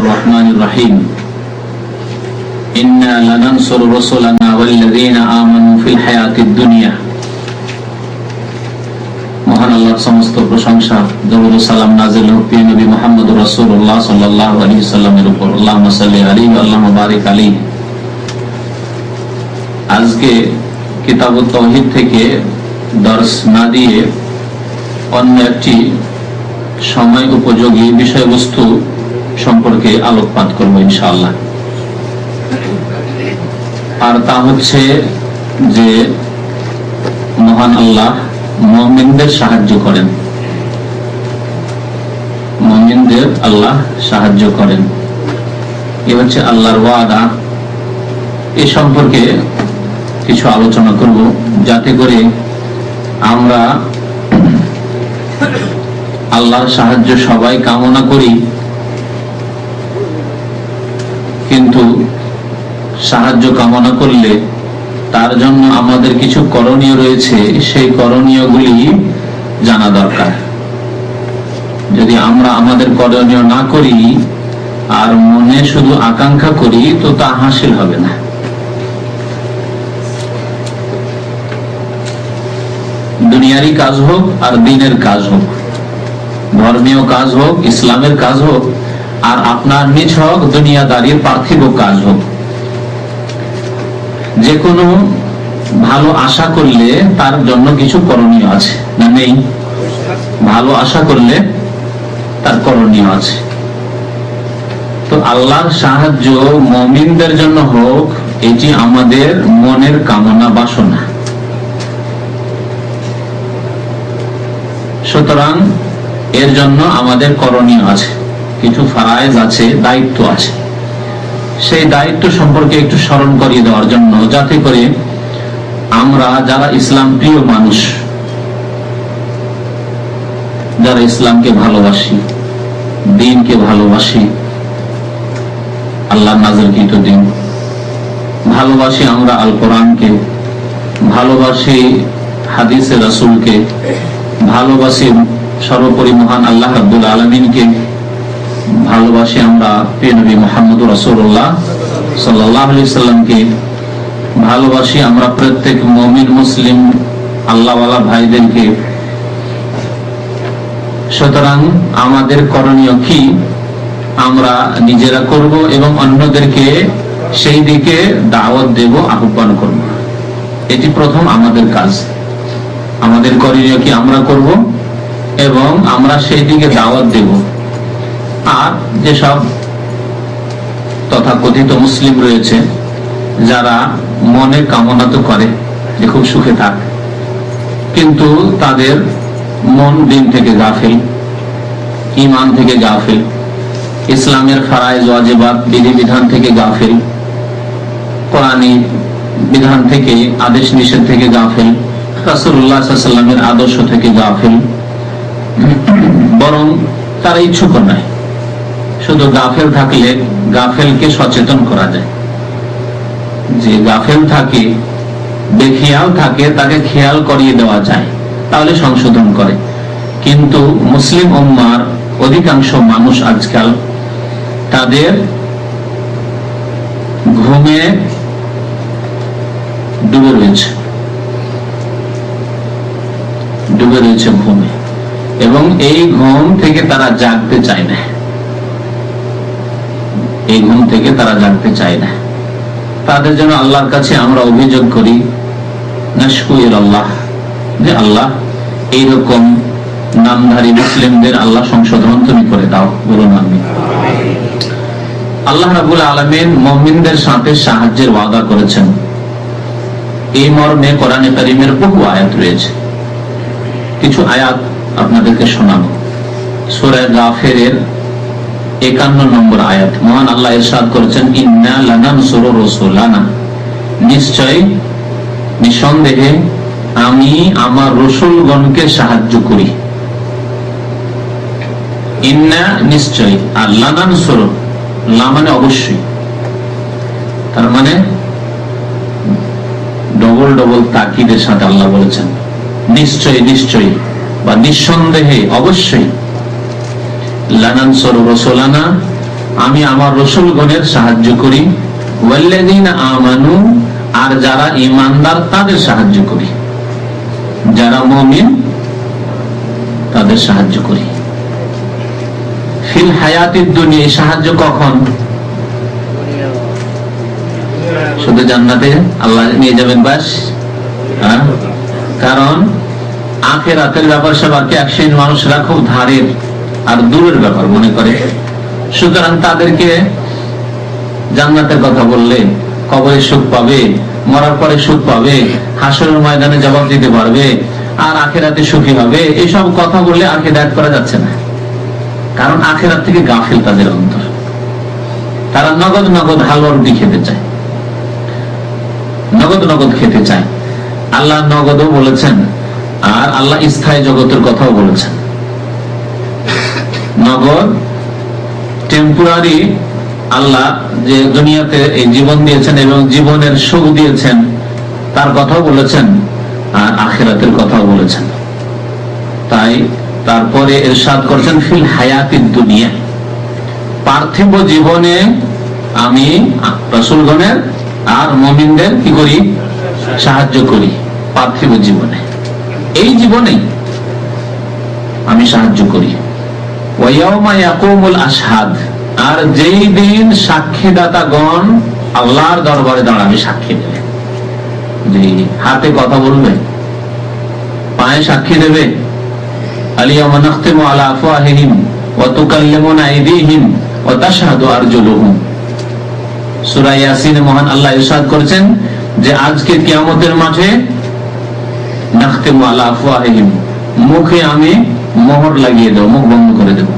الرحمن الرحيم إنا لننصر رسلنا والذين آمنوا في الحياة الدنيا মহান আল্লাহর সমস্ত প্রশংসা দরুদ ও সালাম নাযিল হোক প্রিয় নবী মুহাম্মদুর রাসূলুল্লাহ সাল্লাল্লাহু আলাইহি সাল্লামের উপর। আল্লাহুম্মা সাল্লি আলাইহি ওয়া আল্লাহুম্মা বারিক আলাইহি। আজকে কিতাবুত তাওহীদ থেকে দর্স না দিয়ে অন্য একটি সময় উপযোগী বিষয়বস্তু সম্পর্কে আলোকপাত করব ইনশাআল্লাহ। আর তা হচ্ছে যে মহান আল্লাহ মুমিনদের সাহায্য করেন, মুমিনদের আল্লাহ সাহায্য করেন। এ হচ্ছে আল্লাহর ওয়াদা। এ সম্পর্কে কিছু আলোচনা করব যাতে করে আমরা আল্লাহর সাহায্য সবাই কামনা করি, কিন্তু সাহায্য কামনা করলে তার জন্য আমাদের কিছু করণীয় রয়েছে, সেই করণীয়গুলি জানা দরকার। যদি আমরা আমাদের করণীয় না করি আর মনে শুধু আকাঙ্ক্ষা করি তো তা হাসিল হবে না। দুনিয়ারি কাজ হোক আর দিনের কাজ হোক, ধর্মীয় কাজ হোক, ইসলামের কাজ হোক, আর আপনার নিজ হোক দুনিয়াদারির পার্থিব কাজ হোক, যে কোনো ভালো আশা করলে তার জন্য কিছু করণীয় আছে না নেই? ভালো আশা করলে তার করণীয় আছে। তো আল্লাহর সাহায্য মুমিনদের জন্য হোক, এটি আমাদের মনের কামনা বাসনা। সুতরাং এর জন্য আমাদের করণীয় আছে, কিছু ফরজ আছে, দায়িত্ব আছে। সেই দায়িত্ব সম্পর্কে একটু স্মরণ করিয়ে দেওয়ার জন্য, যাতে করে আমরা যারা ইসলাম প্রিয় মানুষ, যারা ইসলামকে ভালোবাসি, দ্বীনকে ভালোবাসি, আল্লাহর নাযিলকৃত দ্বীন ভালোবাসি, আমরা আল কোরআনকে ভালোবাসি, হাদিসে রাসূলকে ভালোবাসি, সর্বোপরি মহান আল্লাহ রাব্বুল আলামিনকে ভালোবাসি, আমরা প্রিয় নবী মুহাম্মদুর রাসূলুল্লাহ সাল্লাল্লাহু আলাইহি সাল্লামকে ভালোবাসি, আমরা প্রত্যেক মুমিন মুসলিম আল্লাহওয়ালা ভাইদেরকে। সুতরাং আমাদের করণীয় কি? আমরা নিজেরা করব এবং অন্যদেরকে সেই দিকে দাওয়াত দেব, আহ্বান করব। এটি প্রথম আমাদের কাজ। আমাদের করণীয় কি? আমরা করব এবং আমরা সেই দিকে দাওয়াত দেব। আর যেসব তথাকথিত মুসলিম রয়েছে যারা মনে কামনা তো করে যে খুব সুখে থাক, কিন্তু তাদের মন দিন থেকে গাফিল, ঈমান থেকে গাফিল, ইসলামের ফরজ ওয়াজিবাত বিধিবিধান থেকে গাফিল, কোরআনী বিধান থেকে, আদেশ নিষেধ থেকে গাফিল, রাসূলুল্লাহ সাল্লাল্লাহু আলাইহি ওয়াসাল্লামের আদর্শ থেকে গাফিল, বরং তারা ইচ্ছুক নয়। শুধু গাফেল থাকলে গাফেলকে সচেতন করা যায়। যে গাফেল থাকে, বেখেয়াল থাকে, তাকে খেয়াল করিয়ে দেওয়া যায়, তাহলে সংশোধন করে। কিন্তু মুসলিম উম্মার অধিকাংশ মানুষ আজকাল তাদের ঘুমে ডুবে রয়েছে ঘুমে, এবং এই ঘুম থেকে তারা জাগতে চায় না, এই ঘুম থেকে তারা জাগতে চায় না। তাদের জন্য আল্লাহর কাছে আমরা অভিযোগ করি, নাশকু ইলাল্লাহ, যে আল্লাহ এইরকম নামধারী মুসলিমদের আল্লাহ সংশোধন তুমি করে দাও, বলুন আমিন। আল্লাহ রাব্বুল আলামিন মুমিনদের সাথে সাহায্যের ওয়াদা করেছেন। এই মর্মে কোরআনে কারীমের বহু আয়াত রয়েছে। কিছু আয়াত আপনাদেরকে শোনাবো। সূরা গাফিরের 51 নম্বর আয়াত, মহান আল্লাহ ইরশাদ করেছেন, ইন্না লানানসুরু রাসূলানা, নিশ্চয় নিঃসন্দেহে আমি আমার রাসূলগণকে সাহায্য করি। ইন্না নিশ্চয়, আর লানানসুরু, লা মানে অবশ্যই, তার মানে ডবল ডবল তাকিদের সাথে আল্লাহ বলেছেন নিশ্চয়, নিশ্চয় বা নিঃসন্দেহে, অবশ্যই। লানানসুরু রাসূলানা, আমি আমার রাসূলগণের সাহায্য করি, ওয়াল্লাযীনা আমানু, আর যারা ঈমানদার তাদের সাহায্য করি, যারা মুমিন তাদের সাহায্য করি। ফিল হায়াতিদ দুনিয়া, সাহায্য কখন? শুধু জান্নাতে আল্লাহ নিয়ে যাবেন বাস। কারণ আখিরাতের ব্যাপার সবাইকে এক শ্রেণীর মানুষরা খুব ধারের আর দূরের ব্যাপার মনে করে। সুতরাং তাদেরকে জান্নাতের কথা বললে কবরে সুখ পাবে, মরার পরে সুখ পাবে, হাসরের ময়দানে জবাব দিতে পারবে, আর আখিরাতে সুখী হবে, এইসব কথা বললে আর হেদায়েত করা যাচ্ছে না। কারণ আখিরাত থেকে গাফিল তাদের অন্তর। তারা নগদ নগদ হালুয়া রুটি খেতে চায়, নগদ নগদ খেতে চায়। আল্লাহ নগদও বলেছেন, আর আল্লাহ স্থায়ী জগতের কথাও বলেছেন। নগদ টেম্পোরারি, আল্লাহ যে দুনিয়াতে এই জীবন দিয়েছেন এবং জীবনের সুখ দিয়েছেন তার কথাও বলেছেন, আর আখিরাতের কথাও বলেছেন। তাই তারপরে ইরশাদ করছেন ফিল হায়াতিদ দুনিয়া, পার্থিব জীবনে আমি রাসূলগণের আর মুমিনদের কি করি? সাহায্য করি। পার্থিব জীবনে, এই জীবনে আমি সাহায্য করি। ওয়া ইয়াউমা ইয়াকুমুল আশহাদ, আর যেই দিন সাক্ষীদাতাগণ আল্লাহর দরবারে দাঁড়াবে, সাক্ষী দেবে। যে হাতে কথা বলবে, পায়ে সাক্ষী দেবে। আলিয়াউমা নাখতিমু আলা আফওয়াহিহিম ওয়া তুকাল্লিমুনা আইদিহিম ওয়া তাশহাদু আরজুলুহুম। সূরা ইয়াসিনে মহান আল্লাহ ইরশাদ করেছেন যে আজকে কিয়ামতের মাঠে নাখতিমু আলা আফওয়াহিহিম, মুখে আমি মোহর লাগিয়ে দেব, মুখ বন্ধ করে দেব,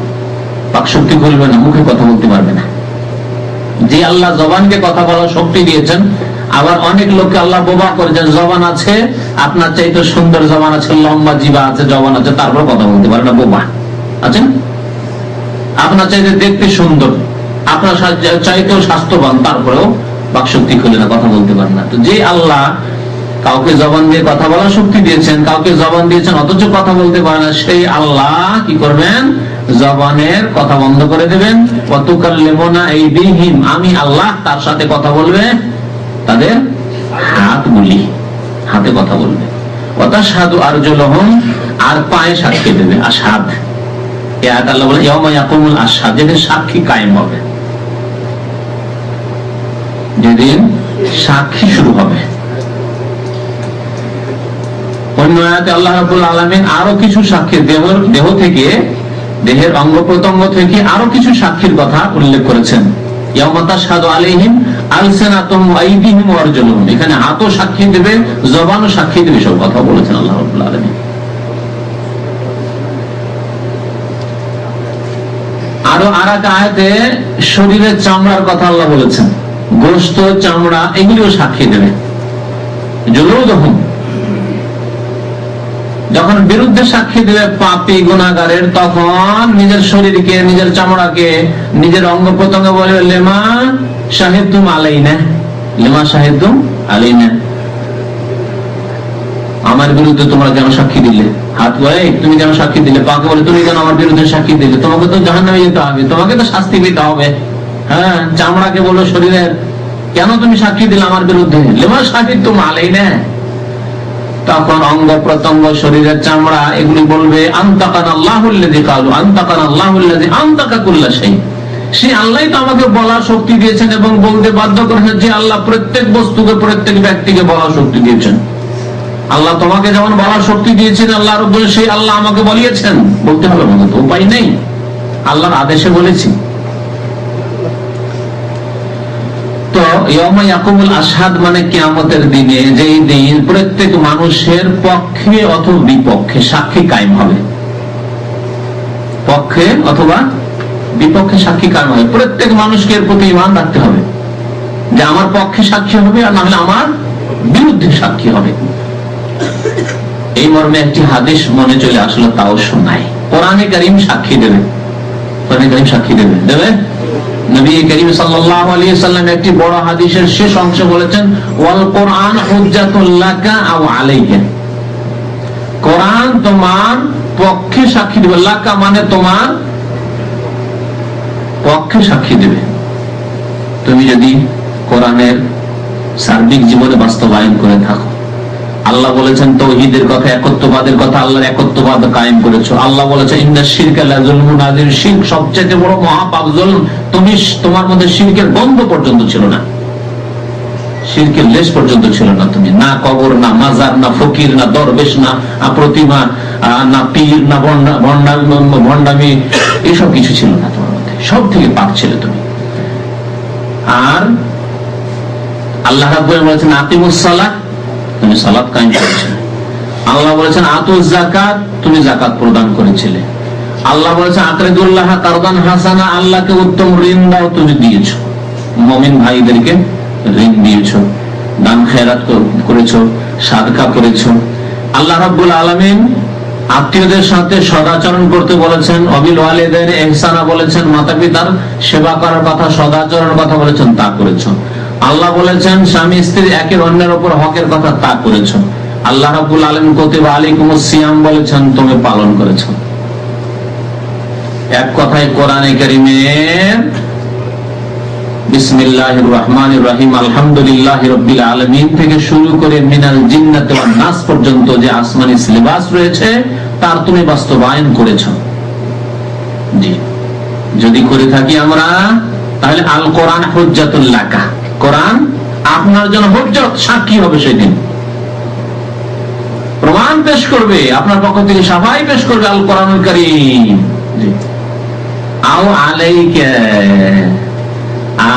বাকশক্তি খুলবে না, মুখে কথা বলতে পারবে না। যে আল্লাহ জবানকে কথা বলার শক্তি দিয়েছেন, আবার অনেক লোককে আল্লাহ বোবা করেছেন, জবান আছে আপনার চাইতে সুন্দর, জবান আছে, লম্বা জিবা আছে, জবান আছে, তারপর কথা বলতে পারে না, বোবা আছেন। আপনার চাইতে দেখতে সুন্দর, আপনার চাইতেও স্বাস্থ্যবান, তারপরেও বাকশক্তি খুলে না, কথা বলতে পারে না। তো যে আল্লাহ কাউকে জবান দিয়ে কথা বলার শক্তি দিয়েছেন, কাউকে জবান দিয়েছেন অথচ কথা বলতে পারে না, সেই আল্লাহ কি করবেন? জবানের কথা বন্ধ করে দেবেন। ওয়া তুকাল্লিমুনা আইদিহিম, আমি আল্লাহ তার সাথে কথা বলবে তাদের হাতগুলি, হাতে কথা বলবে। ওয়া তাশহাদু আরজুলুহুম, আর পায়ে সাক্ষী দেবে। আশহাদ, এই আয়াত আল্লাহ বলে ইয়াউমা ইয়াকুমুল আশহাদ, যেদিন সাক্ষী কায়েম হবে, যেদিন সাক্ষী শুরু হবে। অন্য আয়াতে আল্লাহ রাব্বুল আলামিন আরো কিছু সাক্ষী, দেহ থেকে, দেহের অঙ্গ প্রত্যঙ্গ থেকে আরো কিছু সাক্ষীর কথা উল্লেখ করেছেন। ইয়াউমা তাশহাদু আলাইহিম আলসিনাতুহুম ওয়া আইদিহিম ওয়া আরজুলুহুম, এখানে হাতও সাক্ষী দেবে, জবানও সাক্ষী দেবে, সব কথা বলেছেন আল্লাহ রাব্বুল আলামিন। আরো আরেক আয়াতে শরীরের চামড়ার কথা আল্লাহ বলেছেন, গোশত, চামড়া, এগুলিও সাক্ষী দেবে। জুলুদুহুম, যখন বিরুদ্ধে সাক্ষী দেবে পাপী গুনাহগারের, তখন নিজের শরীরকে, নিজের চামড়াকে, নিজের অঙ্গ প্রত্যঙ্গ বলে লেমা শাহিদতুম আলাইনা, লেমা শাহিদতুম আলাইনা, আমার বিরুদ্ধে তোমরা কেন সাক্ষী দিলে? হাত বলে তুমি কেন সাক্ষী দিলে? পাকে বলে তুমি কেন আমার বিরুদ্ধে সাক্ষী দিলে? তোমাকে তো জাহান্নামে যেতে হবে, তোমাকে তো শাস্তি পেতে হবে। হ্যাঁ, চামড়াকে বলো শরীরের, কেন তুমি সাক্ষী দিলে আমার বিরুদ্ধে? লেমা শাহিদতুম আলাইনা। তখন অঙ্গ প্রত্যঙ্গ, শরীরের চামড়া, এগুলি বলবে আনতাকানাল্লাহুল্লাযী ক্বালু আনতাকানাল্লাহুল্লাযী আনতাকা কুল্লা শাই, সে আল্লাহই তো আমাকে বলার শক্তি দিয়েছেন এবং বলতে বাধ্য করেছেন, যে আল্লাহ প্রত্যেক বস্তুকে, প্রত্যেক ব্যক্তিকে বলার শক্তি দিয়েছেন। আল্লাহ তোমাকে যেমন বলার শক্তি দিয়েছেন, আল্লাহ রাব্বুল, সেই আল্লাহ আমাকে বলিয়েছেন, বলতে হবে, তো উপায় নেই, আল্লাহর আদেশে বলেছি। তো ইয়াউমা ইয়াকুমুল আশহাদ মানে কিয়ামতের দিনে, যেই দিন প্রত্যেক মানুষের পক্ষে অথবা বিপক্ষে সাক্ষী কায়েম হবে, পক্ষে অথবা বিপক্ষে সাক্ষী কায়েম হবে। প্রত্যেক মানুষকে এর প্রতি ঈমান রাখতে হবে যে আমার পক্ষে সাক্ষী হবে, আর না হলে আমার বিরুদ্ধে সাক্ষী হবে। এই মর্মে একটি হাদিস মনে চলে আসলো, তাও শোনাই। কোরআনে কারীম সাক্ষী দেবে, কোরআনে কারীম সাক্ষী দেবে, দেবে। নবী করিম সাল্লাল্লাহু আলাইহি সাল্লাম একটি বড় হাদিসের শেষ অংশে বলেছেন, ওয়াল কোরআন হুজ্জাতুল লাকা আও আলাইকা, কোরআন তোমার পক্ষে সাক্ষী দেবে। লাকা মানে তোমার, পক্ষে সাক্ষী দেবে। তুমি যদি কোরআনের সার্বিক জীবনে বাস্তবায়ন করে থাকো, আল্লাহ বলেছেন তাওহীদের কথা, একত্ববাদের কথা, আল্লাহর একত্ববাদ কায়েম করেছো। আল্লাহ বলেছেন ইন্নাশ শিরকা লাযুলমুন আযীম, শিরক সবচেয়ে বড় মহাপাপ, জুলম। তুমি তোমার মধ্যে শিরকের গন্ধ পর্যন্ত ছিল না, শিরকের লেশ পর্যন্ত ছিল না। তুমি না কবর, না মাজার, না ফকির, না দরবেশ, না প্রতিমা, না পীর, না ভণ্ডামি, এসব কিছু ছিল না তোমার মধ্যে। সব থেকে পাক ছিলে তুমি। আর আল্লাহ রাব্বুল আলামিন বলেছেন আকিমুস সালাহ, তুমি সালাত কায়েম করেছিলে। আল্লাহ বলেছেন আতুজ যাকাত, তুমি যাকাত প্রদান করেছিলে। আল্লাহ বলেছেন আকরিদুল্লাহ কারদান হাসানা, আল্লাহকে উত্তম ঋণ দাও, তুমি দিয়েছো। মুমিন ভাইদেরকে ঋণ দিয়েছো, দান খেরাত করেছো, সাদকা করেছো। আল্লাহ রাব্বুল আলামিন আত্মীয়দের সাথে সদাচরণ করতে বলেছেন, অবিল ওয়ালিদাইনি ইহসানা বলেছেন, মাতা পিতার সেবা করার কথা, সদাচরণের কথা বলেছেন, তা করেছো। আল্লাহ বলেছেন স্বামী স্ত্রী একের অন্যের উপর হকের কথা, তা করেছো। আল্লাহ রাব্বুল আলামিন কুতিবা আলাইকুমুস সিয়াম বলেছেন, তুমি পালন করেছো। এক কথায় কোরআনে কারীমের বিসমিল্লাহির রহমানির রহিম আলহামদুলিল্লাহি রাব্বিল আলামিন থেকে শুরু করে মিনাল জিন্নাতি ওয়ান নাস পর্যন্ত যে আসমানি সিলেবাস রয়েছে, তার তুমি বাস্তবায়ন করেছো। জি, যদি করে থাকি আমরা, তাহলে আল কোরআন হুজ্জাতুল লাকা, কোরআন আপনার জন্য হুজ্জত, সাক্ষী হবে। সেদিন প্রমাণ পেশ করবে, আপনার পক্ষ থেকে সাফাই পেশ করবে আল কোরআনুল কারীম। জি, আও আলাইকা,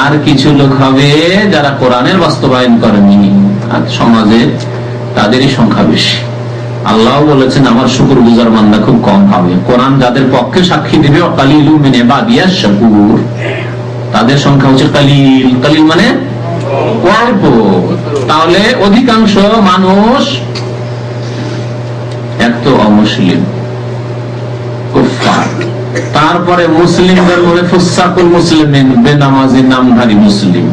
আর কিছু লোক হবে যারা কোরআনের বাস্তবায়ন করেনি, আর সমাজে তাদেরই সংখ্যা বেশি। আল্লাহ বলেছেন আমার শুকরগুজার বান্দা খুব কম হবে। কোরআন যাদের পক্ষে সাক্ষী দিবে কালিলু মিন ইবাদিয়াশ শাকুর, তাদের সংখ্যা হচ্ছে কালিল। কালিল মানে অল্প। তাহলে অধিকাংশ মানুষ এক তো অমুসলিম, কুফফার, তারপরে মুসলিমদের মধ্যে ফুসাকুল মুসলিমিন, বেনামাজি নামধারী মুসলিম,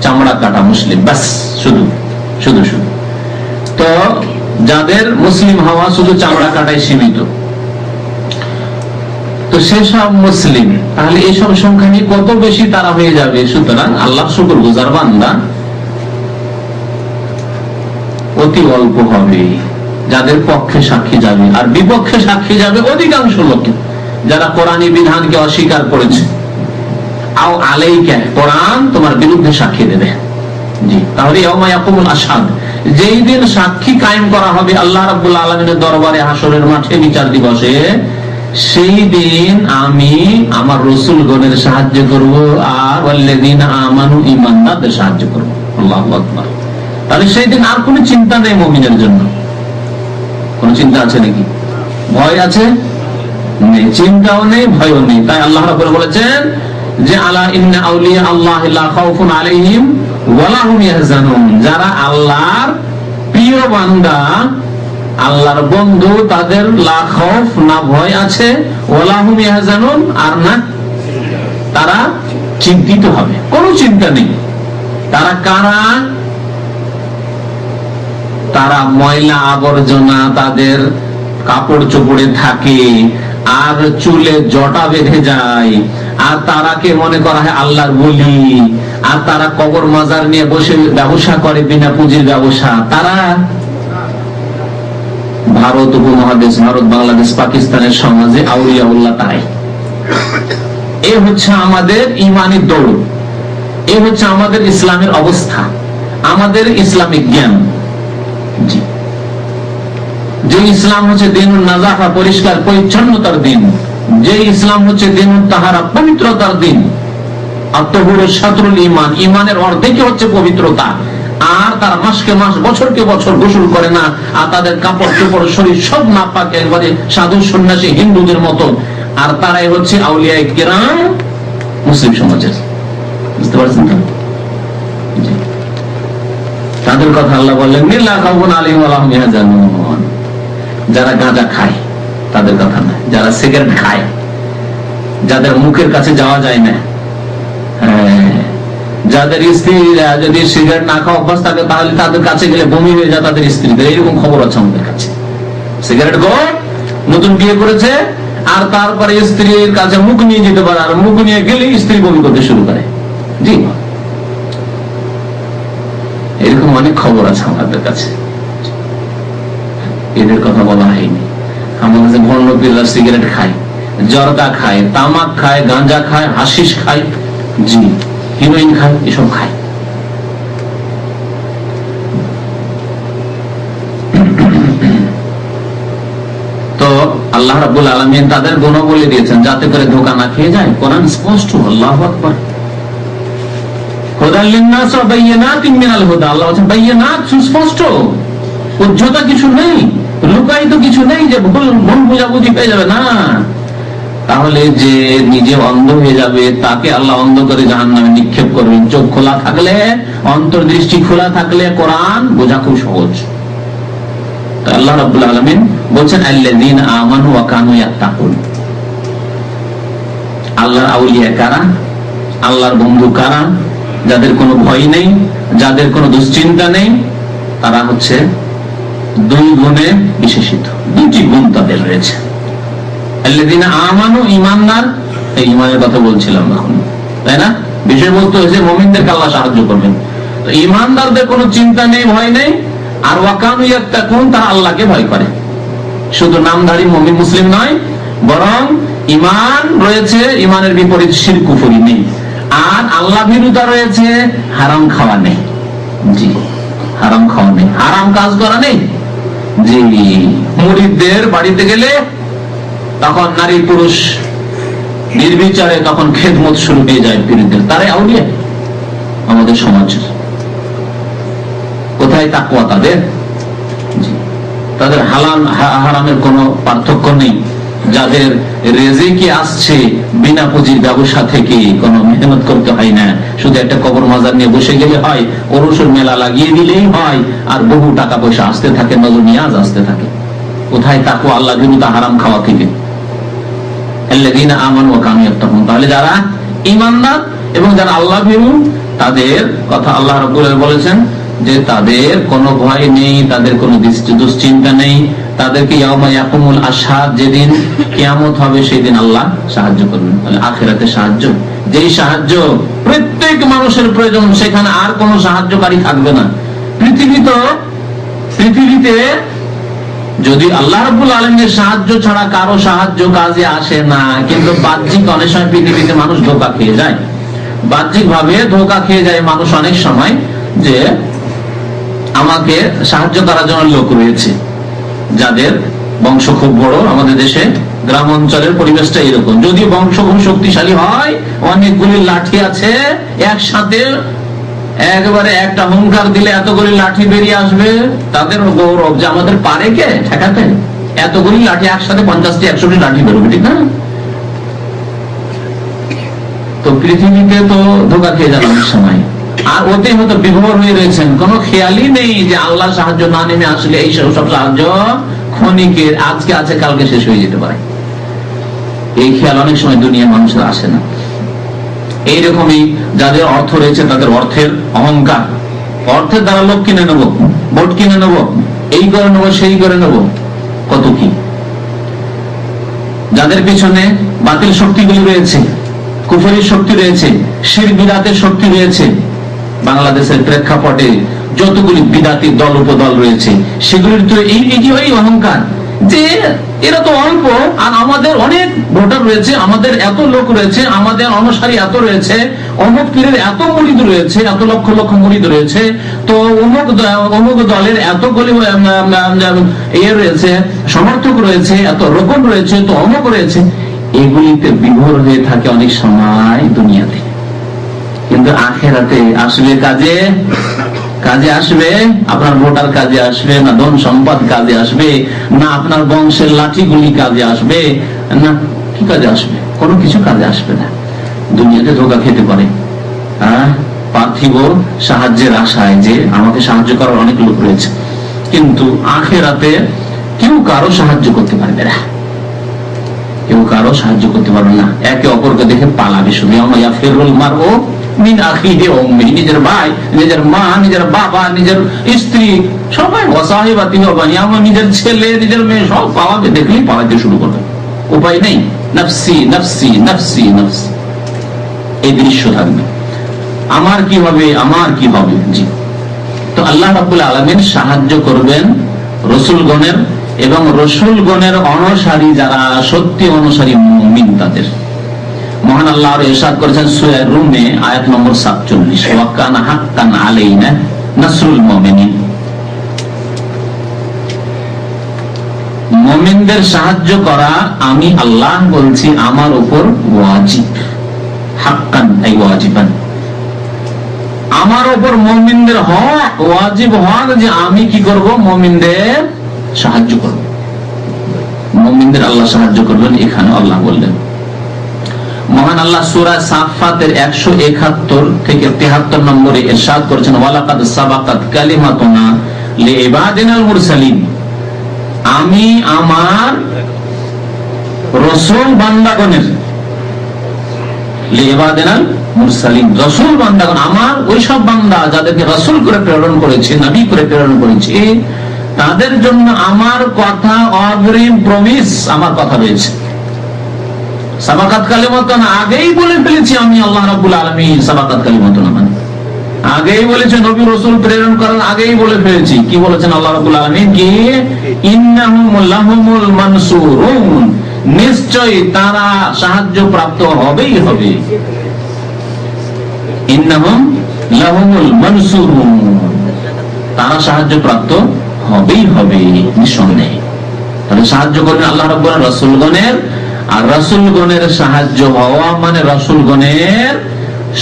চামড়া কাটা মুসলিম, বাস শুধু শুধু শুধু। তো যাদের মুসলিম হওয়া শুধু চামড়া কাটাই সীমিত, তো সেসব মুসলিম, তাহলে এইসব সংখ্যা নিয়ে কত বেশি তারা হয়ে যাবে। সুতরাং আল্লাহ শুকরগুজার বান্দা অতি অল্প হবে যাদের পক্ষে সাক্ষী যাবে, আর বিপক্ষে সাক্ষী যাবে অধিকাংশ লোক যারা কোরআনী বিধানকে অস্বীকার করেছে। আও আলাইকা, কোরআন তোমার বিরুদ্ধে সাক্ষী দেবে। জি, তাহলে ইয়াউমা ইয়াকুমুল আশহাদ, যেই দিন সাক্ষী কায়েম করা হবে আল্লাহ রাব্বুল আলামিনের দরবারে, হাসরের মাঠে, বিচার দিবসে, সেই দিন আমি আমার রাসূলগণের সাহায্য করব, আর ওয়াল্লাযিনা আমানু, ঈমানদারদের সাহায্য করব। আল্লাহু আকবার। তাহলে সেই দিন আর কোনো চিন্তা নেই মুমিনের জন্য। কোন চিন্তা আছে নাকি? ভয় আছে? নেই। চিন্তাও নেই, ভয়ও নেই। তাই আল্লাহ রাব্বুল বলেছেন যে আলা ইন্না আউলিয়া আল্লাহি লা খাউফুন আলাইহিম ওয়া লা হুম ইয়াহজানুন, যারা আল্লাহর প্রিয় বান্দা, আল্লাহর বন্ধু, তাদের লা খাউফ, না ভয় আছে, ওয়া লা হুম ইয়াহজানুন, আর না তারা চিন্তিত হবে। কোনো চিন্তা নেই। তারা কারা? তারা ময়লা আবর্জনা তাদের কাপড় চোপড়ে থাকে, আর চুলে জটা বেঁধে যায়, আর তারাকে মনে করা হয় আল্লাহর বলি, আর তারা কবর মাজার নিয়ে বসে ব্যবসা করে, বিনা পুঁজির ব্যবসা। তারা ভারত উপমহাদেশ, ভারত, বাংলাদেশ, পাকিস্তানের সমাজে আউলিয়াউল্লাহ তাই। এ হচ্ছে আমাদের ইমানি দৌড়, এ হচ্ছে আমাদের ইসলামের অবস্থা, আমাদের ইসলামিক জ্ঞান। জি, যে ইসলাম হচ্ছে দিনুন নাজাফা, পরিষ্কার পরিচ্ছন্নতার দিন, যে ইসলাম হচ্ছে দিনুন তাহারা, পবিত্রতার দিন। আত্মহুরুস শাতরুল ঈমান, ঈমানের অর্ধেকই হচ্ছে পবিত্রতা। আর তারা মাসকে মাস, বছরকে বছর গোসল করে না, আর তাদের কাপড় চোপড়, শরীর সব নাপাক, একবারে সাধু সন্ন্যাসী হিন্দুদের মতো। আর তারাই হচ্ছে আউলিয়া কিরাম মুসলিম সমাজের। বুঝতে পারছেন তো? তাদের কথা আল্লাহ বললেন লা খাউফুন আলাইহিম ওয়া লা হুম ইয়াহজানুন। যারা গাঁজা খায় তাদের কথা না, যারা সিগারেট খায়, যাদের মুখের কাছে যাওয়া যায় না, যাদের স্ত্রী যদি সিগারেট না খাওয়া অভ্যাস থাকে, তাহলে তাদের কাছে গেলে বমি হয়ে যায় তাদের স্ত্রীদের, এরকম খবর আছে আমাদের কাছে। সিগারেট গো নতুন বিয়ে করেছে, আর তারপরে স্ত্রীর কাছে মুখ নিয়ে যেতে পারে, আর মুখ নিয়ে গেলে স্ত্রী বমি করতে শুরু করে। জি, এরকম অনেক খবর আছে আমাদের কাছে, এদের কথা বলা হয়নি। আমার কাছে বর্ণপীড়া সিগারেট খায়, জর্দা খায়, তামাক খায়, গাঁজা খায়, হাশিস খায়, জি, হিরোইন খায়, এসব খায়। তো আল্লাহ রাব্বুল আলামিন তাদের গুণাবলী দিয়েছেন যাতে করে ধোঁকা না খেয়ে যায়। কোরআন স্পষ্ট, আল্লাহু আকবার। হুদাল লিন-নাস ওয়া বাইয়িনাতিন মিনাল হুদা, আল্লাহ বলেন বাইয়িনাত, সুস্পষ্ট, উজ্জ্বলতা কিছু নেই, লুকায়িত কিছু নেই যে ভুল বোঝাবুঝি হয়ে যাবে না। তাহলে যে নিজে অন্ধ হয়ে যাবে তাকে আল্লাহ অন্ধ করে জাহান্নামে নিক্ষেপ করবেন। চোখ খোলা থাকলে, অন্তর্দৃষ্টি খোলা থাকলে কোরআন বোঝা খুব সহজ। আল্লাহ রাব্বুল আলামিন বলছেন আল্লাযীনা আমানু ওয়া কানু ইয়াত্তাকুন। আল্লাহর আউলিয়া কারা, আল্লাহর বন্ধু কারা? যাদের কোনো ভয় নেই, যাদের কোনো দুশ্চিন্তা নেই, তারা হচ্ছে দুই গুণে বিশেষিত। দুটি গুণ তাদের রয়েছে। আল্লাযীনা আমানু, ঈমানদার, এই ঈমানের কথা বলছিলাম এখন, তাই না? বিষয়বস্তু হচ্ছে মুমিনদেরকে আল্লাহ সাহায্য করবেন। তো ঈমানদারদের কোনো চিন্তা নেই, ভয় নেই। আর ওয়া কানু ইয়াত্তাকুন, তারা আল্লাহকে ভয় করে। শুধু নামধারী মুমিন মুসলিম নয়, বরং ঈমান রয়েছে, ঈমানের বিপরীত শিরক কুফরি নেই। আর আল্লাহ ভীরুতা রয়েছে, হারাম খাওয়া নেই। জি, হারাম খাওয়া নেই, হারাম কাজ করা নেই। জি, মুরিদদের বাড়িতে গেলে তখন নারী পুরুষ নির্বিচারে তখন খেদমত শুরু হয়ে যায় পীরদের। তারাই আউলিয়া আমাদের সমাজের। কোথায় তাকওয়া তাদের? তাদের হালাল হারামের কোনো পার্থক্য নেই। যাদের রেজিকে আসছে বিনা পুঁজির ব্যবসা থেকে, কোনো মেহনত করতে হয় না, শুধু একটা কবর মাজার নিয়ে বসে গেলে হয়, ওরসের মেলা লাগিয়ে দিলেই হয়, আর বহু টাকা পয়সা আসতে থাকে, নজর নিয়াজ আসতে থাকে। কোথায় তাকওয়া, আল্লাহ বিরুদ্ধে হারাম খাওয়া থেকে? আল্লাযীনা আমানু ওয়া কানু ইয়াত্তাকুন। তাহলে যারা ঈমানদার এবং যারা আল্লাহ ভীরু, তাদের কথা আল্লাহ রাব্বুল আলামিন বলেছেন যে তাদের কোনো ভয় নেই, তাদের কোনো দুশ্চিন্তা নেই। তাদেরকে ইয়াউমা ইয়াকুমুল আশহাদ, যেদিন কিয়ামত হবে সেদিন আল্লাহ সাহায্য করবেন। তাহলে আখিরাতে সাহায্য, যেই সাহায্য প্রত্যেক মানুষের প্রয়োজন, সেখানে আর কোনো সাহায্যকারী থাকবে না। পৃথিবীতে যদি আল্লাহ রাব্বুল আলামিনের সাহায্য ছাড়া কারো সাহায্য কাজে আসে না। কিন্তু বাহ্যিক অনেক সময় পৃথিবীতে মানুষ ধোঁকা খেয়ে যায়, বাহ্যিক ভাবে ধোঁকা খেয়ে যায় মানুষ অনেক সময়, যে আমাকে সাহায্য করার জন্য লোক রয়েছে, যাদের বংশ খুব বড়। আমাদের দেশে গ্রাম অঞ্চলের পরিবেশটা এরকম, যদি বংশ খুব শক্তিশালী হয়, অনেকগুলি লাঠি আছে, একসাথে একবারে একটা হুঙ্কার দিলে এতগুলি লাঠি বেরিয়ে আসবে, তাদের গৌরব যে আমাদের পারে কে ঠেকাতে, এতগুলি লাঠি একসাথে 50টি 100টি লাঠি বেরোবে, ঠিক না? তো পৃথিবীতে তো ধোঁকা খেয়ে যাবে অনেক সময়, আর ওতে হয়তো বিভোর হয়ে রয়েছেন, কোন খেয়ালই নেই যে আল্লাহ সাহায্য না নেমে আসলে এই সব সাহায্য ক্ষণিকের, আজকে আছে কালকে শেষ হয়ে যেতে পারে। এই খেয়াল অনেক সময় দুনিয়ার মানুষের আসে না। এইরকমই যাদের অর্থ রয়েছে, তাদের অর্থের অহংকার, অর্থের দ্বারা লোক কিনে নেব, ভোট কিনে নেব, এই করে নেব, সেই করে নেব, কত কি। যাদের পিছনে বাতিল শক্তিগুলি রয়েছে, কুফরির শক্তি রয়েছে, শিরক বিদআতের শক্তি রয়েছে। বাংলাদেশের প্রেক্ষাপটে যতগুলি বিদআতি দল উপদল রয়েছে, সেগুলির তো এই অহংকার যে এরা তো অল্প, আর আমাদের অনেক ভোটার রয়েছে, আমাদের এত লোক রয়েছে, আমাদের অনুসারী এত রয়েছে, অমুক পীরের এত মুরিদ রয়েছে, এত লক্ষ লক্ষ মুরিদ রয়েছে, তো অমুক দলের এতগুলি রয়েছে, সমর্থক রয়েছে, এত রকম রয়েছে, তো অমুক রয়েছে। এগুলিতে বিভোর হয়ে থাকে অনেক সময় দুনিয়াতে। কিন্তু আখিরাতে আসবে কাজে আসবে, আপনার ভোটার কাজে আসবে না, ধন সম্পদ কাজে আসবে না, আপনার বংশের লাঠিগুলি কাজে আসবে না, কি কাজে আসবে? কোনো কিছু কাজে আসবে না। দুনিয়াতে ধোঁকা খেতে পারে পার্থিব সাহায্যের আশায়, যে আমাকে সাহায্য করার অনেক লোক রয়েছে, কিন্তু আখিরাতে কেউ কারো সাহায্য করতে পারবে না, কেউ কারো সাহায্য করতে পারবে না। একে অপরকে দেখে পালাবে শুধু। নিজের ভাই, নিজের মা, নিজের বাবা, নিজের স্ত্রী, সবাই অসাহিবাতি হবে, আমার নিজের ছেলে, নিজের মেয়ে, সব পালাবে, দেখলেই পালাতে শুরু করবে। উপায় নেই, নফসি নফসি নফসি নফসি এই দৃশ্য থাকবে, আমার কি হবে, আমার কি হবে। জি, তো আল্লাহ রাব্বুল আলামিন সাহায্য করবেন রসুলগণের, এবং রসুলগণের অনুসারী যারা সত্যি অনুসারী মুমিন তাদের। মহান আল্লাহ ইরশাদ করেছেন সূরা রুমে আয়াত নম্বর 47, ওয়া কানা হাক্কান আলাইনা নাসরুল মুমিনিন। মুমিনদের সাহায্য করা আমি আল্লাহ বলছি আমার উপর ওয়াজিব। হাক্কান এই ওয়াজিবান, আমার উপর মুমিনদের হক, ওয়াজিব হক যে আমি কি করব, মুমিনদের সাহায্য করব। মুমিনদের আল্লাহ সাহায্য করবেন, এখানে আল্লাহ বললেন। মহান আল্লাহ সূরা সাফফাতের 171 থেকে 73 নম্বরে ইরশাদ করেছেন, ওয়ালাকাদ সাবাকাত কালিমাতুনা লিইবাদিনাল মুরসালিন। আমি আমার রাসূল বান্দাগণের, লিইবাদিনাল মুরসালিন রাসূল বান্দাগণ, আমার ওই সব বান্দা যাদেরকে রাসূল করে প্রেরণ করেছে, নবী করে প্রেরণ করেছে, তাদের জন্য আমার কথা অগ্রিম প্রমিস, আমার কথা রয়েছে। সাবাকাত কালিমাতুন আগেই বলে ফেলেছি আমি আল্লাহ রাব্বুল আলামিন। সাবাকাত কালিমাতুন মানে আগেই বলেছে, নবী রাসূল প্রেরণ করার আগেই বলে ফেলেছি। কি বলেছেন আল্লাহ রাব্বুল আলামিন? কি ইন্নাহুম লাহুমুল মানসুরুন, নিশ্চয়ই তারা সাহায্য প্রাপ্ত হবেই হবে। ইন্নাহুম লাহুমুল মানসুরুন, তারা সাহায্য প্রাপ্ত হবেই হবে নিঃসন্দেহে। তাহলে সাহায্য করবেন আল্লাহ রাব্বুল আলামিন রাসূলগণের, আর রাসূলগণের সাহায্য হওয়া মানে রাসূলগণের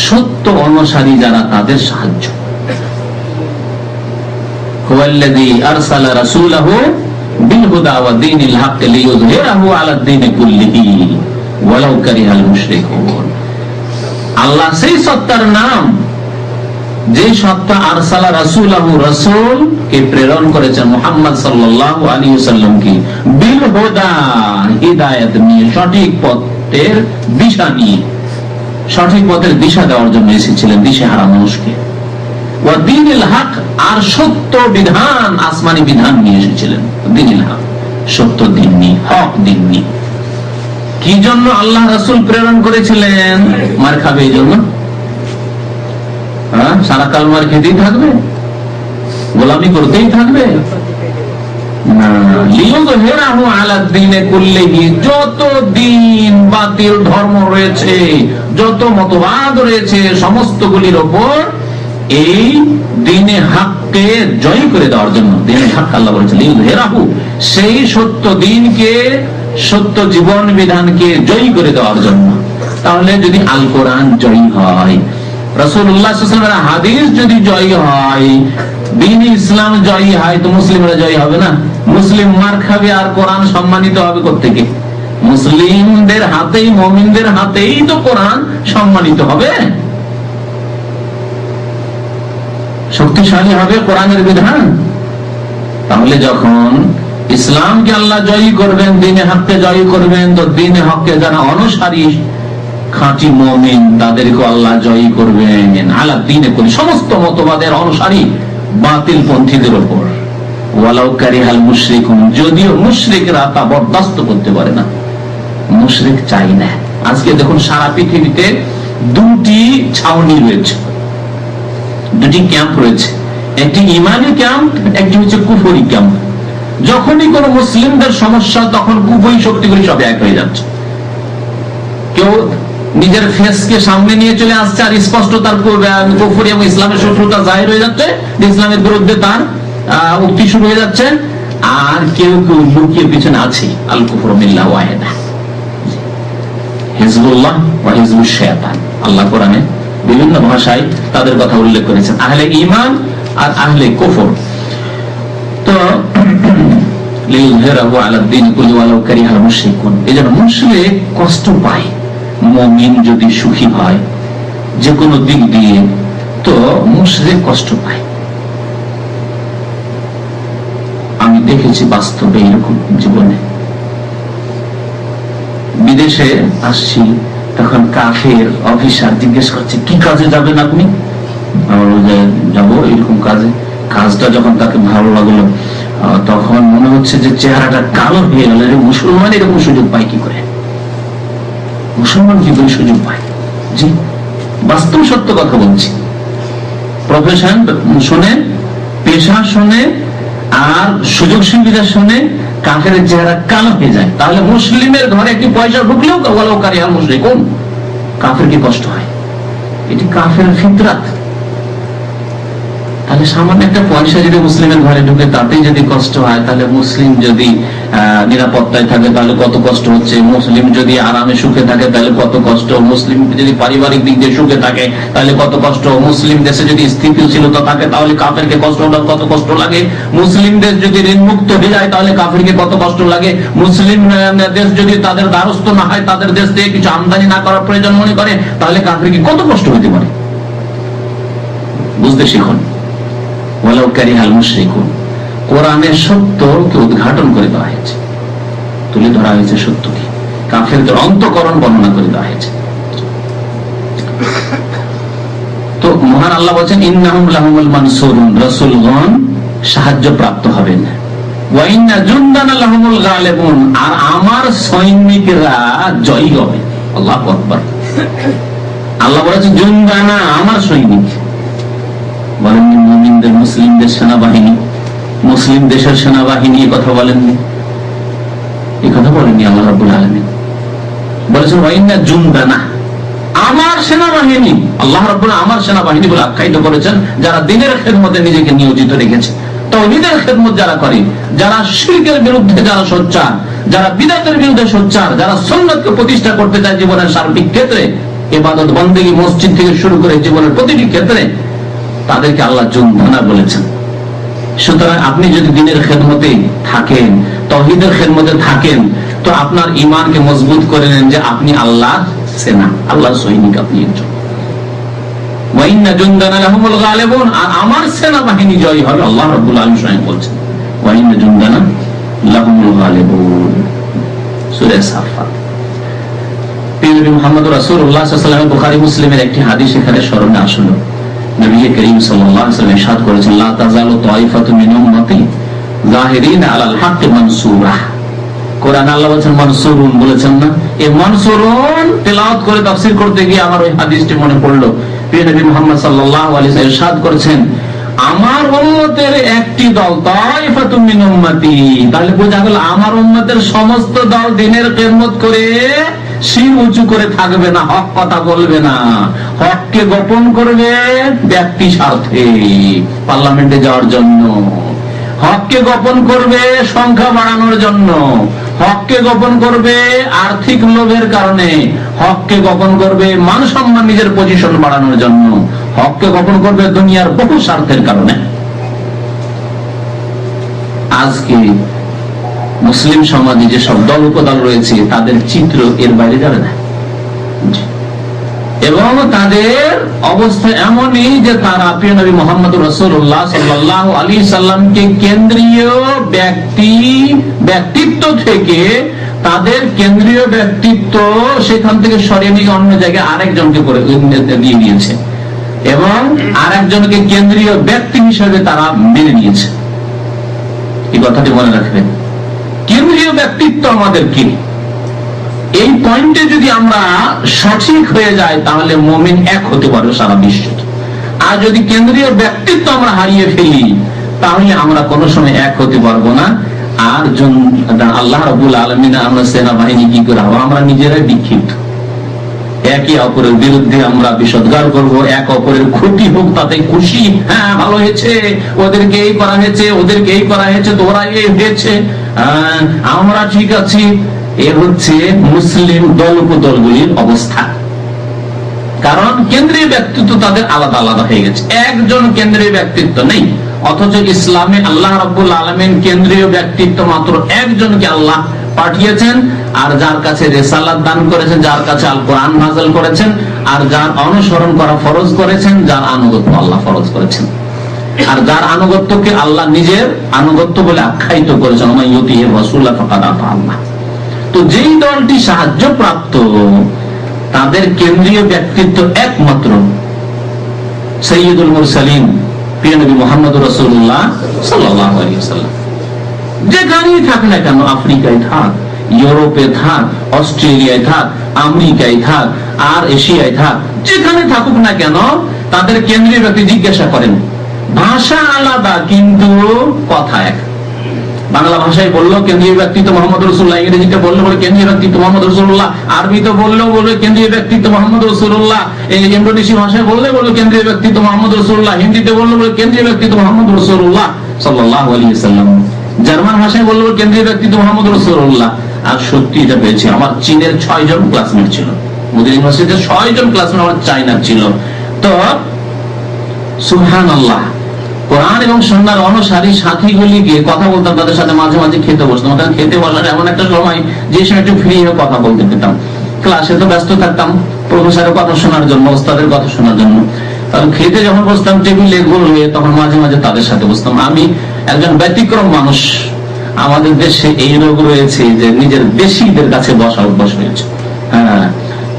সত্য অনুসারী যারা তাদের সাহায্য। হুয়াল্লাযী আরসালা রাসূলাহু বিল হুদা ওয়া দীনিল হক লিইয়ুযহিরাহু আলাদ দীনি কুল্লিহি ওয়ালাউ কারিহাল মুশরিকুন। আল্লাহ সেই সত্তার নাম যে সত্তা আরসালা রাসূলাহু, রাসূল কে প্রেরণ করেছেন মুহাম্মদ সাল্লাল্লাহু আলাইহি ওয়াসাল্লামকে, বিল হুদা হিদায়াত নিয়ে, সঠিক পথের দিশা নিয়ে, সঠিক পথের দিশা দেওয়ার জন্য এসেছিলেন দিশেহারা মানুষকে। ওয়া দীনিল হক, আর সত্য বিধান, আসমানি বিধান নিয়ে এসেছিলেন। দীনিল হক, সত্য দিন নিয়ে, হক দিন নিয়ে। কি জন্য আল্লাহ রাসূল প্রেরণ করেছিলেন? মার খাবে এই জন্য? সারা কাল মার খেতেই থাকবে, গোলামি করতেই থাকবে না। লিইয়ুযহিরাহু আলাদ দীনি কুল্লিহি, যত দিন বাতিল ধর্ম রয়েছে, যত মতবাদ রয়েছে, সমস্তগুলির উপর এই দ্বীনে হককে জয় করে দেওয়ার জন্য। দ্বীনে হক আল্লাহ বলেছেন লিইয়ুযহিরাহু, সেই সত্য দ্বীনকে, সত্য জীবন বিধানকে জয় করে দেওয়ার জন্য। তাহলে যদি আল কোরআন জয়ী হয়, রাসূলুল্লাহ সাল্লাল্লাহু আলাইহি ওয়াসাল্লামের হাদিস যদি জয়ী হয়, দ্বীন ইসলাম জয়ী হয়, তো মুসলিমরা জয়ী হবে না? মুসলিম মার খাবে আর কোরআন সম্মানিত হবে কোত্থেকে? মুসলিমদের হাতেই, মুমিনদের হাতেই তো কোরআন সম্মানিত হবে, শক্তিশালী হবে কোরআনের বিধান। তাহলে যখন ইসলামকে আল্লাহ জয়ী করবেন, দ্বীনে হককে জয়ী করবেন, তো দ্বীনে হককে যারা অনুসারী খাঁটি মুমিন তাদেরকে আল্লাহ জয়ী করবেন আলা দ্বীনে কুল্লি, সমস্ত মতবাদের অনুসারী বাতিল পন্থীদের উপর। ওয়ালাউ কারিহাল মুশরিকুন, যদিও মুশরিকরা তা বরদাস্ত করতে পারে না, মুশরিক চাই না। আজকে দেখুন সারা পৃথিবীতে দুটি ছাউনি রয়েছে, দুটি ক্যাম্প রয়েছে, একটি ইমানি ক্যাম্প, একটি হচ্ছে কুফরি ক্যাম্প। যখনই কোন মুসলিমদের সমস্যা, তখন কুফরি শক্তিগুলি সব এক হয়ে যাচ্ছে। কেউ নিজের ফেসকে সামনে নিয়ে চলে আসছে আর স্পষ্ট তার কুফরি এবং ইসলামের শত্রুতা জাহির হয়ে যাচ্ছে, ইসলামের বিরুদ্ধে তার উক্তি শুরু হয়ে যাচ্ছে। আর কেউ কেউ লুকিয়ে পিছনে আছে, আল কুফরু বিল্লাহি ওয়াহিদা, হিজবুল্লাহ ওয়া হিজবুশ শায়াতান। আল্লাহ কোরআনে বিভিন্ন ভাষায় তাদের কথা উল্লেখ করেছেন, আহলে ঈমান আর আহলে কুফর। তো লিইয়ুযহিরাহু আলা দ্বীনি কুল্লিহি ওয়ালাউ কারিহাল মুশরিকুন, এজন্য মুশরিক কষ্ট পায়। মুমিন যদি সুখী হয় যে কোনো দিক দিয়ে, তো মুশরিক কষ্ট পায়। আমি দেখেছি বাস্তবে এরকম জীবনে। বিদেশে আসছি, তখন কাফের অফিসার জিজ্ঞেস করছে কি কাজে যাবেন আপনি? যাবো এরকম কাজে। কাজটা যখন তাকে ভালো লাগলো, তখন মনে হচ্ছে যে চেহারাটা কালো হয়ে গেল, মুসলমান এরকম সুযোগ পায় কি করে, মুসলমান কি করে সুযোগ পায়? জি, বাস্তব সত্য কথা বলছি। প্রফেশন শুনে, পেশা শুনে, আর সুযোগ সুবিধা শুনে কাফের চেহারা কালো হয়ে যায়। তাহলে মুসলিমের ঘরে একটি পয়সা ঢুকলেও কাফের কি কষ্ট হয়? এটি কাফের ফিতরাত। তাহলে সামান্য একটা পয়সা যদি মুসলিমের ঘরে ঢুকে তাতেই যদি কষ্ট হয়, তাহলে মুসলিম যদি নিরাপত্তায় থাকে তাহলে কত কষ্ট হচ্ছে, মুসলিম যদি আরামে সুখে থাকে তাহলে কত কষ্ট, মুসলিম যদি পারিবারিক দিক দিয়ে সুখে থাকে তাহলে কত কষ্ট, মুসলিম দেশে যদি স্থিতিশীলতা থাকে তাহলে কাফেরকে কত কষ্ট লাগে, মুসলিম দেশ যদি ঋণমুক্ত হয়ে যায় তাহলে কাফেরকে কত কষ্ট লাগে, মুসলিম দেশ যদি তাদের দ্বারস্থ না হয়, তাদের দেশ থেকে কিছু আমদানি না করার প্রয়োজন মনে করে, তাহলে কাফেরকে কত কষ্ট হতে পারে। বুঝতে শিখুন। কোরআনের সত্যকে উদ্ঘাটন করে দেওয়া হয়েছে, তুলে ধরা হয়েছে সত্যকে, কাফেরদের অন্তঃকরণ বর্ণনা করে দেওয়া হয়েছে। তো মহান আল্লাহ বলছেন ইন্নাহুম লাহুমুল মানসুরুন, রাসূলগণ সাহায্য প্রাপ্ত হবেন, ওয়া ইন্না জুনদানা লাহুমুল গালিবুন, আর আমার সৈনিকরা জয়ী হবে। আল্লাহু আকবার। আল্লাহ বলেছেন জুনদানা, আমার সৈনিক। বলেননি মুমিনদের, মুসলিমদের সেনাবাহিনী, মুসলিম দেশের সেনাবাহিনী, এই কথা বলেননি, এই কথা বলেননি। আল্লাহ রাব্বুল আলামিন বলেছেন ওয়া ইন্না জুনদানা, আমার সেনাবাহিনী। আল্লাহ রাব্বুল আমার সেনাবাহিনী বলে আখ্যায়িত করেছেন যারা দ্বীনের খেদমতে নিজেকে নিয়োজিত রেখেছে, তাওহীদের খেদমত যারা করে, যারা শিরকের বিরুদ্ধে যারা সোচ্চার, যারা বিদআতের বিরুদ্ধে সোচ্চার, যারা সুন্নাতকে প্রতিষ্ঠা করতে চায় জীবনের সার্বিক ক্ষেত্রে, ইবাদত বন্দেগী মসজিদ থেকে শুরু করে জীবনের প্রতিটি ক্ষেত্রে, তাদেরকে আল্লাহ জুনদানা বলেছেন। সুতরাং আপনি যদি দ্বীনের খেদমতে থাকেন, তাওহীদের খেদমতে থাকেন, তো আপনার ঈমানকে মজবুত করে নেন যে আপনি আল্লাহর সেনা, আল্লাহর সৈনিক, আপনি একজন। ওয়া ইন্না জুনদানা লাহুমুল গালিবুন, আর আমার সেনাবাহিনী জয়ী হবে। আল্লাহ রাব্বুল আলামিন স্বয়ং বলছেন ওয়া ইন্না জুনদানা লাহুমুল গালিবুন, সূরা সাফফাত। নবী মুহাম্মদ রাসূলুল্লাহ সাল্লাল্লাহু আলাইহি ওয়াসাল্লাম বুখারী মুসলিমের একটি হাদিস এখানে স্মরণে আসলো। নবী করিম সাল্লাল্লাহু আলাইহি ওয়াসাল্লাম ইরশাদ করেছেন লা তাযালু তায়ফাতুন মিন উম্মতি যাহিরিনা আলাল হক মানসুরা। কোরআন আল্লাহ বলেছেন মানসুরুন, বলেছেন না? এই মানসুরুন তেলাওয়াত করে তাফসীর করতে গিয়ে আমার ওই হাদিসটি মনে পড়লো। প্রিয় নবী মুহাম্মদ সাল্লাল্লাহু আলাইহি ওয়াসাল্লাম ইরশাদ করেছেন আমার উম্মতের একটি দল, তায়ফাতুন মিন উম্মতি, তাহলে বোঝা গেল আমার উম্মতের সমস্ত দল দ্বীনের খেদমত করে শির উঁচু করে থাকবে না, হক কথা বলবে না, হককে গোপন করবে ব্যক্তি স্বার্থে, পার্লামেন্টে যাওয়ার জন্য, হককে গোপন করবে সংখ্যা বাড়ানোর জন্য, হককে গোপন করবে আর্থিক লোভের কারণে, হককে গোপন করবে মান সম্মান নিজের পজিশন বাড়ানোর জন্য, হককে গোপন করবে দুনিয়ার বহু স্বার্থের কারণে। আজকে মুসলিম সমাজে যে সব দল উপদল রয়েছে তাদের চিত্র এর বাইরে যাবে না, এবং তাদের অবস্থা এমনই যে তারা প্রিয় নবী মুহাম্মদ রাসূলুল্লাহ সাল্লাল্লাহু আলাইহি সাল্লামকে কেন্দ্রীয় ব্যক্তিত্ব থেকে, তাদের কেন্দ্রীয় ব্যক্তিত্ব সেখান থেকে সরিয়ে নিয়ে অন্য জায়গায় আরেকজনকে করে দিয়ে দিয়েছে, এবং আরেকজনকে কেন্দ্রীয় ব্যক্তি হিসেবে তারা মেনে নিয়েছে। এই কথাটি মনে রাখবেন, কেন্দ্রীয় ব্যক্তিত্ব আমাদের কি, এই পয়েন্টে যদি আমরা সঠিক হয়ে যাই তাহলে মুমিন এক হতে পারবে সারা বিশ্ব। আর যদি কেন্দ্রীয় ব্যক্তিত্ব আমরা হারিয়ে ফেলি তাহলে আমরা কোনো সময় এক হতে পারবো না। আর আল্লাহ রাব্বুল আলামিন আমরা সেনাবাহিনী কি করে হবো? আমরা নিজেরাই বিক্ষিপ্ত, একে অপরের বিরুদ্ধে আমরা বিষোদ্গার করবো, এক অপরের ক্ষতি হোক তাতে খুশি, হ্যাঁ ভালো হয়েছে, ওদেরকে এই করা হয়েছে, ওদেরকে এই করা হয়েছে, তোরা এই হয়েছে, আমরা ঠিক আছি। এ হচ্ছে মুসলিম দল উপদলগুলির অবস্থা। কারণ কেন্দ্রীয় ব্যক্তিত্ব তাদের আলাদা আলাদা হয়ে গেছে, একজন কেন্দ্রীয় ব্যক্তিত্ব নেই। অথচ ইসলামে আল্লাহ রাব্বুল আলামিন কেন্দ্রীয় ব্যক্তিত্ব মাত্র একজনকে আল্লাহ পাঠিয়েছেন, আর যার কাছে রিসালাত দান করেছেন, যার কাছে আল কোরআন নাযিল করেছেন, আর যার অনুসরণ করা ফরজ করেছেন, যার আনুগত্য আল্লাহ ফরজ করেছেন, আর যার আনুগত্যকে আল্লাহ নিজের আনুগত্য বলে আখ্যায়িত করেছেন, মাইয়ুতিহি রাসূলা ফাকাদ আতা আল্লাহ। তো যেই দলটি সাহায্য প্রাপ্ত তাদের কেন্দ্রীয় ব্যক্তিত্ব একমাত্র সাইয়্যিদুল মুরসালিন প্রিয় নবী মুহাম্মদ রাসূলুল্লাহ সাল্লাল্লাহু আলাইহি ওয়াসাল্লাম। যেখানেই থাক না কেন, আফ্রিকায় থাক, ইউরোপে থাক, অস্ট্রেলিয়ায় থাক, আমেরিকায় থাক, আর এশিয়ায় থাক, যেখানে থাকুক না কেন, তাদের কেন্দ্রীয় ব্যক্তি জিজ্ঞাসা করেন, ভাষা আলাদা কিন্তু কথা এক। বাংলা ভাষায় বললো কেন্দ্রীয় ব্যক্তিত্ব মোহাম্মদ রসুল্লাহ, ইংরেজিতে বললো বলে কেন্দ্রীয় ব্যক্তিত্ব মোহাম্মদ রসুল্লাহ, আরবিতে বললেও বলবে কেন্দ্রীয় ব্যক্তিত্ব মোহাম্মদ রসুল্লাহ, ইন্দোনেশীয় ভাষায় বললে বলবে কেন্দ্রীয় ব্যক্তিত্ব মোহাম্মদ রসুল্লাহ, হিন্দিতে বললো বলে কেন্দ্রীয় ব্যক্তিত্ব মোহাম্মদ রসুল্লাহ সাল্লাল্লাহু আলাইহি ওয়াসাল্লাম, জার্মান ভাষায় বললো কেন্দ্রীয় ব্যক্তিত্ব মোহাম্মদ রসুল্লাহ। আর সত্যি এটা পেয়েছি, আমার চীনের 6 জন ক্লাসমেট ছিল, মোদি ইউনিভার্সিটিতে 6 জন ক্লাসমেট আমার চায়নার ছিল। তো সুবহানাল্লাহ, কোরআন এবং সুন্নাহর অনুসারী সাথীগুলিকে কথা বলতাম, তাদের সাথে মাঝে মাঝে খেতে বসতাম। খেতে বসার এমন একটা সময় যে সময় একটু ফ্রি হয়ে কথা বলতে পেতাম। ক্লাসে তো ব্যস্ত থাকতাম প্রফেসরের কথা শোনার জন্য, ওস্তাদের কথা শোনার জন্য। কারণ খেতে যখন বসতাম টেবিলে গোল হয়ে, তখন মাঝে মাঝে তাদের সাথে বসতাম। আমি একজন ব্যতিক্রম মানুষ, আমাদের দেশে এই রোগ রয়েছে যে নিজের দেশিদের কাছে বসা অভ্যাস হয়েছে। হ্যাঁ,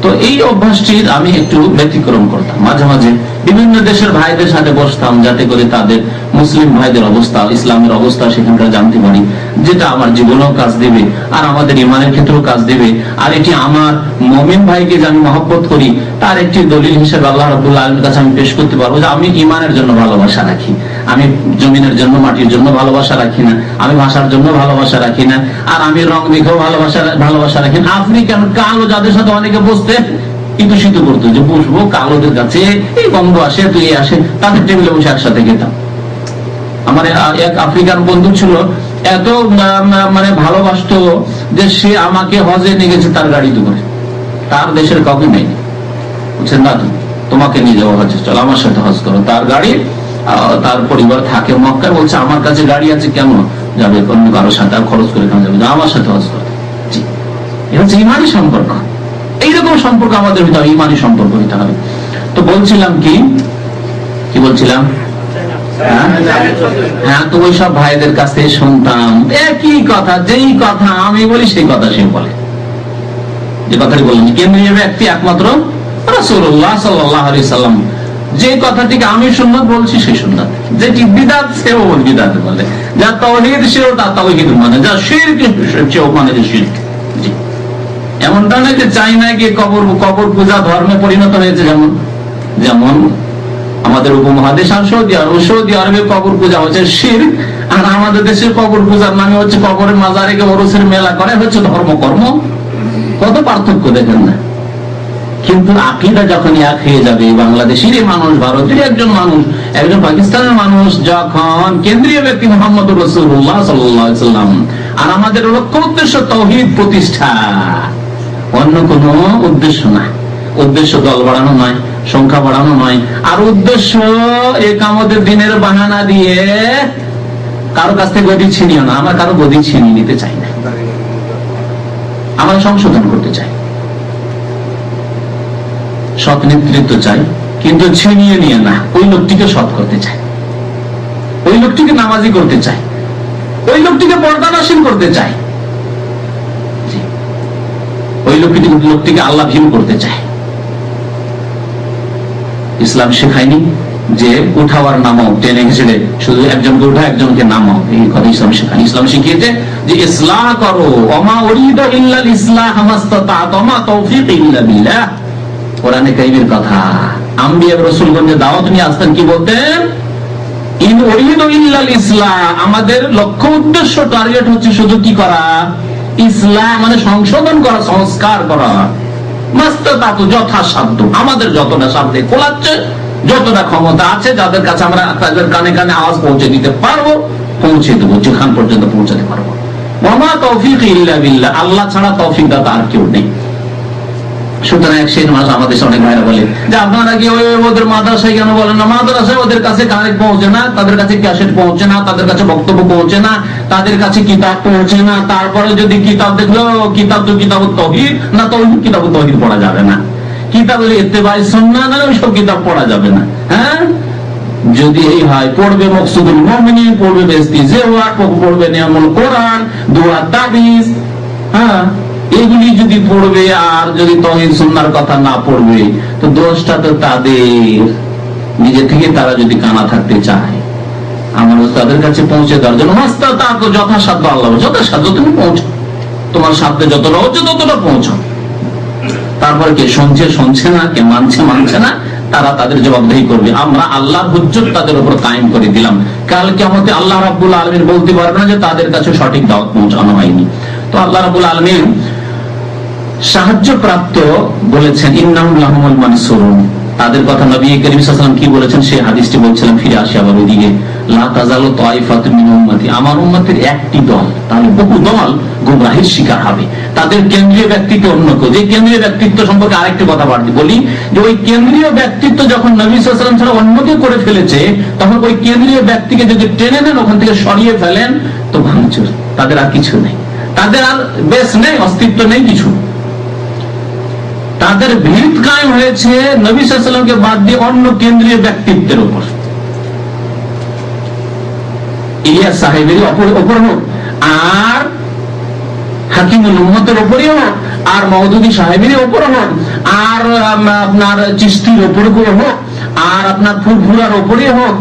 তো এই অভ্যাসটির আমি একটু ব্যতিক্রম করতাম। মাঝে মাঝে বিভিন্ন দেশের ভাইদের সাথে বসতাম, যাতে করে তাদের মুসলিম ভাইদের অবস্থা, ইসলামের অবস্থা সেখানকার জানতে পারি, যেটা আমার জীবনেও কাজ দেবে আর আমাদের ইমানের ক্ষেত্রেও কাজ দেবে। আর এটি আমার মুমিন ভাইকে যে আমি মহব্বত করি তার একটি দলিল হিসেবে আল্লাহ রাব্বুল আলামিনের কাছে আমি পেশ করতে পারবো যে আমি ইমানের জন্য ভালোবাসা রাখি, আমি জমিনের জন্য, মাটির জন্য ভালোবাসা রাখি না, আমি ভাষার জন্য ভালোবাসা রাখি না, আর আমি রং দেখেও ভালোবাসা রাখি না। আফ্রিকান কালো যাদের সাথে অনেকে বসতে কিন্তু শীত করতো যে বসবো কালোদের কাছে, এই বঙ্গ আসে, তুই আসে, তাদের টেবিলে বসে একসাথে খেতাম। আমার এক আফ্রিকান বন্ধু ছিল, এত মানে ভালোবাসতো যে সে আমাকে হজে নিয়ে গেছে তার গাড়িতে করে, তার দেশের কাউকে নেই, বলছে না তোমাকে নিয়ে যাবো হজে, চলো আমার সাথে হজ করো। তার গাড়ি, তার পরিবার থাকে মক্কায়, বলছে আমার কাছে গাড়ি আছে, কেন যাবে অন্য কারোর সাথে, আর খরচ করে কেন যাবে, আমার সাথে হজ করো। এটা হচ্ছে ইমানি সম্পর্ক। এইরকম সম্পর্ক আমাদের হইতে হবে, ইমানি সম্পর্ক হইতে হবে। তো বলছিলাম কি বলছিলাম, হ্যাঁ, তো ওই সব ভাইদের কাছে শুনতাম একই কথা, যেই কথা আমি বলি সেই কথা সে বলে। যে কথাটি বললেন, কেন্দ্রীয় ব্যক্তি একমাত্র রাসূলুল্লাহ সাল্লাল্লাহু আলাইহি সাল্লাম, যে কথাটিকে আমি সুন্নাত বলছি সেই সুন্নাত, যেটি বিদআত সেও বিদআত বলে, যা তাওহীদ সেও তা তাওহীদ মানে, যা শিরক সেও মানে যে শিরক। জি, এমনটা নয় যে চাইনা গিয়ে কবর পূজা ধর্মে পরিণত হয়েছে, যেমন আমাদের উপমহাদেশ আর সৌদি আরবে কবর পূজা হচ্ছে শিরক, আর আমাদের দেশের কবর পূজার নামে হচ্ছে কবরের মাজারে গিয়ে ওরসের মেলা করে হচ্ছে ধর্মকর্ম। কত পার্থক্য দেখেন না। কিন্তু আকীদা যখন এক হয়ে যাবে, বাংলাদেশের মানুষ, ভারতের একজন মানুষ, একজন পাকিস্তানের মানুষ, যখন কেন্দ্রীয় ব্যক্তি মুহাম্মদুর রাসূলুল্লাহ সাল্লাল্লাহু আলাইহি ওয়াসাল্লাম, আর আমাদের লক্ষ্য উদ্দেশ্য তাওহীদ প্রতিষ্ঠা, অন্য কোনো উদ্দেশ্য না। উদ্দেশ্য দল বাড়ানো নয়, সংখ্যা বাড়ানো নয়, আর উদ্দেশ্য একামতের দিনের বাহানা দিয়ে কারো কাছ থেকে গদি ছিনিও না। আমরা কারো গদি ছিনিয়ে নিতে চাই না, আমরা সংশোধন করতে চাই, সৎ নেতৃত্ব চাই, কিন্তু ছিনিয়ে নিয়ে না। ওই লোকটিকে সৎ করতে চাই, ওই লোকটিকে নামাজি করতে চাই, ওই লোকটিকে পর্দানাসীন করতে চাই, ওই লোকটিকে আল্লাহ ভীরু করতে চাই। ইসলাম শেখায়নি যে উঠাওয়ার নামাও, টেনে ঘেঁচড়ে শুধু একজনকে উঠা একজনকে নামাও, এই কথা ইসলাম শেখায়নি। ইসলাম শিখিয়েছে যে ইসলাহ করো, ওমা উরিদু ইল্লাল ইসলাহ মাস্তাতা'তু ওমা তাওফীক ইল্লা বিল্লাহ। কোরআনে কারীমের কথা। আম্বিয়া রাসূলগণ যে দাওয়াত নিয়ে আসতেন কি বলতেন? ইন উরিদু ইল্লাল ইসলাহ, আমাদের লক্ষ্য উদ্দেশ্য টার্গেট হচ্ছে শুধু কি করা? ইসলাম মানে সংশোধন করা, সংস্কার করা। মাস্তাতা'তু যথাসাধ্য, আমাদের যতটা সাধ্যে কোলাচ্ছে, যতটা ক্ষমতা আছে, যাদের কাছে আমরা তাদের কানে কানে আওয়াজ পৌঁছে দিতে পারবো পৌঁছে দেবো, যেখান পর্যন্ত পৌঁছাতে পারবো। ওমা তাওফীক ইল্লা বিল্লাহ, আল্লাহ ছাড়া তৌফিক দাতা আর কেউ নেই। সুতরাং এক সেই মাস আমাদের অনেক ভাইরা বলে যে আপনারা কি ওদের মাদ্রাসায় কেন বলেন না? মাদ্রাসায় ওদের কাছে কানেক্ট পৌঁছে না, তাদের কাছে ক্যাসেট পৌঁছে না, তাদের কাছে বক্তব্য পৌঁছে না, তাদের কাছে কিতাব পৌঁছে না। তারপরে যদি কিতাব দেখলো, কিতাব তো কিতাব তাওহীদ না, তাওহীদ কিতাব তাওহীদ পড়া যাবে না, কিতাব ইত্তেবাই সুন্নাহ না, ওইসব কিতাব পড়া যাবে না। হ্যাঁ, যদি এই হয়, পড়বে মকসুদুল মুমিনিন, পড়বে বেহেশতি জেওয়ার, পড়বে নিয়ামুল কোরআন, দোয়া তাবিজ, হ্যাঁ এগুলি যদি পড়বে, আর যদি তাওহীদ সুন্নাহর কথা না পড়বে, তো দোষটা তো তাদের, নিজে থেকে তারা যদি কানা থাকতে চায়, আমার তাদের কাছে পৌঁছে দেওয়ার জন্য যথাসাধ্য আল্লাহ যথাসাধ্য তুমি পৌঁছো, তোমার সাথে যতটা হচ্ছে ততটা পৌঁছো। তারপর কে শুনছে না, কে মানছে না, তারা তাদের জবাবদেহি করবে। আমরা আল্লাহর হুজ্জত তাদের উপর কায়েম করে দিলাম। কাল কিয়ামতে আল্লাহ রাব্বুল আলামিন বলতে পারবে না যে তাদের কাছে সঠিক দাওয়াত পৌঁছানো হয়নি। তো আল্লাহ রাব্বুল আলামিন সাহায্য প্রাপ্ত বলেছেন ইন্নাহুম লাহুমুল মানসুরুন। তাদের কথা নবী করিম সাল্লাল্লাহু আলাইহি ওয়াসাল্লাম কি বলেছেন সেই হাদিসটি বলছিলাম, ফিরে আসি আবার ওইদিকে। লা তাযালু তাইফাতুন মিন উম্মতি, আমার উম্মতের একটি দল, তাহলে বহু দল গুমরাহির শিকার হবে। তাদের কেন্দ্রীয় ব্যক্তিত্ব অন্য কেউ। যে কেন্দ্রীয় ব্যক্তিত্ব সম্পর্কে আরেকটি কথা বলি যে ওই কেন্দ্রীয় ব্যক্তিত্ব যখন নবী সাল্লাল্লাহু আলাইহি ওয়াসাল্লাম ছাড়া অন্য কেউ করে ফেলেছে, তখন ওই কেন্দ্রীয় ব্যক্তিকে যদি টেনে নেন, ওখান থেকে সরিয়ে ফেলেন, তো ভাঙচুর, তাদের আর কিছু নেই, তাদের আর বেশ নেই, অস্তিত্ব নেই কিছু। তাদের ভিত কায়েম হয়েছে নবী সাল্লাল্লাহু আলাইহি ওয়াসাল্লামকে বাদ দিয়ে অন্য কেন্দ্রীয় ব্যক্তিত্বের উপর। ইলিয়াস সাহেবের উপর হোক, আর হাকিমুল উম্মতের উপরই হোক, আর মওদুদী সাহেবের উপর হোক, আর আপনার চিশতির উপর হোক, আর আপনার ফুরফুরার উপরে হোক,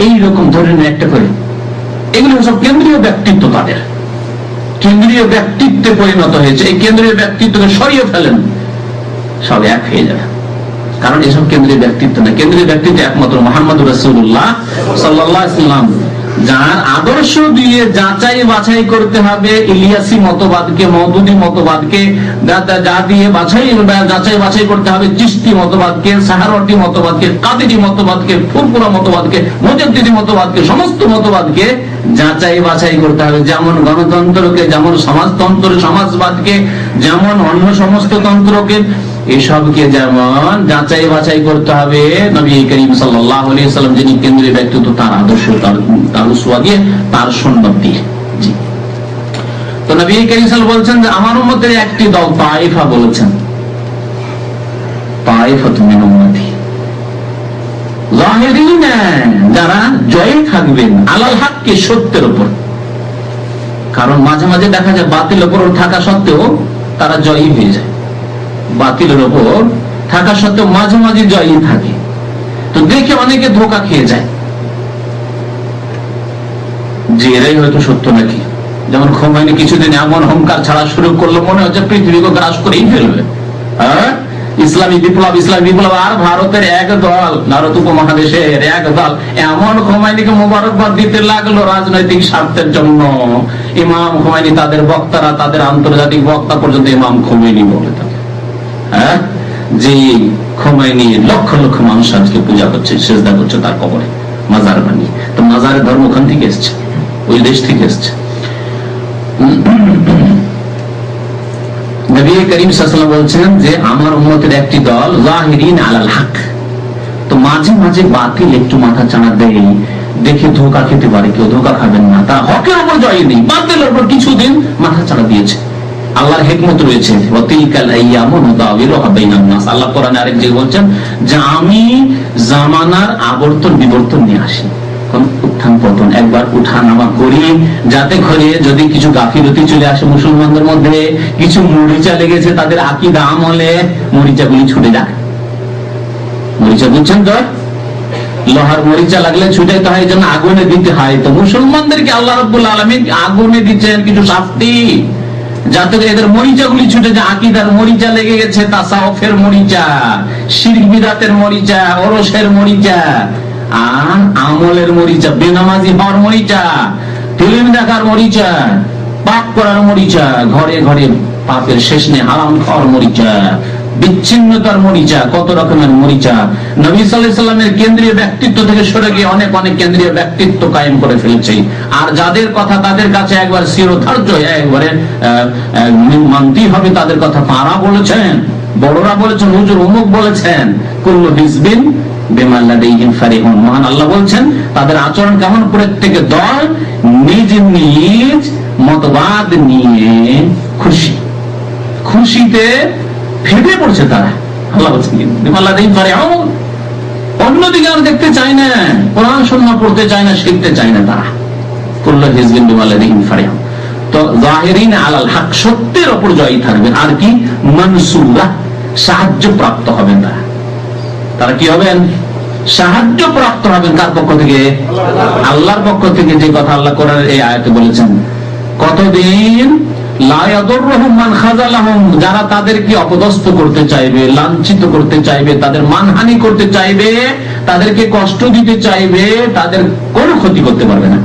এইরকম ধরনের একটা করে, এগুলো সব কেন্দ্রীয় ব্যক্তিত্ব, তাদের কেন্দ্রীয় ব্যক্তিত্বে পরিণত হয়েছে। এই কেন্দ্রীয় ব্যক্তিত্বকে সরিয়ে ফেলেন, সব এক হয়ে যাবে। কারণ এসব কেন্দ্রীয় ব্যক্তিত্ব না, কেন্দ্রীয় ব্যক্তিত্ব একমাত্র মুহাম্মদুর রাসূলুল্লাহ সাল্লাল্লাহু আলাইহি ওয়াসাল্লাম, যার আদর্শ দিয়ে যাচাই বাছাই করতে হবে ইলিয়াসি মতবাদকে, মওদুদী মতবাদকে, যা দিয়ে যাচাই বাছাই করতে হবে চিশতি মতবাদকে, সাহারওয়ার্দী মতবাদকে, কাদেরী মতবাদকে, ফুরফুরা মতবাদকে, মুজাদ্দিদি মতবাদকে, সমস্ত মতবাদকে যাচাই বাছাই করতে হবে। যেমন গণতন্ত্রকে, যেমন সমাজতন্ত্র সমাজবাদকে, যেমন অন্য সমস্ত তন্ত্রকে, এসবকে যেমন যাচাই বাছাই করতে হবে নবী করিম সাল্লাল্লাহু আলাইহি ওয়াসাল্লাম যিনি কেন্দ্রীয় ব্যক্তিত্ব, তার আদর্শ, তার উসওয়া দিয়ে, তার সুন্নাত দিয়ে। জি, তো নবী করিম সাল্লাল্লাহু বলছেন যে আমার উম্মতের একটি দল, তাইফা বলেছেন, তাইফাতুন মিন উম্মতি যাহিরিনা, যারা জয়ী থাকবেন আলাল হককে, সত্যের উপর। কারণ মাঝে মাঝে দেখা যায় বাতিলের উপর থাকা সত্ত্বেও তারা জয়ী হয়ে যায়, বাতিলের উপর থাকা সত্ত্বেও মাঝে মাঝে জয়ী থাকে। তো দেখে অনেকে ধোঁকা খেয়ে যায় যে এরাই হয়তো সত্য নাকি। যেমন খোমেনি কিছুদিন এমন হুঙ্কার ছাড়া শুরু করলো, মনে হচ্ছে পৃথিবীকে গ্রাস করেই ফেলবে। ইসলামী বিপ্লব আর ভারতের এক দল, ভারত উপমহাদেশের এক দল এমন খোমেনিকে মোবারকবাদ দিতে লাগলো রাজনৈতিক স্বার্থের জন্য। ইমাম খোমেনি, তাদের বক্তারা, তাদের আন্তর্জাতিক বক্তা পর্যন্ত ইমাম খোমেনি বলে থাকে। যে খোমেনি লক্ষ লক্ষ মানুষ আজকে পূজা করছে, সেজদা করছে তার কবরে, মাজার বানিয়ে। তো মাজারের ধর্ম ওখান থেকে এসছে, ওই দেশ থেকে এসছে। নবী করিম সাল্লাল্লাহু আলাইহি ওয়াসাল্লাম বলছেন যে আমার উম্মতের একটি দল যাহিরিন আলাল হক, তো মাঝে মাঝে বাতিল একটু মাথা চাড়া দেয়, দেখে ধোঁকা খেতে পারে, কেউ ধোঁকা খাবেন না। তারা হকের উপর জয় নেই, বাতিলের উপর কিছুদিন মাথা চাড়া দিয়েছে। আল্লাহর হিকমত রয়েছে, আল্লাহ কোরআনে আরেক জায়গায় বলছেন যে আমি জামানার আবর্তন বিবর্তন নিয়ে আসি, উত্থান পতন, একবার উঠা নামা করি, যাতে করে যদি কিছু গাফিলতি চলে আসে মুসলমানদের মধ্যে, কিছু মরিচা লেগেছে তাদের আকীদা আমলে, মরিচাগুলি ছুটে যাক। মরিচা বুঝছেন তো, লোহার মরিচা লাগলে ছুটাইতে হয়, যেন আগুনে দিতে হয়। তো মুসলমানদেরকে আল্লাহ রাব্বুল আলামিন আগুনে দিচ্ছেন কিছু শাস্তি, যাতে এদের মরিচাগুলি ছুটে যায়। আকীদার মরিচা লেগে গেছে, তাসাউফের মরিচা, শিরক বিদআতের মরিচা, ওরসের মরিচা, আর আমলের মরিচা, বেনামাজি হওয়ার মরিচা, ফিল্ম দেখার মরিচা, পাপ করার মরিচা, ঘরে ঘরে পাপের শেষ নেই, হারাম খাওয়ার মরিচা, বিচ্ছিন্নতার মরিচা, কত রকমের মরিচা। নবী সাল্লাল্লাহু আলাইহি ওয়াসাল্লামের কেন্দ্রীয় ব্যক্তিত্ব থেকে সরে গিয়ে অনেক অনেক কেন্দ্রীয় ব্যক্তিত্ব কায়েম করে ফেলেছে। আর যাদের কথা তাদের কাছে একবার শিরোধার্য, একবারে মানতেই হবে তাদের কথা। তারা বলেছেন, বড়রা বলেছেন, হুজুর অমুক বলেছেন, কুল্লু হিজবিন বিমা লাদাইহিম ফারিহুন। মহান আল্লাহ বলছেন তাদের আচরণ কেমন, প্রত্যেক দল নিজ নিজ মতবাদ নিয়ে খুশি, খুশিতে ফেটে পড়ছে তারা। আল্লাহ বলছেন বিমা লাদাইহিম ফারিহুন, অন্যদিকে আর দেখতে চায় না, কোরআন সুন্নাহ পড়তে চায় না, শিখতে চায় না তারা। কুল্লু হিজবিন বিমা লাদাইহিম ফারিহুন। তো যাহিরিন আলাল হক, সত্যের উপর জয়ী থাকবেন। আর কি, মানসুরা, সাহায্য প্রাপ্ত হবেন তারা। তারা কি হবেন? সাহায্য প্রাপ্ত হবেন কার পক্ষ থেকে? আল্লাহর পক্ষ থেকে। যে কথা আল্লাহ কোরআনের এই আয়াতে বলেছেন, কতদিন লা ইয়াদুররুহুম মান খাযালাহুম, যারা তাদেরকে অপদস্থ করতে চাইবে, লাঞ্ছিত করতে চাইবে, তাদের মানহানি করতে চাইবে, তাদেরকে কষ্ট দিতে চাইবে, তাদের কোনো ক্ষতি করতে পারবে না,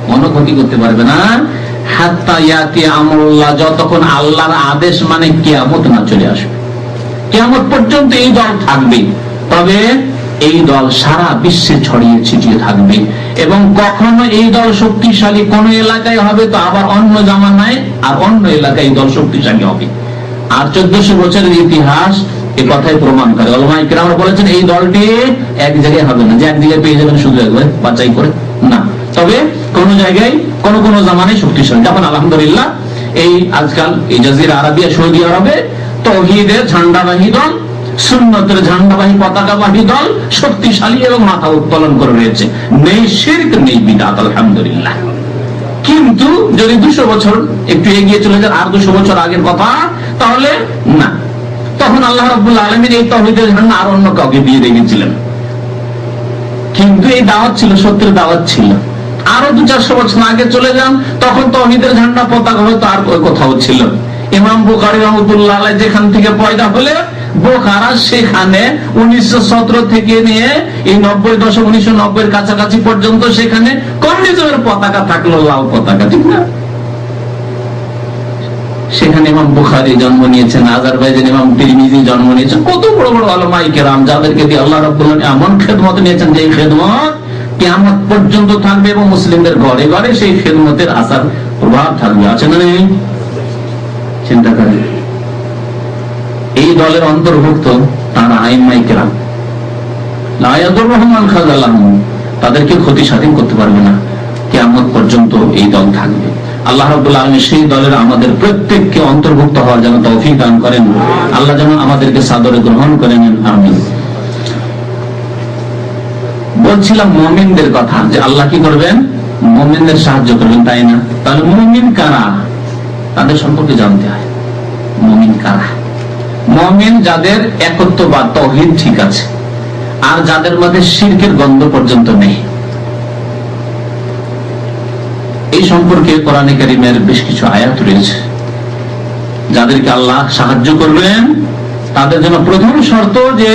কোনো ক্ষতি করতে পারবে না, হাত্তা ইয়াতি আমরুল্লাহ, যতক্ষণ আল্লাহর আদেশ মানে কিয়ামত না চলে আসবে। কিয়ামত পর্যন্ত এই দল থাকবে, তবে এই দল সারা বিশ্বে ছড়িয়ে ছিটিয়ে থাকবে। এবং কখনো এই দল শক্তিশালী কোন এলাকায় হবে, তো আবার অন্য জামানায় আর অন্য এলাকায় এই দল শক্তিশালী হবে। আর 1400 বছরের ইতিহাস এ কথাই প্রমাণ করে। উলামায়ে কেরাম বলেছেন এই দলটি এক জায়গায় হবে না, যে এক জায়গায় পেয়ে যাবেন শুধু একবার বাছাই করে না, তবে কোন জায়গায় কোন কোন জামানায় শক্তিশালী। যেমন আলহামদুলিল্লাহ এই আজকাল এই জাজিরা আরবিয়া সৌদি আরবে তাওহীদের ঝান্ডাবাহী দল, সুন্নতের ঝান্ডাবাহী পতাকাবাহী দল শক্তিশালী এবং মাথা উত্তোলন করে রয়েছে। নেই শিরক, নেই বিদআত, আলহামদুলিল্লাহ। কিন্তু যদি 200 বছর একটু এগিয়ে চলে যান, আর 200 বছর আগের কথা, তাহলে না, তখন আল্লাহ রাব্বুল আলামিন এই তাওহীদের ঝান্ডা আর অন্য কাউকে দিয়ে রেখেছিলেন। কিন্তু এই দাওয়াত ছিল, সত্যের দাওয়াত ছিল। আরো 200-400 বছর আগে চলে যান, তখন তাওহীদের ঝান্ডা পতাকা হয়তো আর কোথাও ছিল। ইমাম বুখারী রাহমাতুল্লাহ আলাইহি যেখান থেকে পয়দা হলে বোখারা, সেখানে 1917 থেকে নিয়ে এই 90 দশক 1990 এর কাছাকাছি পর্যন্ত সেখানে কমিউনিজমের পতাকা থাকলো, লাল পতাকা, ঠিক না? সেখানে ইমাম বুখারী জন্ম নিয়েছেন, আজারবাইজান ইমাম তিরমিজি জন্ম নিয়েছেন, কত বড় বড় উলামায়ে কেরাম যাদেরকে দিয়ে আল্লাহ রাব্বুল আলামিন এমন খেদমত নিয়েছেন যে খেদমত কিয়ামত পর্যন্ত থাকবে এবং মুসলিমদের ঘরে ঘরে সেই খেদমতের আসার প্রভাব থাকবে। আছে না নেই? চিন্তা করেন। এই দলের অন্তর্ভুক্ত তারা আইম্মায়ে কেরাম, লা ইয়াদুররুহুম মান খাযালাহুম, তাদেরকে ক্ষতি সাধন করতে পারবে না, কিয়ামত পর্যন্ত এই দল থাকবে। আল্লাহ রাব্বুল আলামিন সেই দলের আমাদের প্রত্যেককে অন্তর্ভুক্ত হওয়ার জন্য তৌফিক দান করেন। আল্লাহ যেন আমাদেরকে সাদরে গ্রহণ করে নেন, আমিন। বলছিলাম মুমিনদের কথা, যে আল্লাহ কি করবেন? মুমিনদের সাহায্য করবেন, তাই না? তাহলে মুমিন কারা, তাদের সম্পর্কে জানতে হয়। মুমিন কারা? মুমিন যাদের একত্ববাদ তাওহীদ ঠিক আছে, আর যাদের মধ্যে শিরকের গন্ধ পর্যন্ত নেই। এই সম্পর্কে কোরআনে কারীমের বেশ কিছু আয়াত রয়েছে। যাদেরকে আল্লাহ সাহায্য করবেন তাদের জন্য প্রথম শর্ত যে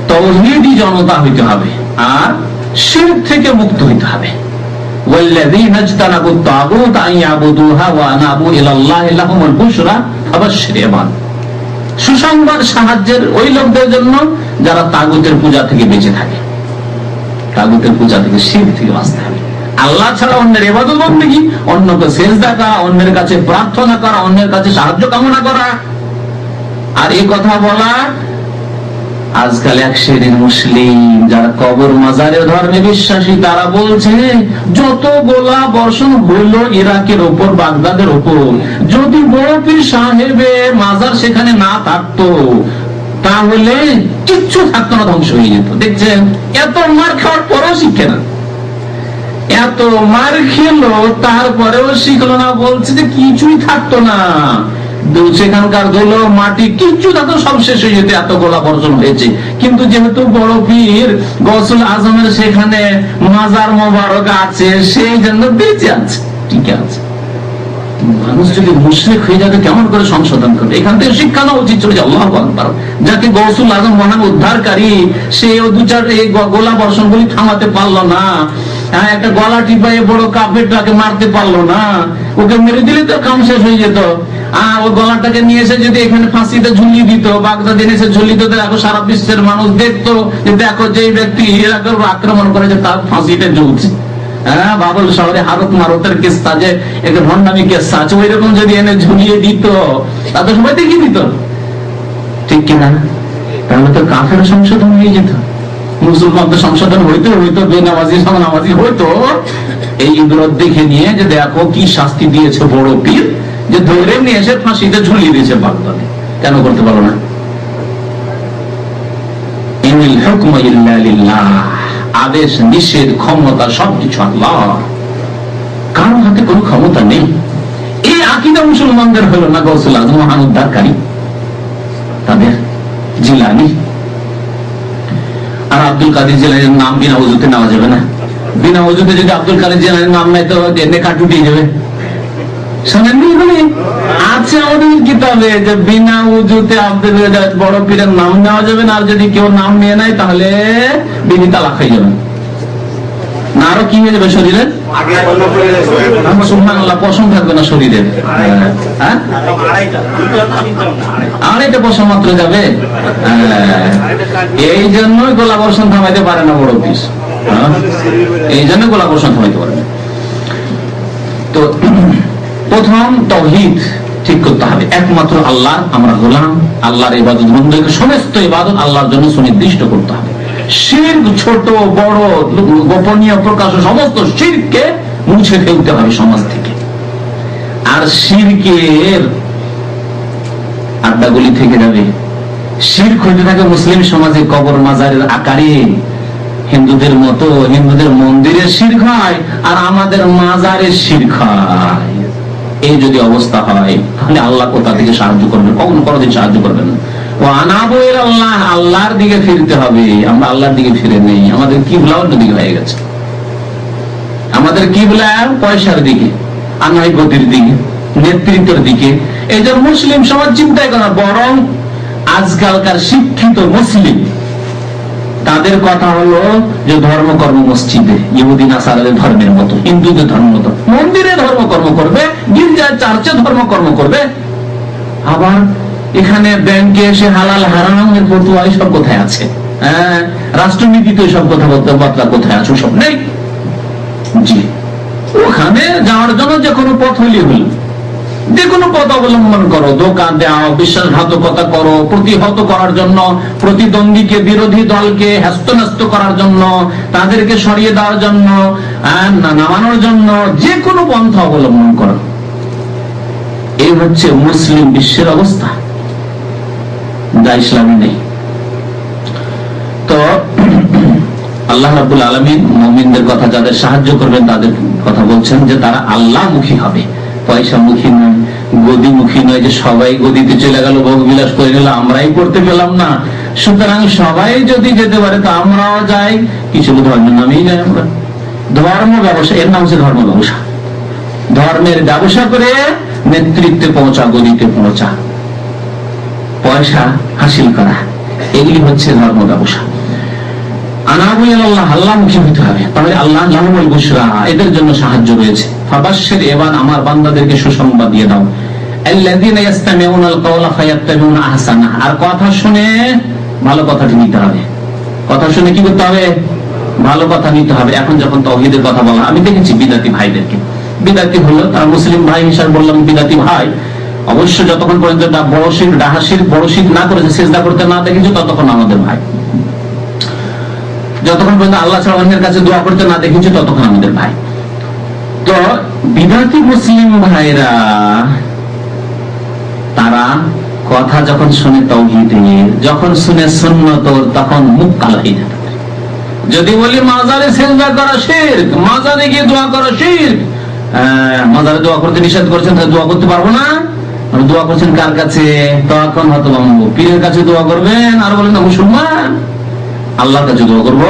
তাওহীদি জনতা হইতে হবে আর শিরক থেকে মুক্ত হইতে হবে। ওয়াল্লাযীনা ইজতানাবুত তাগুত আন ইয়াবুদুহা ওয়া আনাবু ইলাল্লাহি লাহুমুল বুশরা ফাবাশশির ইবাদ। সুসংবাদ সাহায্যের ওই লোকদের জন্য যারা তাগুতের পূজা থেকে বেঁচে থাকে, তাগুতের পূজা থেকে, শিরক থেকে বাঁচতে হবে। আল্লাহ ছাড়া অন্যের ইবাদত বন্দেগী, অন্যকে সিজদা করা, অন্যের কাছে প্রার্থনা করা, অন্যের কাছে সাহায্য কামনা করা। আর এই কথা বলা আজকাল এক শ্রেণীর মুসলিম যারা কবর মাজারে ধর্মে বিশ্বাসী, তারা বলছে যত গোলা বর্ষণ হইল ইরাকের উপর, বাগদাদের উপর, যদি বড় পীর সাহেবের মাজার সেখানে না থাকতো তাহলে কিচ্ছু থাকতো না, ধ্বংস হয়ে যেত। দেখছেন, এত মার খাওয়ার পরেও শিখে না, এত মার খেলো তারপরেও শিখলো না, বলছে যে কিছুই থাকতো না, সেখানকার ধুলো মাটি কিচ্ছু থাকতো, সব শেষ হয়ে যেত, এত গোলা বর্জন হয়েছে। কিন্তু যেহেতু বড় পীর গৌসুল আজমের সেখানে মাজার মোবারক আছে, সেই জন্য বেঁচে আছে, ঠিক আছে। মানুষ যদি মুশরিক হয়ে যাবে কেমন করে সংশোধন করবে? এখান থেকে শিক্ষা নেওয়া উচিত ছিল যে আল্লাহু আকবার, যাকে গৌসুল আজম মহান উদ্ধারকারী, সে দু চার এই গোলা বর্ষণ গুলি থামাতে পারলো না, একটা গলা টিপাই বড় কাফেরটাকে মারতে পারলো না, ওকে মেরে দিলে তো কাম শেষ হয়ে যেত। ওই গলাটাকে নিয়ে এসে যদি এখানে ফাঁসিতে ঝুলিয়ে দিত, বাগদাদে এসে ঝুলিয়ে দিত, দেখো সারা বিশ্বের মানুষ দেখতো যে দেখো যে ব্যক্তি ইরাকের আক্রমণ করেছে তার ফাঁসিতে ঝুলছে। হ্যাঁ, বাবুল শহরে হারত মারতের কেসটা যে একটা ভণ্ডামি কেসটা আছে, ওই রকম যদি এনে ঝুলিয়ে দিত তাদের সবাই দেখিয়ে দিত, ঠিক কিনা? তাহলে তো কাফের সংশোধন হয়ে যেত, মুসলমানদের সংশোধন হইতো, হইতো বেনামাজি নামাজি হইতো। এই ইবরত দেখে নিয়ে যে দেখো কি শাস্তি দিয়েছে বড় পীর, যে ধরে নিয়ে এসে ফাঁসিতে ঝুলিয়ে দিয়েছে বাগদাদে, কেন করতে পারো না? ইনিল হুকমু ইল্লা লিল্লাহ, আদেশ নিষেধ ক্ষমতা সবকিছু আল্লাহ, কারো হাতে কোনো ক্ষমতা নেই। এই আকীদা মুসলমানদের হলো না? গৌসুল আজম মহান উদ্ধারকারী, তাদের জিলানী। আর আব্দুল কাদের জিলানীর নাম বিনা ওযুতে নেওয়া যাবে না। বিনা ওযুতে যদি আব্দুল কাদের জিলানীর নাম নেয় তো নেকা টুটে যাবে। শোনেননি এগুলি আছে আমাদের কিতাবে যে বিনা ওযুতে আব্দুল বড় পীরের নাম নেওয়া যাবে না, আর যদি কেউ নাম নিয়ে নেয় তাহলে বিবি তালাক হয়ে যাবে। না আরো কি হয়ে যাবে শরীরের? সুবহানাল্লাহ, পশম থাকবে না শরীরের। হ্যাঁ, আড়াইটা পশম মাত্র যাবে। এই জন্যই গোলা বর্ষণ থামাইতে পারে না বড় পিস, এই জন্য গোলা বর্ষণ থামাইতে পারে না। তো প্রথম তাওহীদ ঠিক করতে হবে, একমাত্র আল্লাহ আমরা গোলাম, আল্লাহর ইবাদত বন্দেগী সমস্ত ইবাদত আল্লাহর জন্য সুনির্দিষ্ট করতে হবে। শিরক ছোট বড় গোপনীয় প্রকাশ সমস্ত শিরককে মুছে ফেলতে হবে সমাজ থেকে। আর শিরকের আড্ডাগুলি থেকে যাবে। শিরক হইতে থাকে মুসলিম সমাজে কবর মাজারের আকারে, হিন্দুদের মতো হিন্দুদের মন্দিরের শিরক হয় আর আমাদের মাজারের শিরক হয়। এই যদি অবস্থা হয় তাহলে আল্লাহ কোথা থেকে সাহায্য করবেন? কখনো কোনোদিন সাহায্য করবেন না। ও আনাবু ইলাল্লাহ, আল্লাহর দিকে ফিরতে হবে। আমরা আল্লাহর দিকে ফিরে নেই, আমাদের কিবলা অন্য দিকে হয়ে গেছে। আমাদের কিবলা পয়সার দিকে, আনাইবতির দিকে, নেতৃত্বের দিকে। এই যে মুসলিম সমাজ চিন্তাই করা, বরং আজকালকার শিক্ষিত মুসলিম তাদের কথা হলো যে ধর্মকর্ম মসজিদে, ইহুদি নাসারাদের ধর্মের মতো, হিন্দুদের ধর্মের মতো মন্দিরে ধর্মকর্ম করবে, গির্জায় চার্চে ধর্মকর্ম করবে। আবার এখানে ব্যাংকে এসে হালাল হারামের ফতোয়া সব কোথায় আছে? হ্যাঁ, রাষ্ট্রনীতিতে সব কথা বলতে বার্তা কোথায় আছে? সব নেই। জি, ওখানে যাওয়ার জন্য যে কোনো পথ হইলে হইল, যে কোনো পথ অবলম্বন করো, দোকান দাও, বিশ্বাসঘাতকতা করো, প্রতিহত করার জন্য, প্রতিদ্বন্দ্বীকে বিরোধী দলকে হ্যস্ত করার জন্য, তাদেরকে সরিয়ে দেওয়ার জন্য, নামানোর জন্য যে কোনো পন্থা অবলম্বন করো। এই হচ্ছে মুসলিম বিশ্বের অবস্থা, যা ইসলামে নেই। তো আল্লাহ রাব্বুল আলামিন মুমিনদের কথা, যাদের সাহায্য করবেন তাদের কথা বলছেন যে তারা আল্লাহমুখী হবে, পয়সামুখী নয়, গদিমুখী নয়, যে সবাই গদিতে চলে গেল, ভোগ বিলাস করে গেল, আমরাই করতে পেলাম না। সুতরাং সবাই যদি যেতে পারে তো আমরাও যাই, কিছু ধর্মের নামেই যাই আমরা। ধর্ম ব্যবসা, এর নাম হচ্ছে ধর্ম ব্যবসা। ধর্মের ব্যবসা করে নেতৃত্বে পৌঁছা, গদিতে পৌঁছা, পয়সা হাসিল করা, এগুলি হচ্ছে ধর্ম ব্যবসা। আনাবু ইলাল্লাহ, আল্লাহমুখী হতে হবে। তাহলে আল্লাহ লাহুল বুশরা, এদের জন্য সাহায্য রয়েছে। ফাবাশশির, এবার আমার বান্দাদেরকে সুসংবাদ দিয়ে দাও। আল্লাযীনা ইসতামিউনাল কাওলা ফায়াত্তাবিউনা আহসানা, আর কথা শুনে ভালো কথাটি নিতে হবে। কথা শুনে কি করতে হবে? ভালো কথা নিতে হবে। এখন যখন তাওহীদের কথা বলা, আমি দেখেছি বিদাতি ভাইদেরকে, বিদাতি হলো তারা মুসলিম ভাই হিসাবে বললাম বিদাতি ভাই, অবশ্য যতক্ষণ পর্যন্ত বড় শিরক, ডাহা শিরক, বড় শিরক না করেছে, সিজদা করতে না দেখেছি, ততক্ষণ আমাদের ভাই। যতক্ষণ পর্যন্ত আল্লাহ ছাড়া অন্যের কাছে দোয়া করতে না দেখেছি, ততক্ষণ আমাদের ভাই। তো বিদাতি মুসলিম ভাইরা, তারা কথা যখন শুনে তাওহীদের, যখন শুনে সুন্নতর, তখন মুখ কালো হয়ে যাবে। যদি বলি মাজারে সিজদা করা শিরক, মাজারে গিয়ে দোয়া করা শিরক, মাজারে দোয়া করতে নিষেধ করছেন, তাহলে দোয়া করতে পারবো না। দোয়া করছেন কার কাছে? তখন হয়তো পীরের কাছে দোয়া করবেন, আর বলেন না মুসলমান আল্লাহর কাছে দোয়া করবো।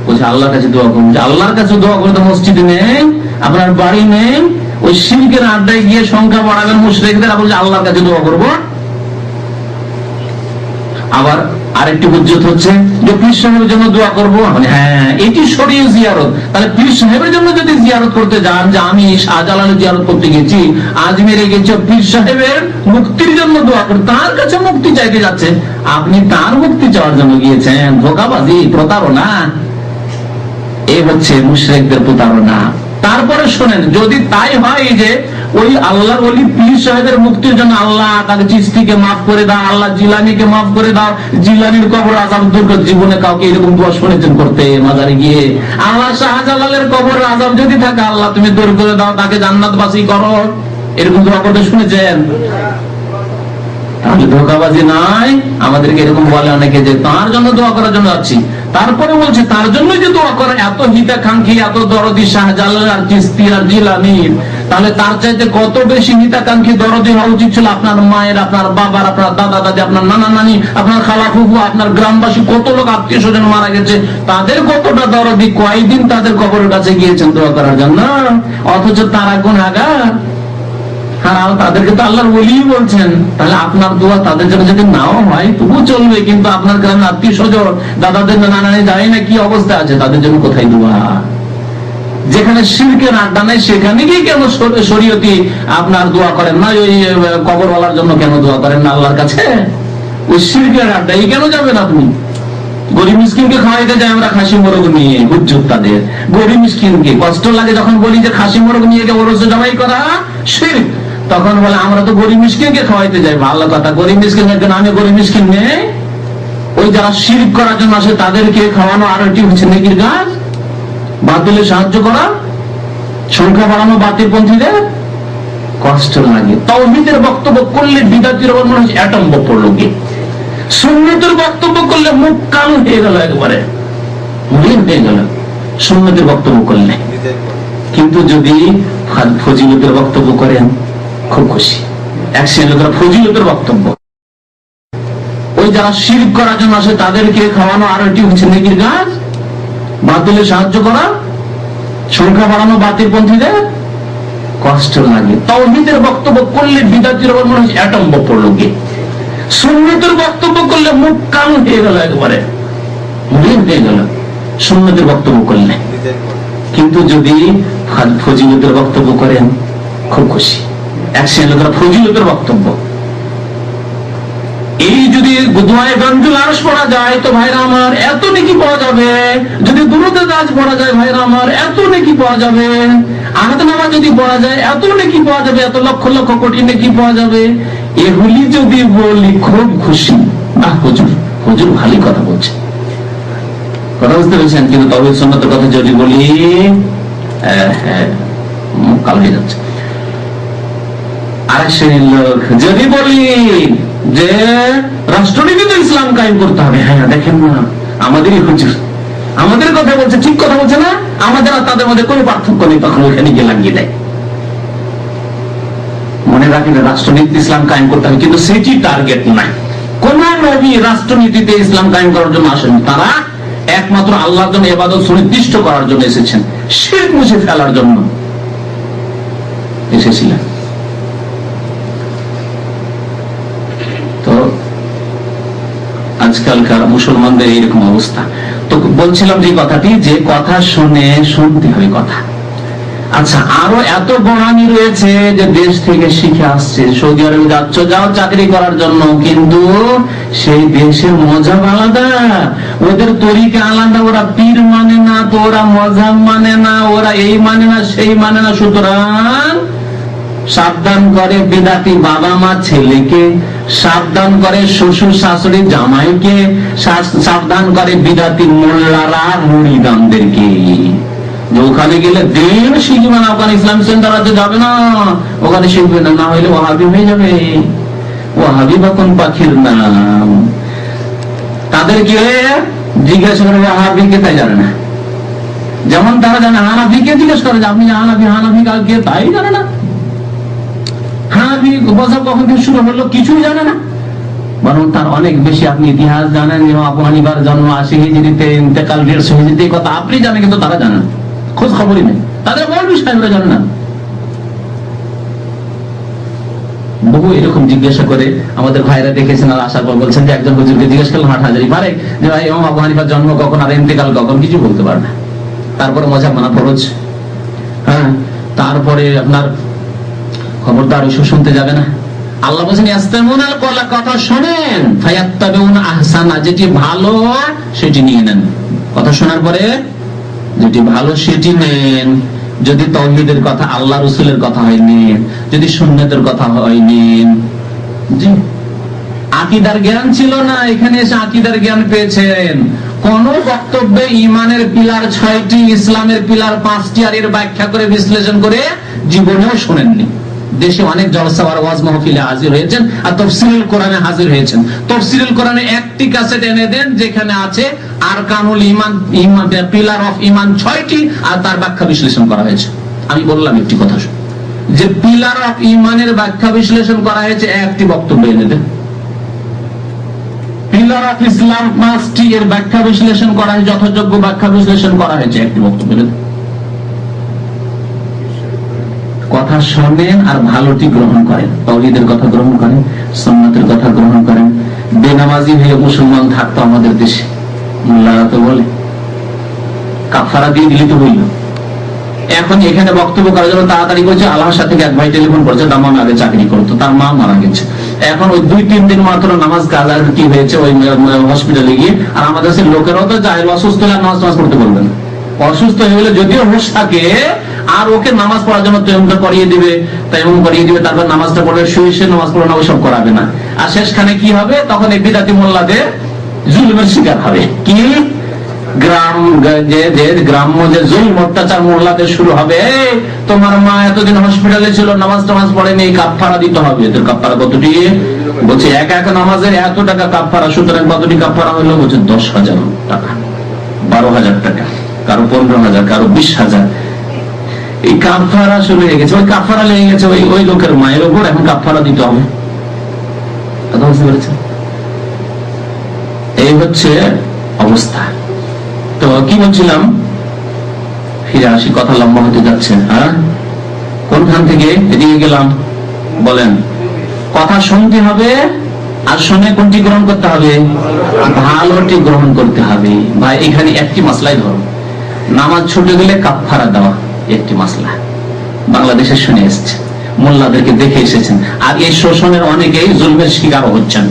বলছে আল্লাহর কাছে দোয়া করবো, আল্লাহর কাছে দোয়া করে তো মসজিদে নেই, আপনার বাড়ি নেই, ওই শিরকের আড্ডায় গিয়ে সংখ্যা বাড়াবেন মুশরিকদের, বলছে আল্লাহর কাছে দোয়া করবো। আবার আরেকটি হুজ্জত হচ্ছে যে পীর সাহেবের জন্য দোয়া করবো, মানে হ্যাঁ এটি শরীয়ত জিয়ারত। তাহলে পীর সাহেবের জন্য যদি জিয়ারত করতে যান, যে আমি শাহজালালের জিয়ারত করতে গেছি, আজমিরে গেছি, পীর সাহেবের মুক্তির জন্য দোয়া করে, তার কাছে মুক্তি চাইতে যাচ্ছে, আপনি তার মুক্তি চাওয়ার জন্য গিয়েছেন। ধোঁকাবাজি, প্রতারণা, এই হচ্ছে মুশরিকদের প্রতারণা। তারপরে শোনেন, যদি তাই হয় যে ওই আল্লাহর ওলি পীর সাহেবের মুক্তির জন্য আল্লাহ তাকে চিশতিকে মাফ করে দাও, আল্লাহ জিলানীকে মাফ করে দাও, জিলানীর কবর আযাব দূর করে, জীবনে কাউকে এরকম দোয়া শুনেছেন করতে মাজারে গিয়ে? আল্লাহ শাহজালালের কবর আযাব যদি থাকে, আল্লাহ তুমি দূর করে দাও, তাকে জান্নাতবাসী করো, এরকম দোয়া করতে শুনেছেন? তাহলে ধোঁকাবাজি নাই। আমাদেরকে এরকম বলে অনেকে যে তার জন্য দোয়া করার জন্য যাচ্ছি, তারপরে বলছে তার জন্য যে দোয়া করা, এত হিতাকাঙ্ক্ষী, এত দরদি শাহজালাল আর চিশতি আর জিলানীর, তাহলে তার চাইতে কত বেশি হিতাকাঙ্ক্ষী দরদি হওয়া উচিত ছিল আপনার মায়ের, আপনার বাবার, আপনার দাদা দাদি, আপনার নানা নানি, আপনার খালা ফুফু, আপনার গ্রামবাসী, কত লোক আত্মীয় স্বজন মারা গেছে, তাদের কতটা দরদি, কয়েকদিন তাদের কবরের কাছে গিয়েছেন দোয়া করার জন্য, অথচ তারা গুনাহগার। আর তাদেরকে তো আল্লাহর ওলি বলছেন। তাহলে আপনার দোয়া তাদের জন্য যদি নাও হয় তবু চলবে, কিন্তু আপনার গ্রামের আত্মীয় স্বজন, দাদাদের নানা নানি জানি না কি অবস্থা আছে, তাদের জন্য কোথায় দোয়া? যেখানে শিরকের আড্ডা নাই সেখানে গিয়ে কেন শরীয়তি আপনার দোয়া করেন না? ওই কবরওয়ালার জন্য কেন দোয়া করেন না আল্লাহর কাছে? ওই শিরকের আড্ডা এই কেন যাবেন আপনি? গরিব মিসকিনকে খাওয়াইতে যাই আমরা খাসি মোরগ নিয়ে, হুজ্জত তাদের। গরিব মিসকিনকে কষ্ট লাগে যখন বলি যে খাসি মোরগ নিয়ে গিয়ে ওরসে জবাই করা শিরক, তখন বলে আমরা তো গরিব মিসকিনকে খাওয়াইতে যাই। ভালো কথা, গরিব মিসকিন নামে গরিব মিসকিন নেই। ওই যারা শিরক করার জন্য আসে তাদেরকে খাওয়ানো আর একটি হচ্ছে নেকির কাজ, বাতিলে সাহায্য করা, সংখ্যা বাড়ানো বাতিলপন্থীদের। কষ্ট লাগে। তাওহীদের বক্তব্য করলে বিদাতির মনে হচ্ছে অ্যাটম বোম পড়লো গিয়ে। সুন্নতের বক্তব্য করলে মুখ কান হয়ে গেল, একবারে মলিন হয়ে গেল সুন্নতের বক্তব্য করলে। কিন্তু যদি ফজিলতের বক্তব্য করেন খুব খুশি। এক শ্রেণীর লোকেরা ফজিলতের বক্তব্য, ওই যারা শিরক করার জন্য আসে তাদেরকে খাওয়ানো আর একটি হচ্ছে নেকির কাজ, বাতিলে সাহায্য করা, সংখ্যা বাড়ানো বাতিলপন্থীদের। কষ্ট লাগে। তাওহীদের বক্তব্য করলে বিদাতির মনে হচ্ছে অ্যাটম বোম পড়লো গিয়ে। সুন্নতের বক্তব্য করলে মুখ কান হয়ে গেল, একবারে মলিন হয়ে গেল সুন্নতের বক্তব্য করলে। কিন্তু যদি ফজিলতের বক্তব্য করেন খুব খুশি। এক শ্রেণীর লোকেরা ফজিলতের বক্তব্য, এই যদি দুআয়ে গঞ্জুল আরশ পড়া যায় তো ভাইরা আমার এত নেকি পাওয়া যাবে, যদি দুরূদে দাজ পড়া যায় ভাইরা আমার এত নেকি পাওয়া যাবে, আহাদ নামাজ যদি পড়া যায় এত নেকি পাওয়া যাবে, এত লক্ষ লক্ষ কোটি নেকি পাওয়া যাবে। এগুলি যদি বলি খুব খুশি। বাহ হুজুর, হুজুর ভালোই কথা বলছে, কথা বুঝতে পেরেছেন। কিন্তু তাওহীদ সুন্নাতের কথা যদি বলি কাল হয়ে যাচ্ছে। আর শ্রেণীর লোক যদি বলি যে রাষ্ট্রনীতি তো ইসলাম কায়েম করতে হবে, হ্যাঁ দেখেন না আমাদেরই হুজুর আমাদের কথা বলছে, ঠিক কথা বলছে না, আমাদের আর তাদের মধ্যে কোনো পার্থক্য নেই, তখন ওইখানে গিয়ে লাগিয়ে দেয়। মনে রাখেন রাষ্ট্রনীতি ইসলাম কায়েম করতে হবে, কিন্তু সেটি টার্গেট নাই। কোন নবী রাষ্ট্রনীতিতে ইসলাম কায়েম করার জন্য আসেন, তারা একমাত্র আল্লাহর জন্য ইবাদত সুনির্দিষ্ট করার জন্য এসেছেন, শিরক মুছে ফেলার জন্য এসেছিলেন। তো আজকালকার মুসলমানদের এইরকম অবস্থা। তো বলছিলাম যে কথাটি, যে কথা শুনে শুনতে হবে কথা। আচ্ছা, আরো এত বনানি রয়েছে যে দেশ থেকে শিখে আসছে, সৌদি আরবে যাচ্ছ, যাও চাকরি করার জন্য, কিন্তু সেই দেশের মজাব আলাদা, ওদের তরিকা আলাদা, ওরা পীর মানে না, তো ওরা মজাব মানে না, ওরা এই মানে না সেই মানে না। সুতরাং সাবধান করে বিদাতি বাবা মা ছেলেকে, সাবধান করে শ্বশুর শাশুড়ি জামাইকে, সাবধান করে বিদাতি মোল্লারা মুরিদানদেরকে। যে ওখানে গেলে দিন শিখবে না, ওখানে ইসলামিক সেন্টার আছে, যাবে না, ওখানে শিখবে না, না হইলে ওয়াহাবি হয়ে যাবে। ওয়াহাবি বা কোন পাখির নাম? তাদেরকে জিজ্ঞাসা করে ওয়াহাবি কে, তাই জানে না। যেমন তারা জানে হানাফিকে জিজ্ঞেস করে যে আপনি হানাফি, হানাফি কে তাই জানে না। হানাফি মজাব কখন থেকে শুরু হলো কিছুই জানে না, বরং তার অনেক বেশি আপনি ইতিহাস জানেন। যেমন আবু হানিফার জন্ম 80 হিজরিতে, ইন্তেকাল 150 হিজরিতে, কথা আপনি জানেন কিন্তু তারা জানেন, খোঁজ খবরই নেই, তাদের মৌলভী সাহেবরা জানে না। বহু এরকম জিজ্ঞাসা করে আমাদের ভাইরা দেখেছেন, আর আসার পর বলছেন যে একজন হুজুরকে জিজ্ঞেস করলাম হাটহাজারি পারে যে ভাই ইমাম আবু হানিফার জন্ম কখন আর ইন্তেকাল কখন, কিছু বলতে পারে না। তারপরে মজাব মানা ফরজ। হ্যাঁ, তারপরে আপনার খবরদার ওইসব শুনতে যাবে না। আল্লাহ বলছেন ইয়াস্তামিউনাল কওলা, কথা শোনেন, ফায়াত্তাবিউনা আহসানা, যেটি ভালো সেটি নিয়ে নেন। কথা শোনার পরে যেটি ভালো সেটি নেন। যদি তাওহীদের কথা, আল্লাহ রাসূলের কথা হয় নেন, যদি সুন্নাতের কথা হয় নেন। জি, আকীদার জ্ঞান ছিল না, এখানে এসে আকীদার জ্ঞান পেয়েছেন। কোন বক্তব্যে ইমানের পিলার 6টি, ইসলামের পিলার 5টি, আর এর ব্যাখ্যা করে বিশ্লেষণ করে জীবনেও শোনেননি। দেশে অনেক জলসা আর ওয়াজ মাহফিলে হাজির হয়েছেন, আর তাফসীরুল কোরআনে হাজির হয়েছেন। তাফসীরুল কোরআনে একটি ক্যাসেট এনে দেন যেখানে আছে আরকানুল ঈমান, পিলার অফ ঈমান 6টি, আর তার ব্যাখ্যা বিশ্লেষণ করা হয়েছে। আমি বললাম একটি কথা, যে পিলার অফ ইমানের ব্যাখ্যা বিশ্লেষণ করা হয়েছে, একটি বক্তব্য এনে দেন। পিলার অফ ইসলাম পাঁচটি, এর ব্যাখ্যা বিশ্লেষণ করা হয়েছে, যথাযোগ্য ব্যাখ্যা বিশ্লেষণ করা হয়েছে, একটি বক্তব্য এনে দেন। কথা শোনেন আর ভালোটি গ্রহণ করেন, তাওহীদের কথা গ্রহণ করেন, সুন্নাতের কথা গ্রহণ করেন। বেনামাজি হয়ে মুসলমান থাকতো আমাদের দেশে, মোল্লারা তো বলে কাফারা দিয়ে দিলে তো হইল। এখন এখানে বক্তব্য করার জন্য তাড়াতাড়ি করছে, আলহাসা থেকে এক ভাই টেলিফোন করছে, দামান আগে চাকরি করতো, তার মা মারা গেছে। এখন ওই 2-3 দিন মাত্র নামাজ কাজা কি হয়েছে ওই হসপিটালে গিয়ে, আর আমাদের দেশের লোকেরাও তো যায়, অসুস্থ হলে নামাজ পড়তে বলবেন। অসুস্থ হয়ে গেলে যদিও হুঁশ থাকে, আর ওকে নামাজ পড়ার জন্য তৈমুম করিয়ে দিবে, তারপর নামাজটা পড়বে, শুয়ে নামাজ পড়বে না, ওইসব করাবে না। আর শেষখানে কি হবে, তখন এই বিদাতি মোল্লাদের জুলুমের শিকার হবে। কি গ্রাম্য যে জুলুম অত্যাচার মোল্লাদের শুরু হবে, তোমার মা এতদিন হসপিটালে ছিল, নামাজ টামাজ পড়েনি, কাফারা দিতে হবে। এদের কাফারা কতটি বলছে, এক নামাজের এত টাকা কাফারা, সুতরাং কতটি কাফারা হলো বলছে 10,000 টাকা, 12,000 টাকা, কারো 15,000, কারো 20,000। এই কাফারা শুরু হয়ে গেছে, ওই কাফারা লেগে গেছে ওই লোকের মায়ের উপর, এখন কাফারা দিতে হবে। কথা বুঝতে পেরেছেন? এই হচ্ছে অবস্থা। তো কি বলছিলাম, ফিরে আসি, কথা লম্বা হতে যাচ্ছে। হ্যাঁ, কোনখান থেকে এদিকে গেলাম বলেন? কথা শুনতে হবে, আর শুনে কোনটি গ্রহণ করতে হবে? ভালোটি গ্রহণ করতে হবে। ভাই এখানে একটি মাসলাই ধরো, নামাজ ছুটে গেলে কাফারা দেওয়া, একটি মাসলা বাংলাদেশে শুনে এসছে, মোল্লাদেরকে দেখে এসেছেন, আর এই শোষণের অনেকেই জুলমের শিকার হচ্ছেন।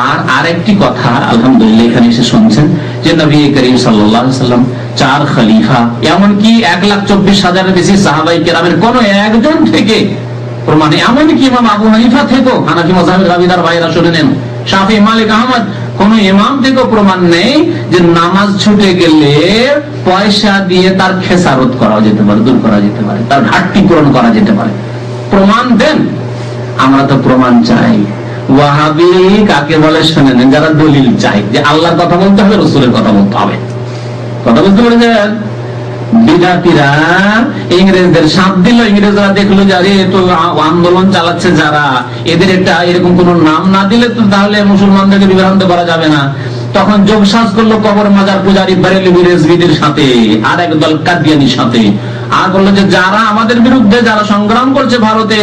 আর আরেকটি কথা আলহামদুলিল্লাহ এখানে এসে শুনছেন যে নবী করিম সাল্লাল্লাহু আলাইহি ওয়াসাল্লাম 4 খলিফা, এমনকি 1,24,000-এর বেশি সাহাবায়ে কেরামের কোন একজন থেকে প্রমাণ, এমনকি ইমাম আবু হানিফা থেকেও, হানাফি মাযহাবের দাবিদার ভাইরা শুনে নেন, শাফি, মালিক, আহমদ, কোন ইমাম থেকেও প্রমাণ নেই যে নামাজ ছুটে গেলে পয়সা দিয়ে তার খেসারত করা যেতে পারে, দূর করা যেতে পারে, তার ঘাটতি পূরণ করা যেতে পারে। প্রমাণ দেন। আমরা তো প্রমাণ চাই। ওয়াহাবি কাকে বলে শুনে নেন, যারা দলিল চাই যে আল্লাহর কথা বলতে হবে, রাসূলের কথা বলতে হবে। কথা বলতে পেরেছেন? বিদাতিরা ইংরেজদের সাথ দিল, ইংরেজরা দেখলো যে আরে তো আন্দোলন চালাচ্ছে যারা, এদের একটা এরকম কোন নাম না দিলে তো তাহলে মুসলমানদেরকে বিভ্রান্ত করা যাবে না। তখন যোগসাজ করলো কবর মাজার পূজারী বেরেলভি রেজভিদের সাথে, আর একদল কাদিয়ানির সাথে, আর বললো যে যারা আমাদের বিরুদ্ধে যারা সংগ্রাম করছে, ভারতে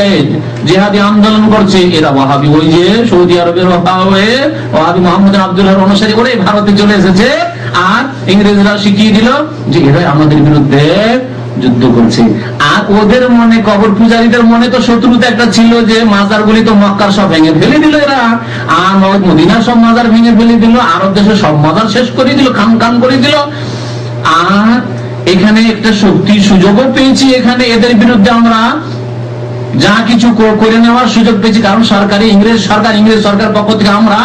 জিহাদি আন্দোলন করছে, এরা ওয়াহাবি, ওই যে সৌদি আরবের ওয়াহাবি মোহাম্মদ আব্দুল্লাহর অনুসারী করে ভারতে চলে এসেছে। আর ইংরেজরা শিখিয়ে দিল যে এরা আমাদের বিরুদ্ধে যুদ্ধ করছে। আর ওদের মনে, কবর পূজারীদের মনে তো শত্রুতা একটা ছিল যে মাজারগুলি তো মক্কার সব ভেঙে ফেলে দিল এরা, আর মদিনার সব মাজার ভেঙে ফেলে দিল, আরব দেশের সব মাজার শেষ করে দিল, খান করে দিল। আর এখানে একটা শক্তি সুযোগও পেয়েছি, এখানে এদের বিরুদ্ধে আমরা যা কিছু করে নেওয়ার সুযোগ পেয়েছি, কারণ ইংরেজ সরকার পক্ষ থেকে আমরা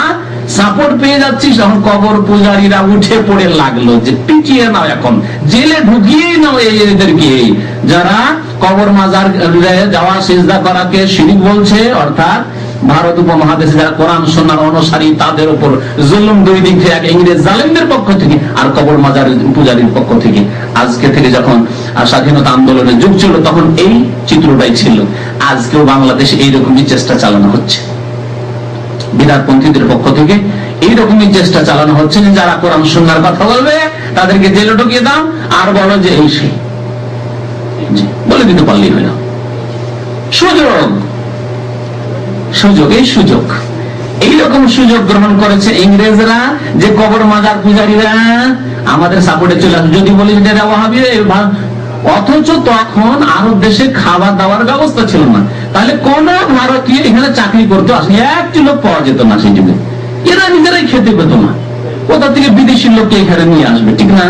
সাপোর্ট পেয়ে যাচ্ছি। তখন কবর পূজারীরা উঠে পড়ে লাগলো যে পিটিয়ে নাও, এখন জেলে ঢুকিয়ে নাও এদেরকে, যারা কবর মাজার যাওয়া সিজদা করাকে শিরক বলছে, অর্থাৎ ভারত উপমহাদেশে যারা কোরআন সুন্নাহর অনুসারী, তাদের উপর জুলুম দুই দিক থেকে, এক ইংরেজ জালেমদের পক্ষ থেকে আর কবর মাজার পূজারীর পক্ষ থেকে। আজকে থেকে যখন স্বাধীনতা আন্দোলনের যুগ ছিল, তখন এই চিত্রটাই ছিল। আজকেও বাংলাদেশে এইরকমই চেষ্টা চালানো হচ্ছে, বিদাতপন্থীদের পক্ষ থেকে এইরকমই চেষ্টা চালানো হচ্ছে যে যারা কোরআন সুন্নাহর কথা বলবে তাদেরকে জেলে ঢুকিয়ে দাও, আর বলো যে এই সেই বলে দিতে পারলেই হলো। সুযোগ এইরকম সুযোগ গ্রহণ করেছে ইংরেজরা, যে কবর মাজার পূজারীরা আমাদের সাপোর্টে চলে আসে। যদি বলি যে ওয়াহাবি, অথচ তখন আরব দেশে খাবার দাবার ব্যবস্থা ছিল না, তাহলে কোন ভারতীয় এখানে চাকরি করতে আসে, একটি লোক পাওয়া যেত না সেই যুগে। এরা নিজেরাই খেতে পেত না, কোথা থেকে বিদেশি লোককে এখানে নিয়ে আসবে, ঠিক না?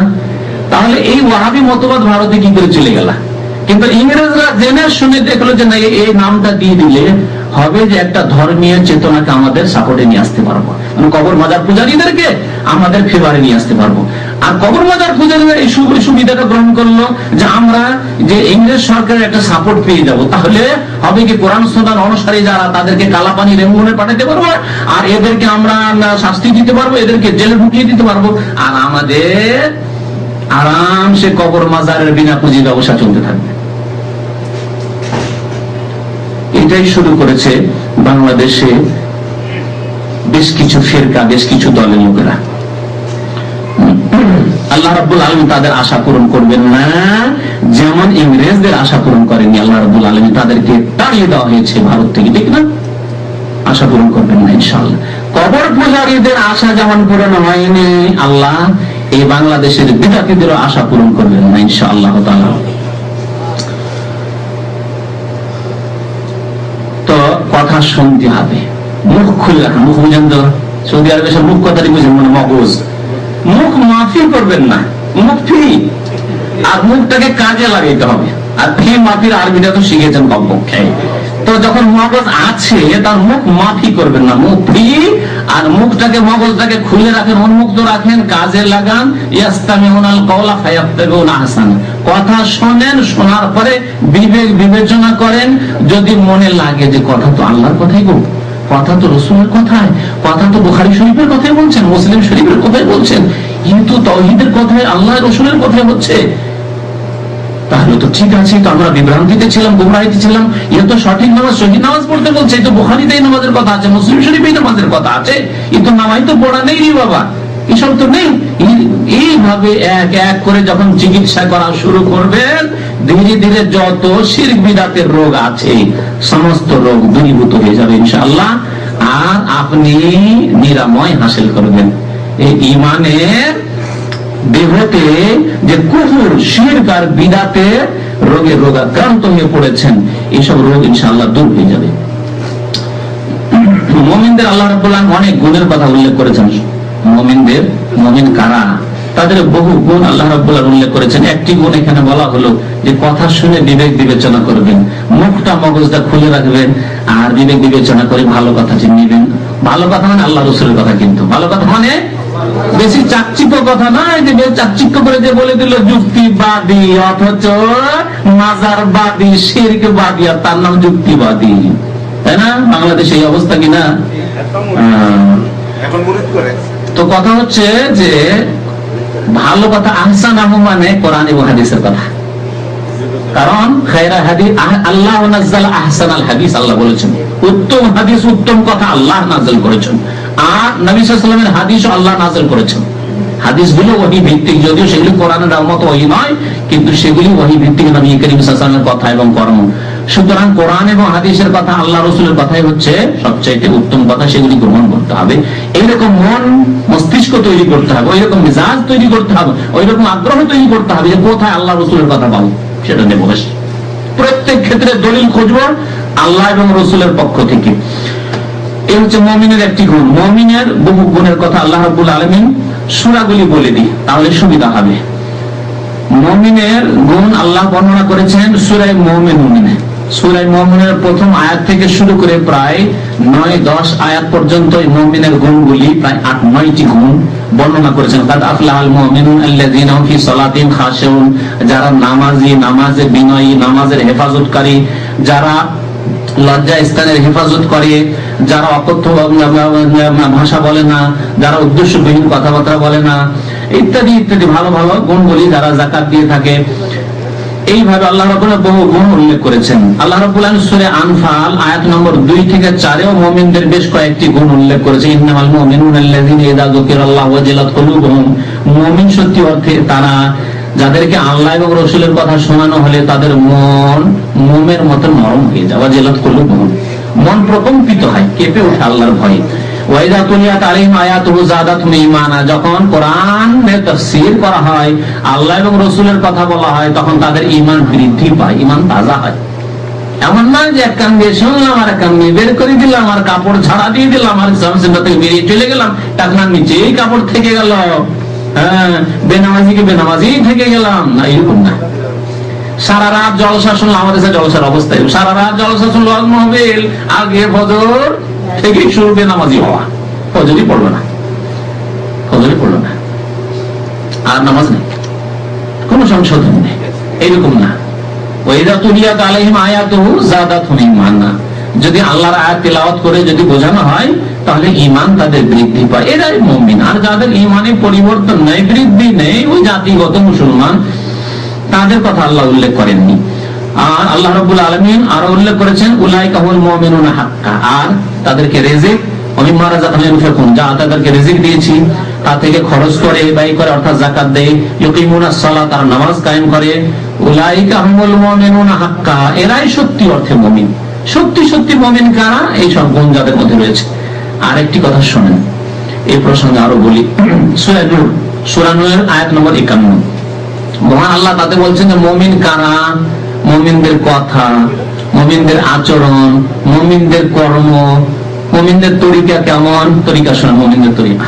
তাহলে এই ওয়াহাবি মতবাদ ভারতে কি করে চলে গেল? কিন্তু ইংরেজরা জেনে শুনে দেখলো যে না, এই নামটা দিয়ে দিলে হবে যে একটা ধর্মীয় চেতনাকে আমাদের সাপোর্টে নিয়ে আসতে পারবো, মানে কবর মাজার পূজারীদেরকে আমাদের ফেভারে নিয়ে আসতে পারবো। আর কবর মাজার পূজারীরা এই সুবিধাটা গ্রহণ করলো যে আমরা যে ইংরেজ সরকারের একটা সাপোর্ট পেয়ে যাব, তাহলে হবে কি কোরআন সুন্নাহর অনুসারী যারা, তাদেরকে কালাপানি রেমুনে পাঠাতে পারবো, আর এদেরকে আমরা শাস্তি দিতে পারবো, এদেরকে জেলে ঢুকিয়ে দিতে পারবো, আর আমাদের আরামসে কবর মাজারের বিনা পুঁজি ব্যবসা চলতে থাকবে। এটাই শুরু করেছে বাংলাদেশে বেশ কিছু ফিরকা, বেশ কিছু দলের লোকেরা। আল্লাহ রাব্বুল আলামিন তাদের আশা পূরণ করবেন না, যেমন ইংরেজদের আশা পূরণ করেননি আল্লাহ রাব্বুল আলামিন, তাদেরকে তাড়িয়ে দেওয়া হয়েছে ভারত থেকে, ঠিক না? আশা পূরণ করবেন না ইনশাআল্লাহ। কবর পূজারীদের আশা যেমন পূরণ হয়নি, আল্লাহ এই বাংলাদেশের বিদাতীদেরও আশা পূরণ করবেন না ইনশাআল্লাহ তাআলা। তো কথা শুনতে হবে, মুখ খুলে রাখা, মুখ বুঝেন তো, সৌদি আরবে সব মুখ কথাটি বুঝেন, মানে মগজ, মুখ মাফি করবেন না, মুখ ফি, আর মুখটাকে কাজে লাগাইতে হবে। আর ফি মাফির আরবিটা তো শিখেছেন কমপক্ষে। তো যখন মগজ আছে তার মুখ মাফি করবেন না, মুখ ফি, আর মুখটাকে, মগজটাকে খুলে রাখেন, উন্মুক্ত রাখেন, কাজে লাগান। ইয়াস্তামিউনাল কওলা ফায়াত্তাবিউনা আহসানা, কথা শোনেন, শোনার পরে বিবেক বিবেচনা করেন। যদি মনে লাগে যে কথা তো আল্লাহর কথাই গো, কথা তো রসুলের কথায়, কথা তো বুখারী শরীফের কথাই বলছেন, মুসলিম শরীফের কথাই বলছেন, কিন্তু তাওহীদের কথায়, আল্লাহ রসুলের কথাই হচ্ছে, তাহলে তো ঠিক আছে। তো আমরা বিভ্রান্তিতে ছিলাম, গুমরাহিতে ছিলাম, এ তো সঠিক নামাজ, সহিহ নামাজ পড়তে বলছে, এই তো বুখারীতেই নামাজের কথা আছে, মুসলিম শরীফেই নামাজের কথা আছে, কিন্তু নামাজ তো পড়া নেই রে বাবা, এসব তো নেই। এইভাবে এক এক করে যখন চিকিৎসা করা শুরু করবেন, ধীরে ধীরে যত শিরক বিদআতের রোগ আছে সমস্ত রোগ দূরীভূত হয়ে যাবে ইনশাআল্লাহ, আর আপনি নিরাময় হাসিল করবেন। এই ঈমানের দেহতে যে কুফর, শিরক আর বিদআতের রোগে রোগাক্রান্ত হয়ে পড়েছেন, এইসব রোগ ইনশাআল্লাহ দূর হয়ে যাবে। মুমিনদের আল্লাহ রাব্বুল আলামিন অনেক গুণের কথা উল্লেখ করেছেন। মুমিনদের, মুমিন কারা, তাদের বহু গুণ আল্লাহ রাব্বুল আলামিন উল্লেখ করেছেন। একটি গুণ এখানে বলা হলো যে কথা শুনে বিবেক বিবেচনা করবেন, মুখটা মগজটা খুলে রাখবেন, আর বিবেক বিবেচনা করে ভালো কথা চিনবেন। ভালো কথা মানে আল্লাহ রাসূলের কথা, কিন্তু ভালো কথা মানে বেশি চাকচিক্য কথা নয়, যে চাকচিক্য করে যে বলে দিল যুক্তিবাদী, অথচ মাজারবাদী, শিরকবাদী, আর তার নাম যুক্তিবাদী, তাই না? বাংলাদেশে এই অবস্থা কিনা? তো কথা হচ্ছে যে ভালো কথা আহসানাহু মানে কোরআন এবং হাদিসের কথা, কারণ খায়রা হাদিস আল্লাহ নাযালা আহসানাল হাদিস, আল্লাহ বলেছেন উত্তম হাদিস, উত্তম কথা আল্লাহ নাযিল করেছেন, আর নবী সাল্লাল্লাহু আলাইহি ওয়াসাল্লামের হাদিসও আল্লাহ নাযিল করেছেন। হাদিসগুলো ওহী ভিত্তিক, যদিও সেগুলি কোরআনের মতো ওহী নয়, কিন্তু সেগুলি ওহী ভিত্তিক, নবী করিম সাল্লাল্লাহু আলাইহি ওয়াসাল্লামের কথা এবং কর্ম। সুতরাং কোরআন এবং হাদিসের কথা, আল্লাহ রাসূলের কথাই হচ্ছে সবচাইতে উত্তম কথা, সেগুলি গ্রহণ করতে হবে। এইরকম মন মস্তিষ্ক তৈরি করতে হবে, ওইরকম মিজাজ তৈরি করতে হবে, ওইরকম আগ্রহ তৈরি করতে হবে যে কোথায় আল্লাহ রাসূলের কথা পাবো, সেটা নেব। প্রত্যেক ক্ষেত্রে দলিল খুঁজবো আল্লাহ এবং রাসূলের পক্ষ থেকে। এই হচ্ছে মুমিনের একটি গুণ। মুমিনের বহু গুণের কথা আল্লাহ রাব্বুল আলামিন সূরাগুলি বলে দিই, তাহলে সুবিধা হবে। মুমিনের গুণ আল্লাহ বর্ণনা করেছেন সূরা মুমিনুনে। সূরা মুমিনের প্রথম আয়াত থেকে শুরু করে প্রায় 9-10 আয়াত পর্যন্ত এই মুমিনের গুণগুলি, প্রায় 8-9টি গুণ বর্ণনা করেছেন। কাদ আফলাহাল মুমিনুন আল্লাযীনা হুম ফি সালাতিহিম খাশিউন, যারা নামাজি, নামাজে বিনয়ী, নামাজের হেফাজতকারী, যারা লজ্জা স্থানের হেফাজত করে, যারা অকথ্য ভাষা বলে না, যারা উদ্দেশ্যবিহীন কথাবার্তা বলে না, ইত্যাদি ইত্যাদি ভালো ভালো গুণগুলি, যারা যাকাত দিয়ে থাকে। এইভাবে আল্লাহ রাব্বুল আলামিন বহু গুণ উল্লেখ করেছেন। আল্লাহ রাব্বুল আলামিন সূরা আনফাল আয়াত নম্বর 2 থেকে 4-এও মুমিনদের বেশ কয়েকটি গুণ উল্লেখ করেছেন। ইন্নামাল মুমিনুনা আল্লাযীনা ইযা যুকিরাল্লাহু ওয়াজিলাত কুলুবুহুম, মুমিন সত্যি অর্থে তারা যাদেরকে আল্লাহ এবং রাসূলের কথা শোনানো হলে তাদের মন মোমের মতো নরম হয়ে যায়। ওয়াজিলাত কুলুবুহুম, মন প্রকম্পিত হয়, কেঁপে ওঠে আল্লাহর ভয়ে। ওয়াইদা তুলিয়াত আলাইহিম আয়াতুহু যাদাতহুম ঈমানা, যখন কোরআনের তাফসীর করা হয়, আল্লাহ এবং রাসূলের কথা বলা হয়, তখন তাদের ঈমান বৃদ্ধি পায়, ঈমান তাজা হয়। এমন নয় যে এক কান দিয়ে শুনলাম আর এক কান দিয়ে বের করে দিলাম, আর কাপড় ছাড়া দিয়ে দিলাম, আর জামসিন্দা থেকে বেরিয়ে চলে গেলাম, টাকনার নিচেই কাপড় থেকে গেল, হ্যাঁ, বেনামাজিকে বেনামাজি থেকে গেলাম, না, এরকম না। সারা রাত জলসা শুনলাম, আমাদের জলসার অবস্থায় সারা রাত জলসা শুনলো, মহবিল আগে ফজর থেকে শুরু বেনামাজি হওয়া, ফজরই পড়লো না, ফজরই পড়লো না, আর নামাজ নেই, কোন সংশোধন নেই, এইরকম না। ওয়াইদা তুলিয়াত আলাইহিম আয়াতুহু যাদাতহুম ঈমানা, যদি আল্লাহর আয়াত তেলাওয়াত করে যদি বোঝানো হয়, তাহলে ঈমান তাদের বৃদ্ধি পায়, এরাই মুমিন। আর যাদের ঈমানে পরিবর্তন নেই, বৃদ্ধি নেই, ওই জাতিগত মুসলমান, তাদের কথা আল্লাহ উল্লেখ করেননি। আর আল্লাহ রাব্বুল আলামিন আরো উল্লেখ করেছেন উলাইকা হুল মুমিনুনা হাক্কা, আর তাদেরকে রিজিক ওমিম্মা রাযাকনাহুম ইউনফিকুন, যা তাদেরকে রিজিক দিয়েছি তা থেকে খরচ করে ব্যয় করে, অর্থাৎ যাকাত দেয়। ইউকিমুনাস সালাত, আর নামাজ কায়েম করে। উলাইকা হুমুল মুমিনুনা হাক্কা, এরাই সত্যি অর্থে মুমিন। সত্যি সত্যি মুমিন কারা? এই সব গুণ যাদের মধ্যে রয়েছে। আরেকটি কথা শুনেন, এই প্রসঙ্গে আরো বলি। সূরা নূর, সূরা নূরের আয়াত নম্বর 51, মহান আল্লাহ তাতে বলছেন যে মুমিন কারা, মুমিনদের কথা, মুমিনদের আচরণ, মুমিনদের কর্ম, মুমিনদের তরিকা কেমন। তরিকা শোনা, মুমিনদের তরিকা।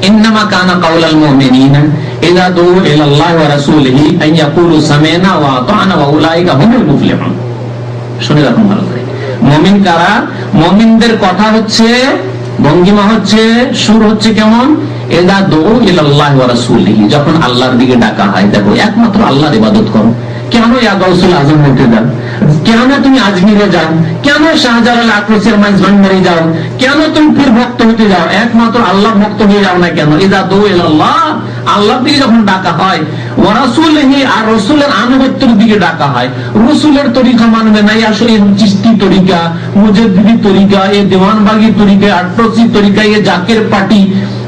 ইন্নামা কানা কাউলাল মুমিনিনা ইযা দূ ইলাল্লাহি ওয়া রাসূলিহি আন ইয়াকুলু সামি'না ওয়া আতা'না ওয়া উলাইকা হুমুল মুফলিহুন। শুনে রাখুন ভালো করে, মুমিন কারা? মুমিনদের কথা হচ্ছে, ভঙ্গিমা হচ্ছে, সুর হচ্ছে কেমন? ইযা দূ ইলাল্লাহি ওয়া রাসূলিহি, যখন আল্লাহর দিকে ডাকা হয়। দেখো, একমাত্র আল্লাহর ইবাদত করো। কেন ইয়া গাউসুল আজম হতে যাও? কেন তুমি আজমিরে যাও? কেন শাহজালাল আকরসের মাইজভান্ডারে যাও? কেন তুমি পীর ভক্ত হতে যাও? একমাত্র আল্লাহ ভক্ত হয়ে যাও না কেন? ইযা দূ ইলাল্লাহ, আল্লাহর দিকে যখন ডাকা হয়, ওয়া রাসূলিহি, আর রাসূলের আনুগত্যের দিকে ডাকা হয়। রাসূলের তরিকা মানবে না, আসলে চিশতি তরিকা, মুজাদ্দিদি তরিকা, এই দেওয়ানবাগি তরিকা, আটরসি তরিকা, এই জাকের পার্টি,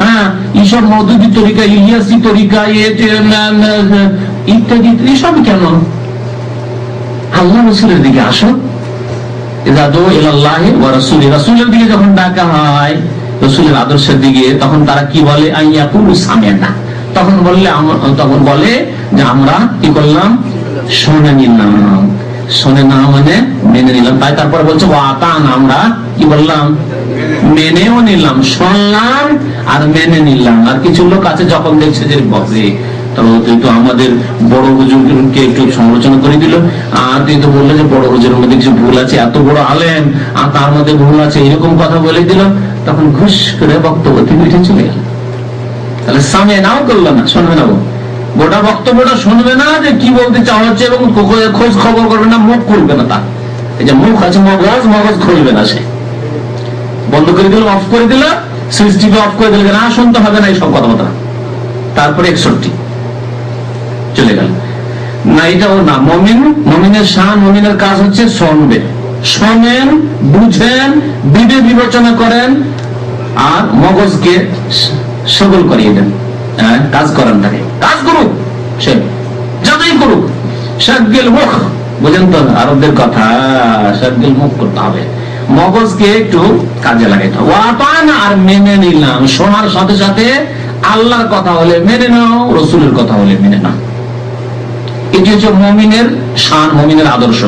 হ্যাঁ, এইসব মওদুদি তরিকা, ইলিয়াসি তরিকা, ইত্যাদি, এসব কেন? আল্লাহ রাসূলের দিকে আসো। ইযা দূ ইলাল্লাহি ওয়া রাসূলি, রাসূলের দিকে যখন ডাকা হয়, রাসূলের আদর্শের দিকে, তখন তারা কি বলে? আইয়াকুলু সামি'না, তখন বলে যে আমরা কি করলাম? শুনে নিলাম। শুনে না মানে মেনে নিলাম। তাই তারপরে বলছে ওয়া আতা'না, আমরা কি বললাম? মেনেও নিলাম, শুনলাম আর মেনে নিলাম। আর কিছু লোক আছে যখন দেখছে যে বসে, তো আমাদের বড় হুজুরকে একটু সমালোচনা করে দিল, আর কিন্তু বললো যে বড় হুজুরের মধ্যে কিছু ভুল আছে, এত বড় আলেম আর তার মধ্যে ভুল আছে, এরকম কথা বলে দিল, তখন ঘুষ করে বক্তব্য থেকে উঠে চলে গেল। তাহলে সামনে নাও করলো না, শুনবে না, গোটা বক্তব্যটা শুনবে না যে কি বলতে চাওয়া হচ্ছে, এবং খোঁজ খবর করবে না, মুখ খুলবে না। তার এই যে মুখ আছে, মগজ খুলবে না, সে বন্ধ করে দিল, অফ করে দিল, সুইচ টিভি অফ করে দিল, না শুনতে হবে না এইসব কথাবার্তা। তারপরে 61 চলে গেল না, এটাও না। মুমিনের শান, মুমিনের কাজ হচ্ছে শুনবে, শোনেন, বুঝেন, বিবেক বিবেচনা করেন, আর মগজকে সবল করিয়ে দেন। কাজ করেন, তাকে কাজ করুক, সে যাই করুক। শাগিল মুখ, বুঝেন তো আরবদের কথা, শাগিল মুখ করতে হবে, মগজকে একটু কাজে লাগাইতে হবে। আর মেনে নিলাম, শোনার সাথে সাথে আল্লাহর কথা হলে মেনে নাও, রসুলের কথা হলে মেনে নাও। এটি হচ্ছে মুমিনের শান, মুমিনের আদর্শ।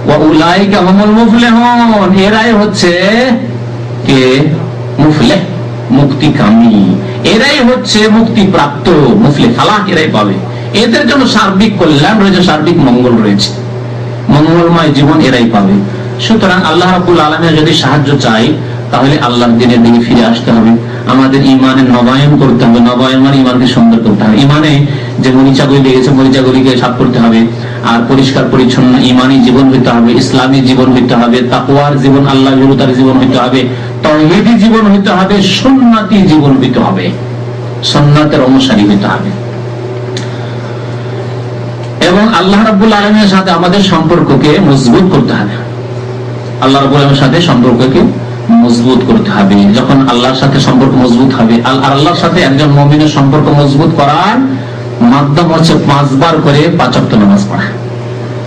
ওয়া উলাইকা হুমুল মুফলিহুন, এরাই হচ্ছে কে? মুফলিহ, মুক্তিকামী, এরাই হচ্ছে মুক্তি প্রাপ্ত, মুফলিহ, ফালাহ এরাই পাবে। এদের জন্য সার্বিক কল্যাণ রয়েছে, সার্বিক মঙ্গল রয়েছে, মঙ্গলময় জীবন এরাই পাবে। সুতরাং আল্লাহ রাব্বুল আলামিন যদি সাহায্য চাই, তাহলে আল্লাহর দিনের দিকে ফিরে আসতে হবে, আমাদের ইমানের নবায়ন করতে হবে। নবায়ন মানে ইমানকে সুন্দর করতে হবে। ইমানে যে মরিচাগুলি লেগেছে, মরিচাগুলিকে সাফ করতে হবে, আর পরিষ্কার পরিচ্ছন্ন ইমানি জীবন হইতে হবে, ইসলামী জীবন হইতে হবে, তাকওয়ার জীবন, আল্লাহ ভীরুতার জীবন হইতে হবে, তাওহীদি জীবন হইতে হবে, সুন্নতি জীবন হইতে হবে, সুন্নাতের অনুসারী হইতে হবে। এবং আল্লাহ রাব্বুল আলামিনের সাথে আমাদের সম্পর্ককে মজবুত করতে হবে। আল্লাহ রাব্বুল আলামিনের সাথে সম্পর্ককে মজবুত করতে হবে। যখন আল্লাহর সাথে সম্পর্ক মজবুত হবে, আল্লাহর সাথে একজন মুমিনের সম্পর্ক মজবুত করার মাধ্যম হচ্ছে 5 বার করে 5 ওয়াক্ত নামাজ পড়া।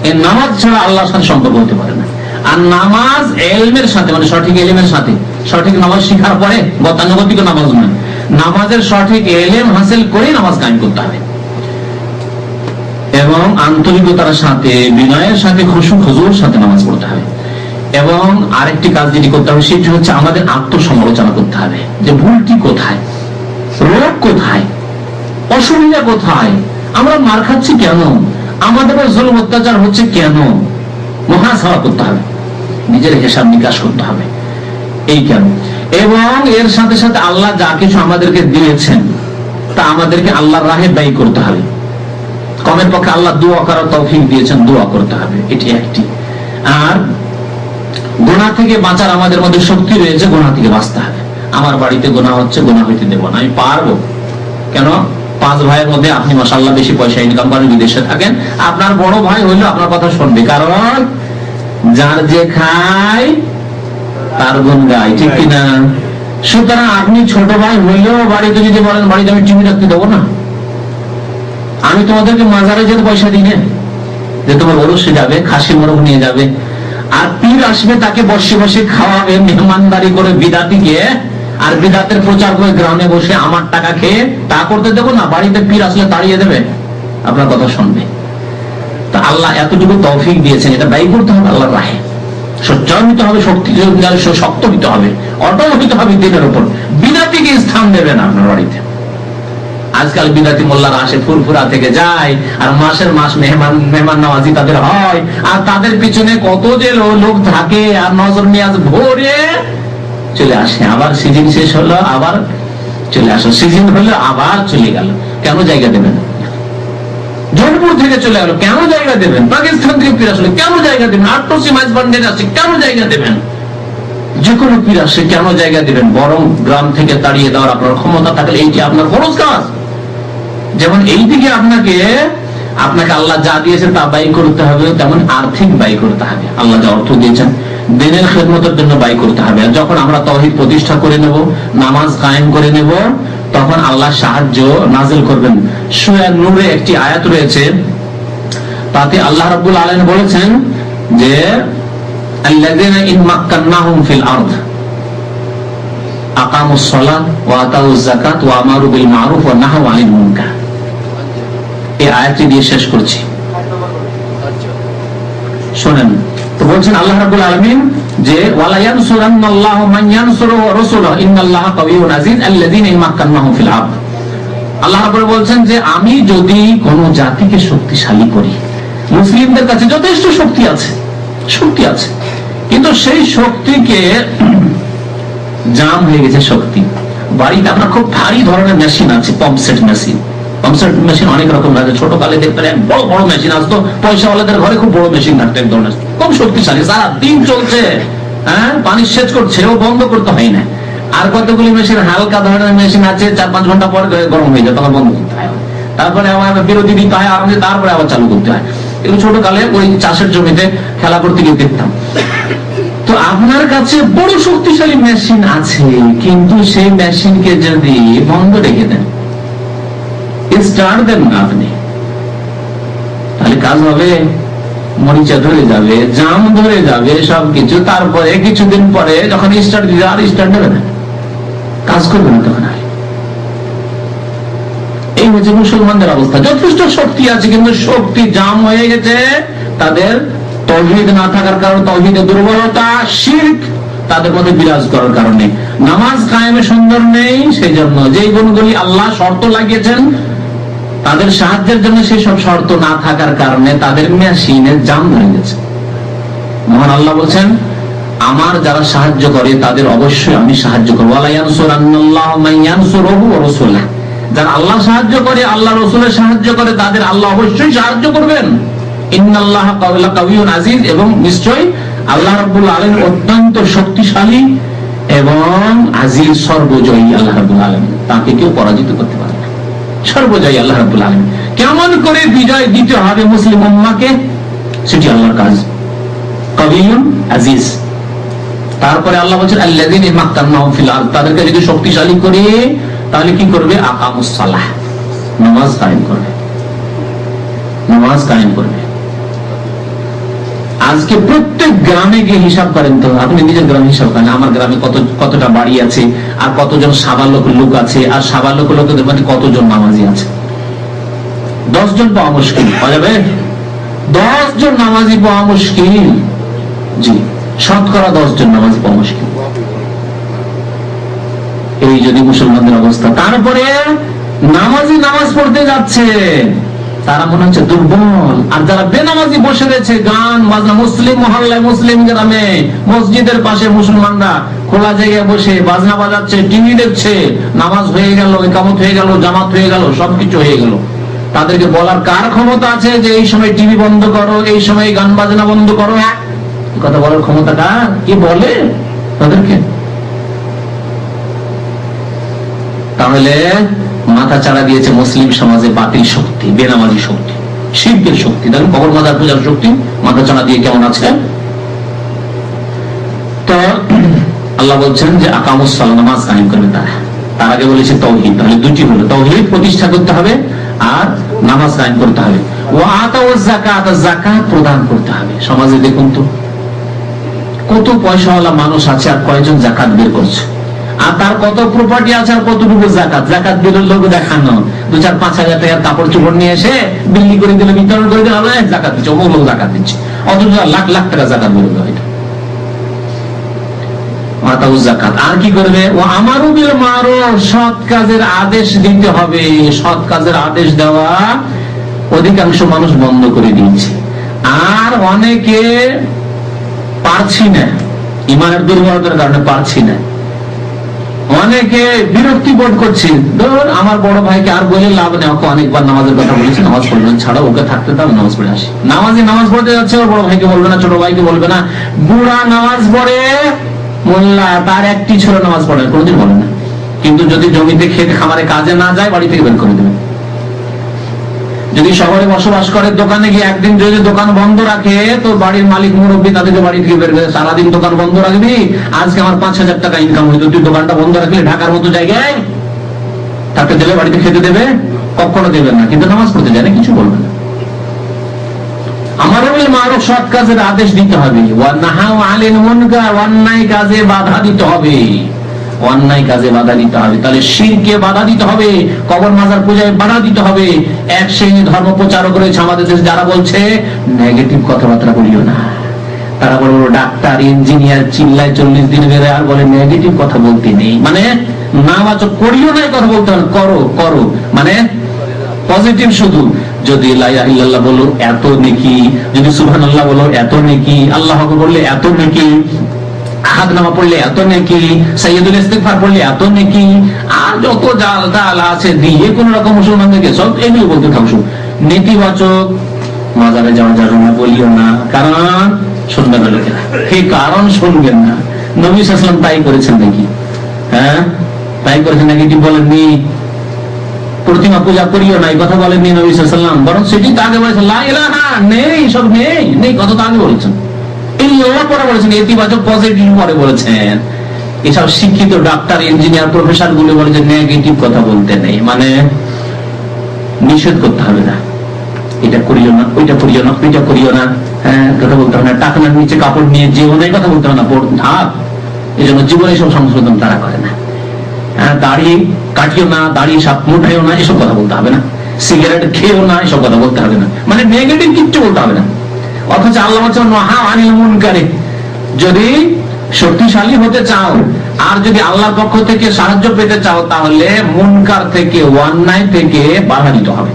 এই নামাজ ছাড়া আল্লাহর সাথে সম্পর্ক হতে পারে না। আর নামাজ ইলমের সাথে, মানে সঠিক ইলমের সাথে, সঠিক নামাজ শেখার পরে গতানুগতিক নামাজ নয়, নামাজের সঠিক ইলম হাসিল করে নামাজ কায়েম করতে হবে, এবং আন্তরিকতার সাথে, বিনয়ের সাথে, খুশুর সাথে নামাজ পড়তে হবে। এবং আরেকটি কাজ যেটি করতে হবে, সেটি হচ্ছে আমাদের আত্মসমালোচনা করতে হবে, যে ভুলটি কোথায়, রোগ কোথায়, অসুবিধা কোথায়, আমরা মার খাচ্ছি কেন, আমাদের জুলুম অত্যাচার হচ্ছে কেন, মুহাসাবা করতে হবে, নিজের হিসাব নিকাশ করতে হবে, এই কেন। এবং এর সাথে সাথে আল্লাহ যা কিছু আমাদেরকে দিয়েছেন, তা আমাদেরকে আল্লাহর রাহে ব্যয় করতে হবে। কমের পক্ষে আল্লাহ দোয়া করার তৌফিক দিয়েছেন, দোয়া করতে হবে, এটি একটি। আর গুনাহ থেকে বাঁচার আমাদের মধ্যে শক্তি রয়েছে, গুনাহ থেকে বাঁচতে হবে। আমার বাড়িতে গুনাহ হচ্ছে, গুনাহ হইতে দেব না, আমি পারবো কেন? 5 ভাইয়ের মধ্যে আপনি মাশাআল্লাহ বেশি পয়সা ইনকাম করেন, বিদেশে থাকেন, আপনার বড় ভাই হইলো আপনার কথা শুনবে, কারণ যার যে খায় তার গুণ গায়, ঠিক কিনা? সুতরাং আপনি ছোট ভাই হইলেও বাড়িতে যদি বলেন বাড়িতে আমি টিভি রাখতে দেবো না, আমি তোমাদেরকে মাজারে যেতে পয়সা দিই না, যে তোমার ওরসে যাবে, খাসি মোরগ নিয়ে যাবে, আর পীর আসবে তাকে বসে বসে খাওয়াবে মেহমানদারি করে বিদাতিকে, আর বিদাতের প্রচার করে গ্রামে বসে আমার টাকা খেয়ে তা করতে দেবো না? বাড়িতে পীর আসলে তাড়িয়ে দেবে, আপনার কথা শুনবে। তা আল্লাহ এতটুকু তৌফিক দিয়েছেন, এটা ব্যয় করতে হবে আল্লাহর রাহে, সোচ্চার হতে হবে, শক্ত হতে হবে, অটল হতে হবে দিনের উপর। বিদাতিকে স্থান দেবে না আপনার বাড়িতে। আজকাল বিদাতি মোল্লারা আসে, ফুরফুরা থেকে যায়, আর মাসের মাস মেহমান নওয়াজি তাদের হয়, আর তাদের পিছনে কত যে লোক থাকে, আর নজর নিয়াজ ভরে চলে আসে, আবার সিজন শেষ হলো আবার চলে আসো, সিজন হলো আবার চলে গেল। কেন জায়গা দেবেন? জয়পুর থেকে চলে গেল, কেন জায়গা দেবেন? পাকিস্তান থেকে ফিরে আসলে কেন জায়গা দেবেন? আটটসি মাইজ বান্ডের আছে, কেন জায়গা দেবেন? যে কোনো পীর আসে কেন জায়গা দেবেন? বরং গ্রাম থেকে তাড়িয়ে দেওয়ার আপনার ক্ষমতা থাকলে এইটি আপনার ফরজ কাজ। যেমন এই দিকে আপনাকে আল্লাহ যা দিয়েছে তা ব্যয় করতে হবে, তেমন আর্থিক ব্যয় করতে হবে। আল্লাহ যা অর্থ দিয়েছেন দিনের খেদমতের জন্য ব্যয় করতে হবে। আর যখন আমরা তাওহীদ প্রতিষ্ঠা করে নেব, নামাজ কায়েম করে নেব, তখন আল্লাহ সাহায্য নাজিল করবেন। সূরা নূরে একটি আয়াত রয়েছে, তাতে আল্লাহ রাব্বুল আলামিন বলেছেন যে আল্লাযীনা ইন মাক্কান্নাহুম ফিল আরদ আকামুস সালাত ওয়া আতাউজ যাকাত ওয়া আমারু বিল মারুফ ওয়া নাহাউ আনিল মুনকার। এই আয়াতটি দিয়ে শেষ করছি, শুনেন। তো বলছেন আল্লাহ রাব্বুল আলামিন যে ওয়ালা ইয়ানসুরান্নাল্লাহু মান ইয়ানসুরু ওয়া রাসূলুহু ইন্নাল্লাহা কাওয়িয়্যুন আযীজ আল্লাযীনা ইন মাক্কান্নাহুম ফিল আরদ। আল্লাহ রাব্বুল বলছেন যে আমি যদি কোন জাতিকে শক্তিশালী করি, মুসলিমদের কাছে যথেষ্ট শক্তি আছে, কিন্তু সেই শক্তিকে জাম হয়ে গেছে শক্তি। বাড়িতে আমরা খুব ভারী ধরনের মেশিন আছে, পাম্পসেট মেশিন অনেক রকম আছে। ছোট কালে দেখতে বড় বড় মেশিন আসতো, পয়সাওয়ালাদের ঘরে খুব বড় মেশিন থাকতো, এক ধরনের খুব শক্তিশালী, সারা দিন চলছে, হ্যাঁ, পানি সেচ করছে, ও বন্ধ করতে হয় না। আর কতগুলি মেশিন হালকা ধরনের মেশিন আছে, 4-5 ঘন্টা পর গরম হয়ে যায়, তখন বন্ধ করতে হয়, তারপরে আমার বিরতি দিতে হয়, তারপরে আবার চালু করতে হয়। এগুলো ছোট কালে ওই চাষের জমিতে খেলা করতে গিয়ে দেখতাম। তো আপনার কাছে বড় শক্তিশালী মেশিন আছে, কিন্তু সেই মেশিনকে যদি বন্ধ রেখে দেন, স্টার্ট দেন না আপনি, তাহলে কাজ হবে? মরিচা ধরে যাবে, জাম ধরে যাবে, সবকিছু। তারপরে কিছুদিন পরে যখন স্টার্ট দিবে, আর স্টার্ট দেবে না, কাজ করবে না তখন। এই হচ্ছে মুসলমানদের অবস্থা। যথেষ্ট শক্তি আছে, কিন্তু শক্তি জাম হয়ে গেছে তাদের তাওহীদ না থাকার কারণে, তাওহীদের দুর্বলতা, শিরক তাদের মধ্যে বিরাজ করার কারণে। নামাজ কায়েমে সুন্দর নেই, সেই জন্য যেই গুণগুলি আল্লাহ শর্ত লাগিয়েছেন তাদের সাহায্যের জন্য, সেই সব শর্ত না থাকার কারণে তাদের মেশিনে জাম ধরে গেছে। মহান আল্লাহ বলছেন আমার যারা সাহায্য করে তাদের অবশ্যই আমি সাহায্য করবো। ওয়ালা ইয়ানসুরান্নাল্লাহু মান ইয়ানসুরুহু ওয়া রাসূলুহু, যারা আল্লাহ সাহায্য করে, আল্লাহ রাসূলের সাহায্য করে, তাদের আল্লাহ অবশ্যই সাহায্য করবেন। ইন্নাল্লাহা কাওয়িয়্যুন আযীজ, এবং নিশ্চয়ই আল্লাহ রাব্বুল আলামিন অত্যন্ত শক্তিশালী এবং আজিজ, সর্বজয়ী। আল্লাহ রাব্বুল আলামিন, তাকে কেউ পরাজিত করতে পারে না, সর্বজয়ী আল্লাহ রাব্বুল আলামিন। কেমন করে বিজয় দিতে হবে মুসলিম উম্মাহকে, সেটি আল্লাহর কাজ। কাওয়িয়্যুন আযীজ। তারপরে আল্লাহ বলেন আল্লাযীনা মাক্কান্নাহুম ফিল আরদ, তাদেরকে যদি শক্তিশালী করি তাহলে কি করবে? আকামুস সালাহ, নামাজ কায়েম করবে, নামাজ কায়েম করবে। আজকে প্রত্যেক গ্রামে গিয়ে হিসাব করেন তো, আপনি নিজের গ্রামে হিসাব করেন, আমার গ্রামে কতটা বাড়ি আছে, আর কতজন সাবালক লোক আছে, আর সাবালক লোকদের মানে কতজন নামাজি আছে। 10 জন পাওয়া মুশকিল, পাওয়া যাবে? 10 জন নামাজি পাওয়া মুশকিল, জি, শতকরা 10 জন নামাজি পাওয়া মুশকিল। এই যদি মুসলমানদের অবস্থা, তারপরে নামাজি নামাজ পড়তে যাচ্ছে, তারা মনে হচ্ছে দুর্বল। আর যারা বেনামাজি বসে রয়েছে, গান বাজনা, মুসলিম মহল্লায়, মুসলিম গ্রামে, মসজিদের পাশে মুসলমানরা খোলা জায়গায় বসে বাজনা বাজাচ্ছে, টিভি দেখছে, নামাজ হয়ে গেল, ইকামত হয়ে গেল, জামাত হয়ে গেল, সবকিছু হয়ে গেল, তাদেরকে বলার কার ক্ষমতা আছে যে এই সময় টিভি বন্ধ করো, এই সময় গান বাজনা বন্ধ করো? কথা বলার ক্ষমতা কার? কি বলে তাদেরকে? তাহলে মাথা চাড়া দিয়েছে মুসলিম সমাজে বাতিল শক্তি, বেনামাজি শক্তি, শিরকের শক্তি। দেখুন কবর মাজার পূজার শক্তি মাথা চাড়া দিয়ে কেমন আছে। তো আল্লাহ বলছেন যে আকামুস সালাত, নামাজ কায়েম করবে তারা। তার আগে বলেছে তাওহীদ, তাহলে দুটি হলো, তাওহীদ প্রতিষ্ঠা করতে হবে আর নামাজ কায়েম করতে হবে। ওয়া আতাউজ যাকাত, যাকাত প্রদান করতে হবে। সমাজে দেখুন তো কত পয়সাওয়ালা মানুষ আছে আর কয়জন যাকাত বের করছে, আর তার কত প্রপার্টি আছে আর কতটুকু যাকাত। যাকাত বের লোক দেখানো, 2-4-5 হাজার টাকার কাপড় চোপড় নিয়ে এসে বিল্লি করে দিলে, বিতরণ করে দিলে, যাকাত দিচ্ছে, অমুক লোক যাকাত দিচ্ছে, অথচ লাখ লাখ টাকা যাকাত বের হবে। আর কি করবে? ও আমারও বিল মারুফ, সৎ কাজের আদেশ দিতে হবে। সৎ কাজের আদেশ দেওয়া অধিকাংশ মানুষ বন্ধ করে দিয়েছে, আর অনেকে পারছি না, ইমানের দুর্বলতার কারণে পারছি না। অনেকে বিরক্তি বোধ করছে, ধর আমার বড় ভাইকে আর বলে লাভ নেই, ওকে অনেকবার নামাজের কথা বলেছি, নামাজ পড়বেন, ছাড়া ওকে থাকতে দাও, নামাজ পড়ে আসি। নামাজি নামাজ পড়তে যাচ্ছে, ওর বড় ভাইকে বলবে না, ছোট ভাইকে বলবে না। বুড়া নামাজ পড়ে, মোল্লা তার একটি ছোট নামাজ পড়ে, কোনদিন বলে না। কিন্তু যদি জমিতে খেতে খামারে কাজে না যায়, বাড়ি থেকে বের করে দেবে। যদি শহরে বসবাস করে, দোকানে গিয়ে একদিন যদি দোকান বন্ধ রাখে, তো বাড়ির মালিক মুরব্বী তাদেরকে বাড়ি থেকে বের করে, সারাদিন দোকান বন্ধ রাখবি, আজকে আমার 5,000 টাকা ইনকাম হইতো, তুই দোকানটা বন্ধ রাখলে ঢাকার মতো জায়গায় তাকে দেবে, বাড়িতে খেতে দেবে? কখনো দেবে না। কিন্তু নামাজ পড়তে যায় না, কিছু বলবে না। আমারও মারুফ, সৎ কাজের আদেশ দিতে হবে। ওয়া নাহাউ আনিল মুনকার, অন্যায় কাজে বাধা দিতে হবে, অন্যায় কাজে বাধা দিতে হবে। তাহলে শিরকে বাধা দিতে হবে, কবর মাজার পূজায় বাধা দিতে হবে। এক শ্রেণী ধর্ম প্রচারক রয়েছে আমাদের দেশে, যারা বলছে নেগেটিভ কথাবার্তা বলিও না। তারা বড় বড় ডাক্তার, ইঞ্জিনিয়ার, চিল্লায় 40 দিন বেড়ে, আর বলে নেগেটিভ কথা বলতে নেই, মানে নামাজও করিও না, কথা বলতে হবে, করো করো, মানে পজিটিভ শুধু। যদি লা ইলাহা ইল্লাল্লাহ বলো এত নেকি, যদি সুবহানাল্লাহ বলো এত নেকি, আল্লাহু আকবার বললে এত নেকি, আহাদ নামা পড়লে এত নেকি, সাইয়্যিদুল ইস্তিগফার পড়লে এত নেকি, আর যত জাল তাল আছে দিয়ে কোন রকম মুসলমানদেরকে সব এগুলো বলতে থাকছো। নেতিবাচক মাজারে যাওয়া যাবে না, বলিও না, কারণ শুনবে না লোকেরা। এই কারণ শুনবেন না। নবী সাল্লাল্লাহু আলাইহি ওয়াসাল্লাম তাই করেছেন নাকি? হ্যাঁ, তাই করেছেন নাকি? এটি বলেননি। প্রতিমা পূজা করিও না, এই কথা বলেননি নবী সাল্লাল্লাহু আলাইহি ওয়াসাল্লাম, বরং সেটি তো আগে বলেছেন, লা ইলাহা, নেই, সব নেই, নেই, কত তো আগে বলেছেন। পরে বলেছেন ইতিবাচক, পজিটিভ পরে বলেছেন। এসব শিক্ষিত ডাক্তার, ইঞ্জিনিয়ার, প্রফেসর গুলো বলেছেন নেগেটিভ কথা বলতে নেই, মানে নিষেধ করতে হবে না, এটা করিও না, ওইটা করিও না, ওইটা করিও না, হ্যাঁ কথা বলতে হবে না, টাকনার নিচে কাপড় নিয়ে যে ওদের কথা বলতে হবে না, ঢাক। এই জন্য জীবনে সব সংশোধন তারা করে না। হ্যাঁ, দাড়ি কাটিও না, দাড়ি সাপ মুঠাইও না, এসব কথা বলতে হবে না। সিগারেট খেয়েও না, এসব কথা বলতে হবে না, মানে নেগেটিভ কিচ্ছু বলতে হবে না। অথচ আল্লাহ বলছেন নাহা আনিল মুনকার, যদি শক্তিশালী হতে চাও আর যদি আল্লাহর পক্ষ থেকে সাহায্য পেতে চাও, তাহলে মুনকার থেকে, অন্যায় থেকে বাধা দিতে হবে।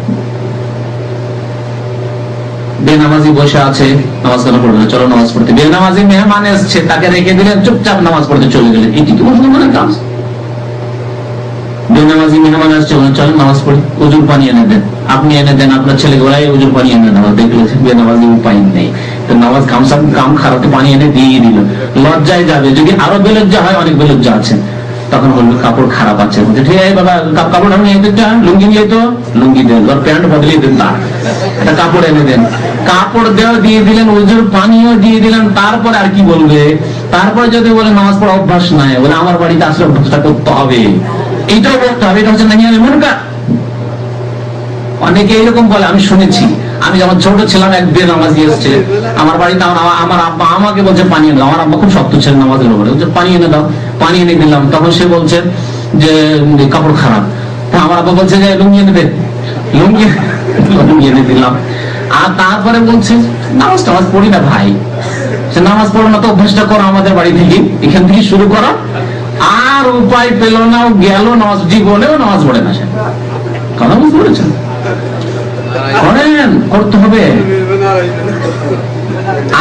বেনামাজি বসে আছে, নামাজ কেন পড়বে না, চলো নামাজ পড়তে। বেনামাজি মেহমান এসছে, তাকে রেখে দিলেন, চুপচাপ নামাজ পড়তে চলে গেলেন, এটি কি মুসলমানের কাজ? বেনামাজি মেহমান আসছে, চলেন নামাজ পড়ি, উজুর পানি এনে দেন, আপনি এনে দেন, আপনার ছেলেকে বলাই উজুর পানি এনে নামাজ, দেখলেন বেনামাজি উপায় নেই, তো নামাজ কাম খারাপ পানি এনে দিয়ে দিল, লজ্জায় যাবে। যদি আরো বেলজ্জা হয়, অনেক বেলজ্জা আছে, তখন বলবে কাপড় খারাপ আছে, ঠিক আছে বাবা, কাপড় নিয়ে দেন, লুঙ্গি নিয়ে তো লুঙ্গি দেন, প্যান্ট বদলিয়ে দেন, তার একটা কাপড় এনে দেন, কাপড় দেওয়া দিয়ে দিলেন, উজুর পানিও দিয়ে দিলেন। তারপরে আর কি বলবে? তারপরে যদি বলে নামাজ পড়া অভ্যাস নাই, বলে আমার বাড়িতে আসলে অভ্যাসটা করতে হবে, এইটাও বলতে হবে। এটা হচ্ছে নাহি আনিল মুনকার। অনেকে এরকম বলে, আমি শুনেছি। আমি যখন ছোট ছিলাম, এক বেনামাজি এসেছে আমার বাড়িতে, আমার আব্বা আমাকে বলছে পানি এনে দাও। আমার আব্বা খুব শক্ত ছিলেন নামাজের উপরে, পানি এনে দাও, পানি এনে দিলাম। তখন সে বলছে যে কাপড় খারাপ। আমার আব্বা বলছে যে লুঙ্গি এনে দে, লুঙ্গি এনে দিলাম। আর তারপরে বলছে নামাজ টামাজ পড়ি না ভাই, সে নামাজ পড়ো না, তো অভ্যাসটা করো আমাদের বাড়ি থেকে, এখান থেকে শুরু করো। আর উপায় পেল না, গেল নামাজ, জীবনেও নামাজ পড়ে না সে। কথা বুঝতে পেরেছেন? করেন, করতে হবে।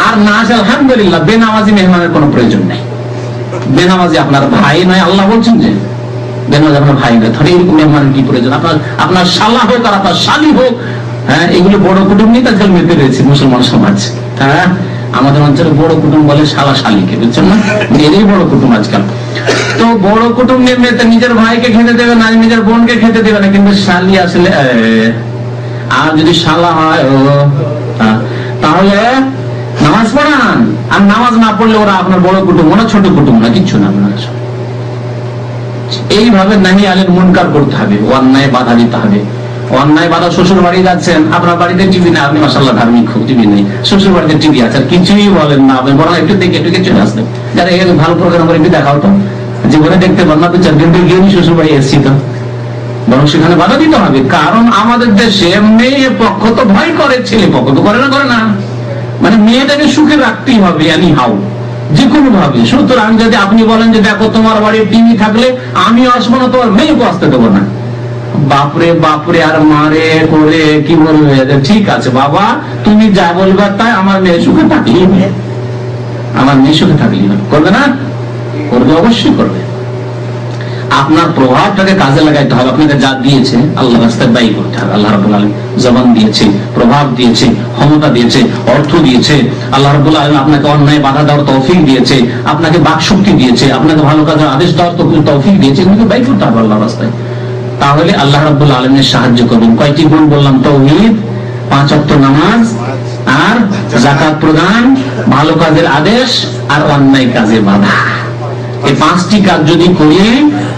আর না আছে আলহামদুলিল্লাহ, বেনামাজি মেহমানের কোনো প্রয়োজন নেই। বেনামাজি আপনার ভাই নয়, আল্লাহ বলছেন যে বেনামাজি আপনার ভাই নয়, তাহলে এরকম মেহমানের কি প্রয়োজন? আপনার শালা হোক আর আপনার শালি হোক, হ্যাঁ, এগুলো বড় কুটুম্ব নিয়ে তাদের মেতে রয়েছে মুসলমান সমাজ। হ্যাঁ, আমাদের অঞ্চলে বড় কুটুম বলে শালা শালিকে, বুঝছেন না, এরই বড় কুটুম আজকাল। তো বড় কুটুম এমনিতে নিজের ভাইকে খেতে দেবে না, নিজের বোনকে খেতে দেবে না, কিন্তু শালি আসলে, আর যদি শালা হয় তাহলে নামাজ পড়ান, আর নামাজ না পড়লে ওরা আপনার বড় কুটুম, ওরা ছোট কুটুম না, কিচ্ছু না আপনার। এইভাবে নাহি আলের মুনকার করতে হবে, অন্যায় বাধা দিতে হবে। অন্যায় বাধা, শ্বশুর বাড়ি যাচ্ছেন, আপনার বাড়িতে টিভি না, আপনি মাশাআল্লাহ ধার্মিক, খুব টিভি নেই, শ্বশুর বাড়িতে টিভি আছে, কিছুই বলেন না, আপনি বরং একটু দেখে একটু চলে আসলেন, যারা এর ভালো প্রোগ্রাম করে একটু দেখাও তো, জীবনে দেখতে পান না, 2-4 দিন গিয়ে শ্বশুর বাড়ি এসছি তো, বরং সেখানে বাধা দিতে হবে। কারণ আমাদের দেশে মেয়ে পক্ষ তো ভয় করে, ছেলে পক্ষ তো করে না, মানে মেয়েটাকে সুখে রাখতেই হবে এনি হাউ, যে কোনো ভাবে। সুতরাং যদি আপনি বলেন যে দেখো তোমার বাড়ির টিভি থাকলে আমি আসবো না, তোমার মেয়েকে আসতে দেবো না, বাপরে বাপরে আর মারে করে কি বলবে, ঠিক আছে বাবা তুমি যা বলবে তাই, আমার মেয়ে সুখে থাকলেই, আমার মেয়ে সুখে থাকলেই করবে না, করবে, অবশ্যই করবে। আপনার প্রভাবটাকে কাজে লাগাইতে হবে, আপনাকে যা দিয়েছে আল্লাহ রাস্তায় ব্যয় করতে হবে। আল্লাহ রাব্বুল আলামিন জবান দিয়েছে, প্রভাব দিয়েছে, ক্ষমতা দিয়েছে, অর্থ দিয়েছে, আল্লাহ রাব্বুল আলামিন আপনাকে অন্যায় বাধা দেওয়ার তৌফিক দিয়েছে, আপনাকে বাকশক্তি দিয়েছে, আপনাকে ভালো কাজের আদেশ দেওয়ার তৌফিক দিয়েছে, এগুলোকে ব্যয় করতে হবে আল্লাহ রাস্তায়। তাহলে আল্লাহ রাব্বুল আলামিনের সাহায্য করবেন। কয়টি গুণ বললাম? তাওহীদ, 5 ওয়াক্ত নামাজ, আর যাকাত প্রদান, ভালো কাজের আদেশ, আর অন্যায় কাজে বাধা। এই 5টি কাজ যদি করি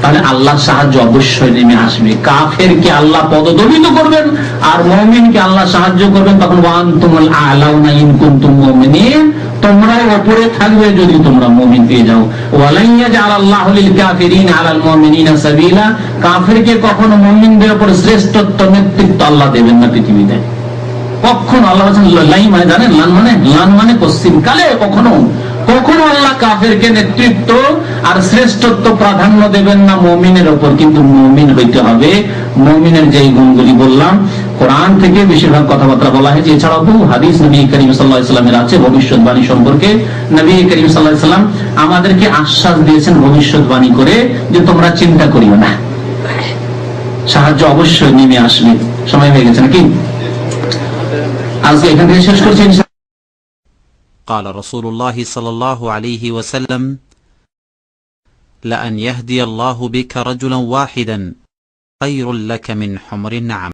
তাহলে আল্লাহর সাহায্য অবশ্যই নেমে আসবে। কাফেরকে আল্লাহ পদদলিত করবেন আর মুমিনকে আল্লাহ সাহায্য করবেন। তখন ওয়ান্তুমুল আ'লাউনা ইন কুনতুম মুমিনিন, তোমরা উপরে থাকবে যদি তোমরা মুমিন পেয়ে যাও। ওয়ালাই ইয়াজআলাল্লাহু লিল কাফিরিনা আলাল মুমিনিনা সাবিলা, কাফেরকে কখনো মুমিনদের উপর শ্রেষ্ঠত্ব, নেতৃত্ব আল্লাহ দেবেন না পৃথিবীতে কখনো। আল্লাহ বলেন লাই মানে জানেন, লান মানে পশ্চিম কালে কখনো আল্লাহ কাফেরকে নেতৃত্ব আর শ্রেষ্ঠত্ব প্রাধান্য দেবেন না মুমিনের উপর। কিন্তু মুমিন হইতে হবে, মুমিনের যেই গুণগুলি বললাম কোরআন থেকে বেশিরভাগ কথাবার্তা বলা হয়েছে, এছাড়াও বহু হাদিস নবী করিম সাল্লাল্লাহু আলাইহি ওয়াসাল্লামের আছে ভবিষ্যৎবাণী সম্পর্কে। নবী করিম সাল্লাল্লাহু আলাইহি ওয়াসাল্লাম আমাদেরকে আশ্বাস দিয়েছেন ভবিষ্যৎবাণী করে যে তোমরা চিন্তা করিও না, সাহায্য অবশ্যই নেমে আসবে। সময় হয়ে গেছে নাকি? আজকে এখান থেকে শেষ করছি। قال رسول الله صلى الله عليه وسلم: لأن يهدي الله بك رجلا واحدا خير لك من حمر النعم.